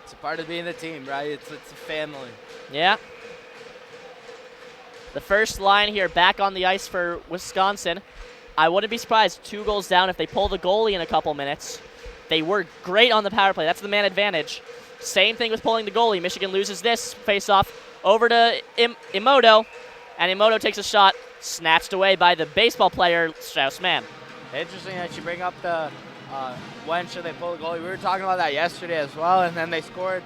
It's a part of being a team, right? It's a family. Yeah. The first line here back on the ice for Wisconsin. I wouldn't be surprised 2 goals down if they pull the goalie in a couple minutes. They were great on the power play. That's the man advantage. Same thing with pulling the goalie. Michigan loses this face-off over to Imoto, and Imoto takes a shot, snatched away by the baseball player, Strauss-Mann. Interesting that you bring up the when should they pull the goalie. We were talking about that yesterday as well, and then they scored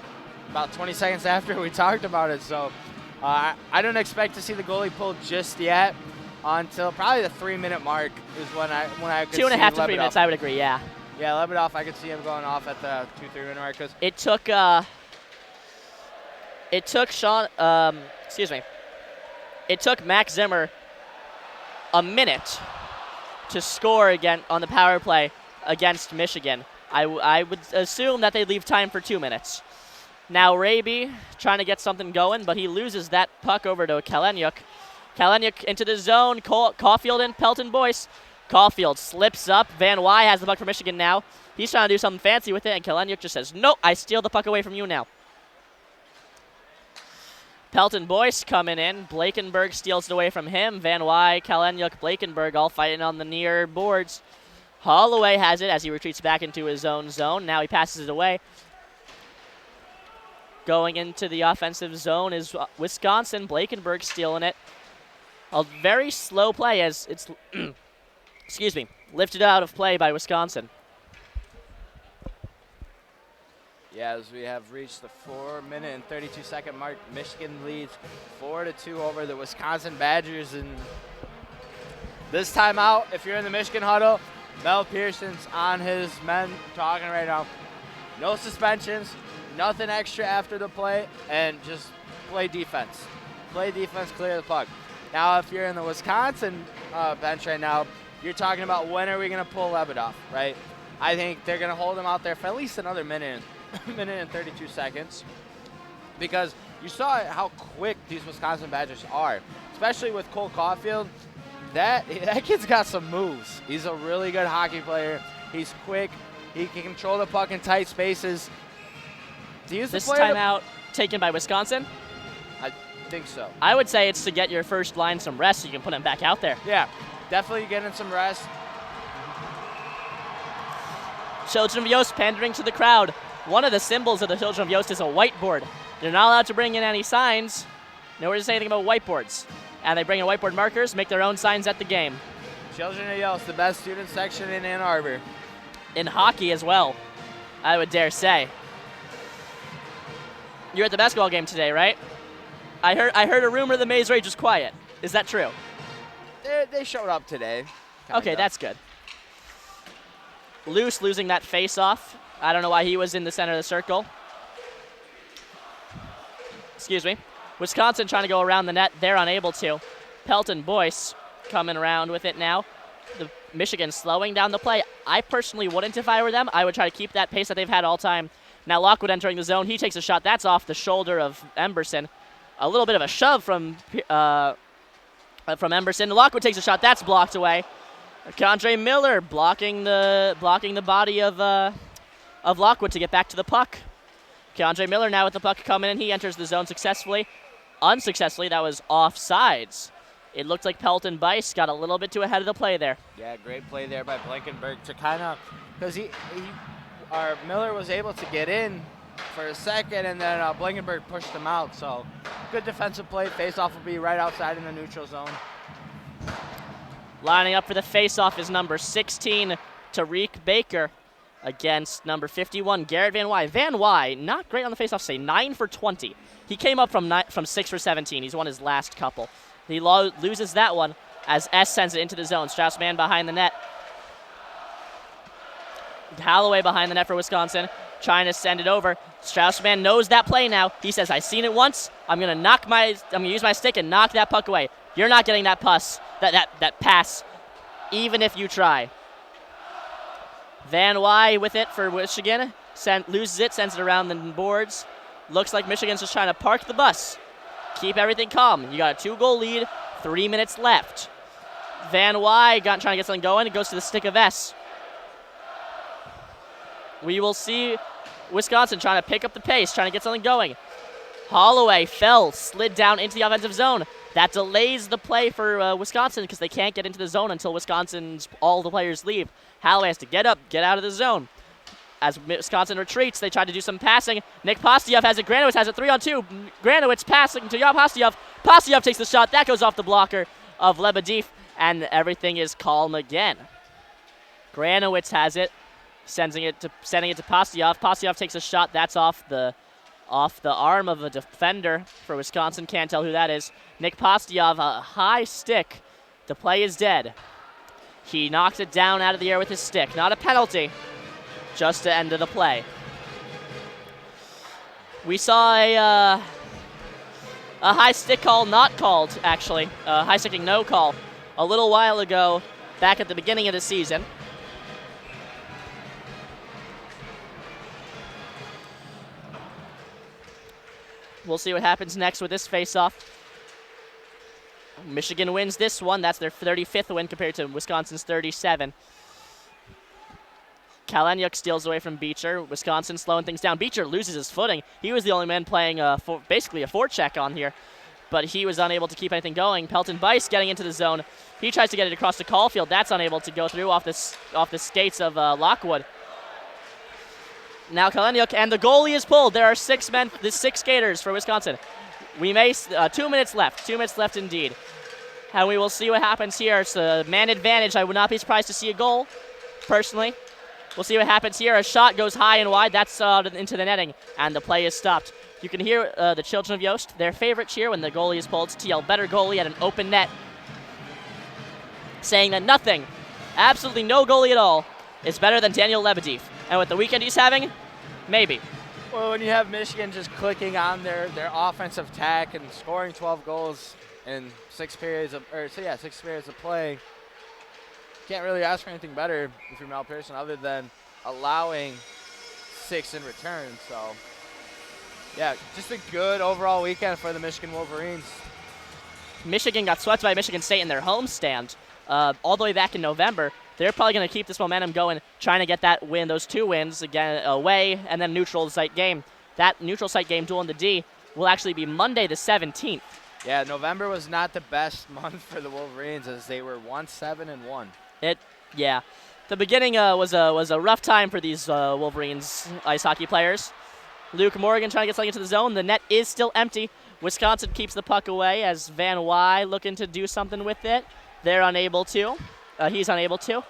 about 20 seconds after we talked about it. So I don't expect to see the goalie pulled just yet until probably the 3-minute mark is when I could see 2.5 to 3 Lebedov. minutes, I would agree, yeah. Yeah, Lebedov, I could see him going off at the 2-3 minute mark. Cause it took Max Zimmer a minute to score again on the power play against Michigan. I would assume that they leave time for 2 minutes. Now Raby trying to get something going, but he loses that puck over to Kalenyuk. Kalenyuk into the zone. Caulfield and Pelton Boyce. Caulfield slips up. Van Wy has the puck for Michigan now. He's trying to do something fancy with it, and Kalenyuk just says, nope, I steal the puck away from you now. Pelton Boyce coming in. Blakenberg steals it away from him. Van Wy, Kalenyuk, Blakenberg all fighting on the near boards. Holloway has it as he retreats back into his own zone. Now he passes it away. Going into the offensive zone is Wisconsin. Blakenberg stealing it. A very slow play as it's lifted out of play by Wisconsin. Yeah, as we have reached the 4-minute and 32-second mark, Michigan leads 4-2 over the Wisconsin Badgers. And this timeout, if you're in the Michigan huddle, Mel Pearson's on his men talking right now. No suspensions, nothing extra after the play, and just play defense. Play defense, clear the puck. Now, if you're in the Wisconsin bench right now, you're talking about when are we going to pull Lebedoff, right? I think they're going to hold him out there for at least another minute and 32 seconds, because you saw how quick these Wisconsin Badgers are, especially with Cole Caulfield. That kid's got some moves. He's a really good hockey player. He's quick. He can control the puck in tight spaces. This timeout taken by Wisconsin? I think so. I would say it's to get your first line some rest so you can put him back out there. Yeah, definitely getting some rest. Children of Yost pandering to the crowd. One of the symbols of the Children of Yost is a whiteboard. They're not allowed to bring in any signs. Nowhere to say anything about whiteboards. And they bring in whiteboard markers, make their own signs at the game. Children of Yost, the best student section in Ann Arbor. In hockey as well, I would dare say. You're at the basketball game today, right? I heard a rumor the Maze Rage was quiet. Is that true? They showed up today. Okay, that's good. Luce losing that face-off. I don't know why he was in the center of the circle. Excuse me. Wisconsin trying to go around the net. They're unable to. Pelton Boyce coming around with it now. The Michigan slowing down the play. I personally wouldn't if I were them. I would try to keep that pace that they've had all time. Now Lockwood entering the zone. He takes a shot. That's off the shoulder of Emberson. A little bit of a shove from Emberson. Lockwood takes a shot. That's blocked away. Keandre Miller blocking the body of Lockwood to get back to the puck. Keandre Miller now with the puck coming in. He enters the zone successfully. Unsuccessfully, that was offsides. It looked like Pelton Bice got a little bit too ahead of the play there. Yeah, great play there by Blankenberg to kind of, because Miller was able to get in for a second, and then Blankenberg pushed him out. So good defensive play. Face-off will be right outside in the neutral zone. Lining up for the face-off is number 16, Tariq Baker, against number 51, Garrett Van Wy. Van Wy, not great on the face-off, say 9 for 20. He came up from 6 for 17. He's won his last couple. He loses that one as S sends it into the zone. Strauss-Mann behind the net. Holloway behind the net for Wisconsin, trying to send it over. Strauss-Mann knows that play now. He says, "I seen it once. I'm gonna use my stick and knock that puck away. You're not getting that pass, even if you try." Van Wy with it for Michigan. Loses it, sends it around the boards. Looks like Michigan's just trying to park the bus. Keep everything calm. You got a 2-goal lead, 3 minutes left. Van Wy trying to get something going. It goes to the stick of S. We will see Wisconsin trying to pick up the pace, trying to get something going. Holloway slid down into the offensive zone. That delays the play for Wisconsin because they can't get into the zone until all the players leave. Holloway has to get up, get out of the zone. As Wisconsin retreats, they try to do some passing. Nick Postiev has it. Granowitz has it 3-on-2. Granowitz passing to Jan Postiev. Postiev takes the shot. That goes off the blocker of Lebediev, and everything is calm again. Granowitz has it, sending it to Postiev. Postiev takes a shot. That's off the arm of a defender for Wisconsin. Can't tell who that is. Nick Postiev, a high stick. The play is dead. He knocks it down out of the air with his stick. Not a penalty, just to end of the play. We saw a high stick call not called, actually. High sticking no call a little while ago, back at the beginning of the season. We'll see what happens next with this face-off. Michigan wins this one. That's their 35th win compared to Wisconsin's 37. Kaleniuk steals away from Beecher. Wisconsin slowing things down. Beecher loses his footing. He was the only man playing basically a forecheck on here, but he was unable to keep anything going. Pelton Bice getting into the zone. He tries to get it across to Caulfield. That's unable to go through off the skates of Lockwood. Now Kaleniuk, and the goalie is pulled. There are 6 skaters for Wisconsin. 2 minutes left. 2 minutes left indeed. And we will see what happens here. It's a man advantage. I would not be surprised to see a goal, personally. We'll see what happens here. A shot goes high and wide. That's into the netting, and the play is stopped. You can hear the Children of Yost, their favorite cheer when the goalie is pulled, to yell "better goalie" at an open net, saying that nothing, absolutely no goalie at all, is better than Daniel Lebediev. And with the weekend he's having, maybe. Well, when you have Michigan just clicking on their offensive tack and scoring 12 goals, in 6 periods of play. Can't really ask for anything better if you're Mel Pearson other than allowing 6 in return. So, yeah, just a good overall weekend for the Michigan Wolverines. Michigan got swept by Michigan State in their homestand all the way back in November. They're probably going to keep this momentum going, trying to get that win, those 2 wins, again away, and then neutral site game. That neutral site game duel in the D will actually be Monday the 17th. Yeah, November was not the best month for the Wolverines as they were 1-7-1. Yeah. The beginning was a rough time for these Wolverines ice hockey players. Luke Morgan trying to get something into the zone. The net is still empty. Wisconsin keeps the puck away as Van Wy looking to do something with it. They're unable to. He's unable to.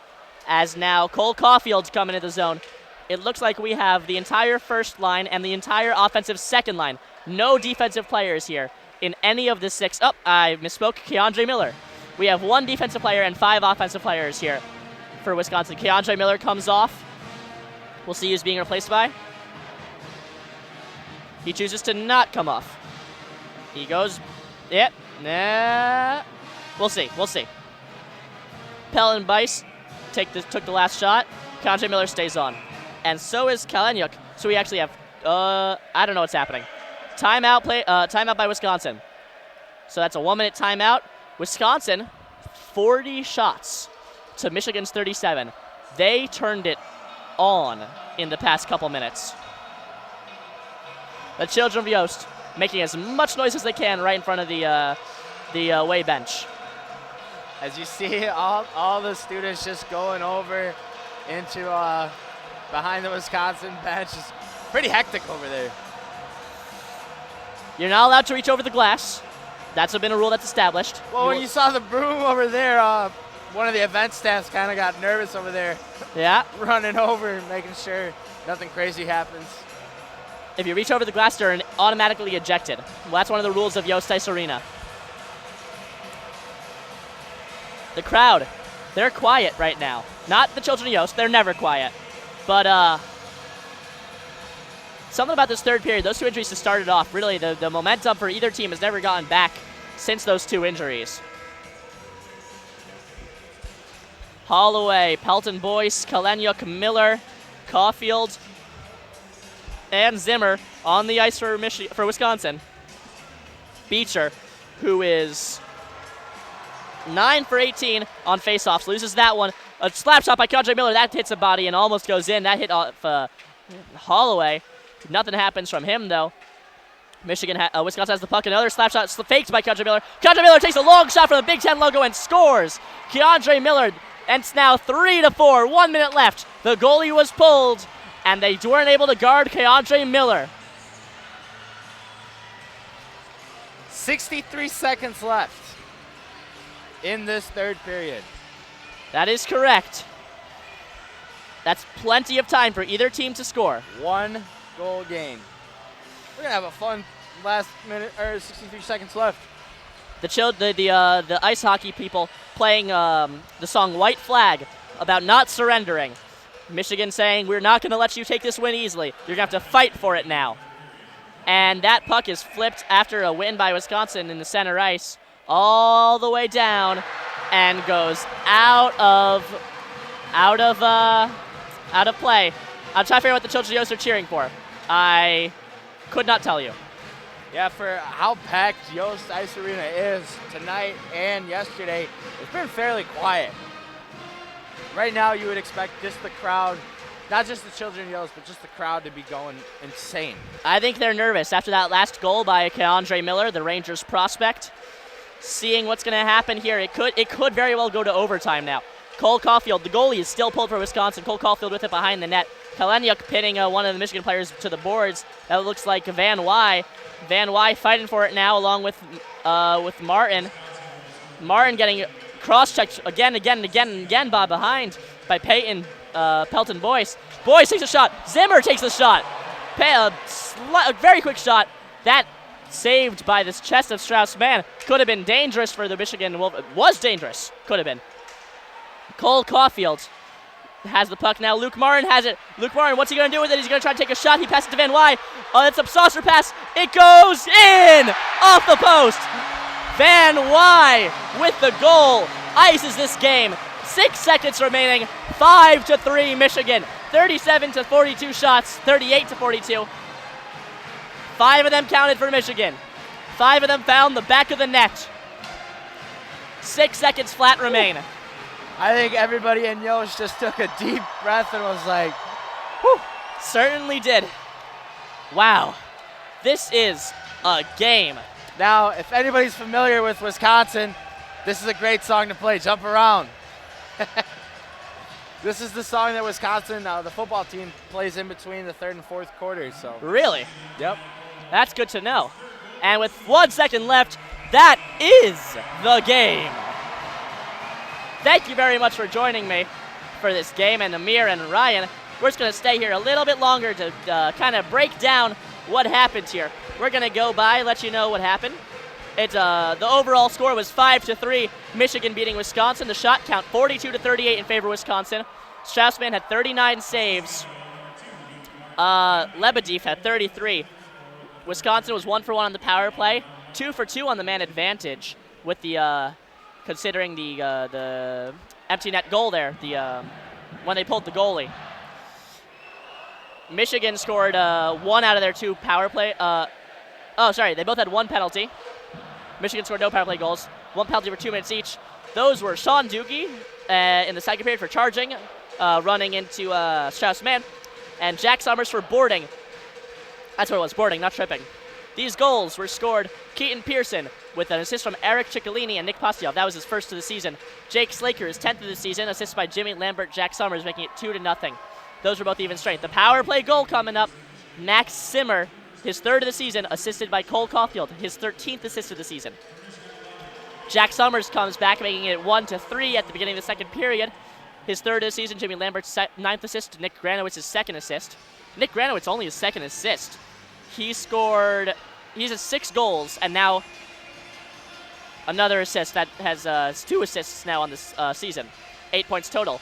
As now Cole Caulfield's coming into the zone. It looks like we have the entire first line and the entire offensive second line. No defensive players here in any of the 6. Oh, I misspoke. Keandre Miller. We have 1 defensive player and 5 offensive players here for Wisconsin. Keandre Miller comes off. We'll see who's being replaced by. He chooses to not come off. He goes, yep, nah. We'll see. Pell and Bice took the last shot. Keandre Miller stays on. And so is Kaleniuk. So we actually have, I don't know what's happening. Timeout by Wisconsin. So that's a 1-minute timeout. Wisconsin, 40 shots to Michigan's 37. They turned it on in the past couple minutes. The children of Yost making as much noise as they can right in front of the away bench. As you see, all the students just going over into behind the Wisconsin bench. It's pretty hectic over there. You're not allowed to reach over the glass. That's been a rule that's established. Well, when you saw the broom over there, one of the event staffs kind of got nervous over there. Yeah. Running over, making sure nothing crazy happens. If you reach over the glass, you're automatically ejected. Well, that's one of the rules of Yost Ice Arena. The crowd, they're quiet right now. Not the children of Yost, they're never quiet. But something about this third period, those 2 injuries just started off. Really, the momentum for either team has never gotten back since those 2 injuries. Holloway, Pelton Boyce, Kaleniuk, Miller, Caulfield, and Zimmer on the ice for Wisconsin. Beecher, who is 9 for 18 on faceoffs, loses that one. A slap shot by Keandre Miller, that hits a body and almost goes in. That hit off Holloway. Nothing happens from him, though. Wisconsin has the puck. Another slap shot faked by Keandre Miller. Keandre Miller takes a long shot from the Big Ten logo and scores. Keandre Miller, and it's now 3-4. 1 minute left. The goalie was pulled, and they weren't able to guard Keandre Miller. 63 seconds left in this third period. That is correct. That's plenty of time for either team to score. 1 goal game. We're gonna have a fun last minute, or 63 seconds left. The ice hockey people playing the song White Flag about not surrendering. Michigan saying, we're not going to let you take this win easily. You're going to have to fight for it now. And that puck is flipped after a win by Wisconsin in the center ice all the way down and goes out of play. I'm trying to figure out what the children of Yost are cheering for. I could not tell you. Yeah, for how packed Yost Ice Arena is tonight and yesterday, it's been fairly quiet. Right now, you would expect just the crowd, not just the children of Yost, but just the crowd to be going insane. I think they're nervous after that last goal by Keandre Miller, the Rangers prospect. Seeing what's going to happen here, it could very well go to overtime now. Cole Caulfield, the goalie, is still pulled for Wisconsin. Cole Caulfield with it behind the net. Kaleniuk pinning one of the Michigan players to the boards. That looks like Van Wy. Van Wy fighting for it now along with Martin. Martin getting cross-checked again by behind by Peyton Pelton Boyce. Boyce takes a shot. Zimmer takes a shot. A very quick shot. That saved by this chest of Strauss-Mann. Could have been dangerous for the Michigan Wolf. Was dangerous. Could have been. Cole Caulfield has the puck now. Luke Martin has it. Luke Martin, what's he going to do with it? He's going to try to take a shot. He passes it to Van Wy. It's a saucer pass. It goes in! Off the post. Van Wy with the goal ices this game. 6 seconds remaining, 5-3 Michigan. 37-42 shots, 38-42. 5 of them counted for Michigan. 5 of them found the back of the net. 6 seconds flat remain. I think everybody in Yosh just took a deep breath and was like, whew. Certainly did. Wow. This is a game. Now, if anybody's familiar with Wisconsin, this is a great song to play, Jump Around. This is the song that Wisconsin, the football team, plays in between the third and fourth quarters. So. Really? Yep. That's good to know. And with 1 second left, that is the game. Thank you very much for joining me for this game, and Amir and Ryan. We're just going to stay here a little bit longer to kind of break down what happened here. We're going to go by, let you know what happened. It's the overall score was 5-3, Michigan beating Wisconsin. The shot count 42-38 in favor of Wisconsin. Straussman had 39 saves. Lebedev had 33. Wisconsin was 1 for 1 on the power play, 2 for 2 on the man advantage, with the considering the empty net goal there. When they pulled the goalie. Michigan scored 1 out of their 2 power play. They both had 1 penalty. Michigan scored no power play goals. 1 penalty for 2 minutes each. Those were Sean Doogie in the second period for charging, running into Strauss-Mann, and Jack Summers for boarding. That's what it was, boarding, not tripping. These goals were scored Keaton Pearson with an assist from Eric Ciccolini and Nick Postioff. That was his first of the season. Jake Slaker, his 10th of the season, assisted by Jimmy Lambert, Jack Summers, making it 2-0. Those were both even strength. The power play goal coming up, Max Simmer, his 3rd of the season, assisted by Cole Caulfield, his 13th assist of the season. Jack Summers comes back, making it 1-3 at the beginning of the second period. His 3rd of the season, Jimmy Lambert's 9th assist, Nick Granowitz's 2nd assist. Nick Granowitz only his 2nd assist. He's at 6 goals, and now another assist that has 2 assists now on this season. 8 points total.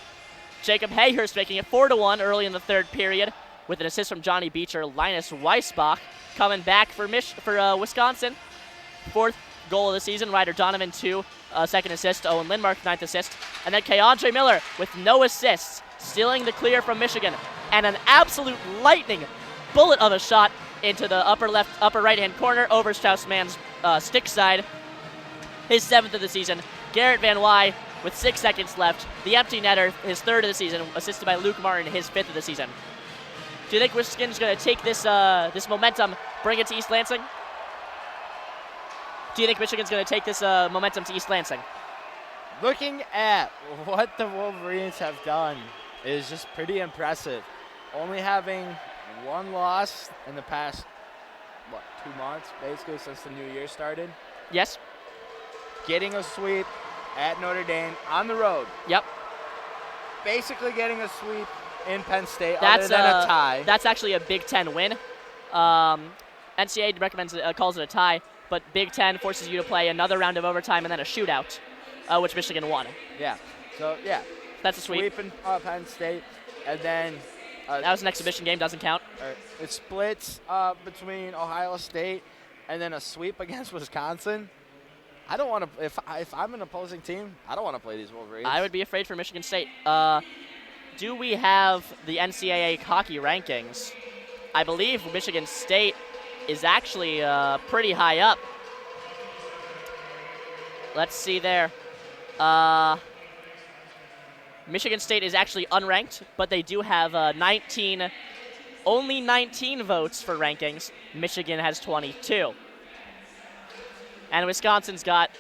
Jacob Hayhurst making it 4-1 early in the 3rd period with an assist from Johnny Beecher. Linus Weisbach coming back for Wisconsin. 4th goal of the season. Ryder Donovan, 2. 2nd assist. Owen Lindmark, 9th assist. And then Keandre Miller with no assists, stealing the clear from Michigan. And an absolute lightning bullet of a shot into the upper right-hand corner over Strauss-Mann's stick side. His 7th of the season. Garrett Van Wy with 6 seconds left. The empty netter, his 3rd of the season, assisted by Luke Martin, his 5th of the season. Do you think Michigan's going to take this momentum, bring it to East Lansing? Do you think Michigan's going to take this momentum to East Lansing? Looking at what the Wolverines have done is just pretty impressive. Only having 1 loss in the past, 2 months, basically, since the new year started. Yes. Getting a sweep at Notre Dame on the road. Yep. Basically getting a sweep in Penn State other than a tie. That's actually a Big Ten win. NCAA calls it a tie, but Big Ten forces you to play another round of overtime and then a shootout, which Michigan won. Yeah. So, yeah. That's a sweep. Sweep in Penn State, and then that was an exhibition game, doesn't count. It splits between Ohio State and then a sweep against Wisconsin. I don't want to. If I'm an opposing team, I don't want to play these Wolverines. I would be afraid for Michigan State. Do we have the NCAA hockey rankings? I believe Michigan State is actually pretty high up. Let's see there. Michigan State is actually unranked, but they do have only 19 votes for rankings. Michigan has 22. And Wisconsin's got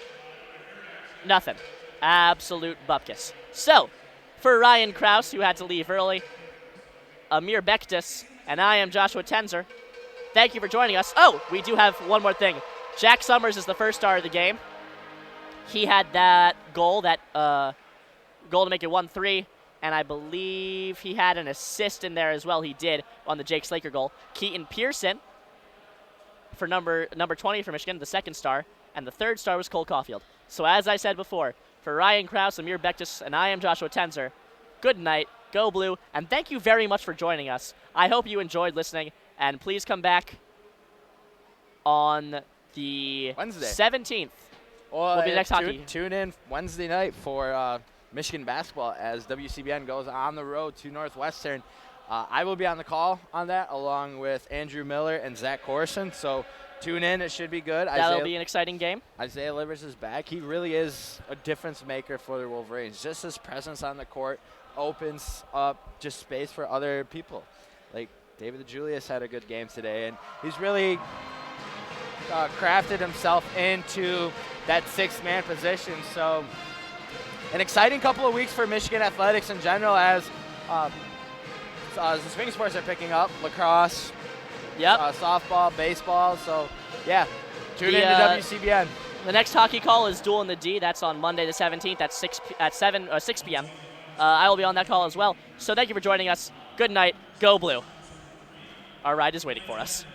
nothing. Absolute bupkis. So, for Ryan Krause, who had to leave early, Amir Bektis, and I am Joshua Tenzer, thank you for joining us. Oh, we do have one more thing. Jack Summers is the first star of the game. He had that goal to make it 1-3, and I believe he had an assist in there as well. He did on the Jake Slaker goal. Keaton Pearson for number 20 for Michigan, the 2nd star, and the 3rd star was Cole Caulfield. So as I said before, for Ryan Krause, Amir Bektis, and I am Joshua Tenzer, good night, go blue, and thank you very much for joining us. I hope you enjoyed listening, and please come back on the Wednesday. 17th Well, will be the next hockey. Tune in Wednesday night for Michigan basketball as WCBN goes on the road to Northwestern. I will be on the call on that along with Andrew Miller and Zach Corson. So tune in. It should be good. That'll be an exciting game. Isaiah Livers is back. He really is a difference maker for the Wolverines. Just his presence on the court opens up just space for other people. Like David Julius had a good game today, and he's really crafted himself into that sixth-man position. So an exciting couple of weeks for Michigan athletics in general as the swing sports are picking up. Lacrosse, softball, baseball. So, yeah, tune in to WCBN. The next hockey call is Duel in the D. That's on Monday the 17th at 6 p.m. I will be on that call as well. So thank you for joining us. Good night. Go Blue. Our ride is waiting for us.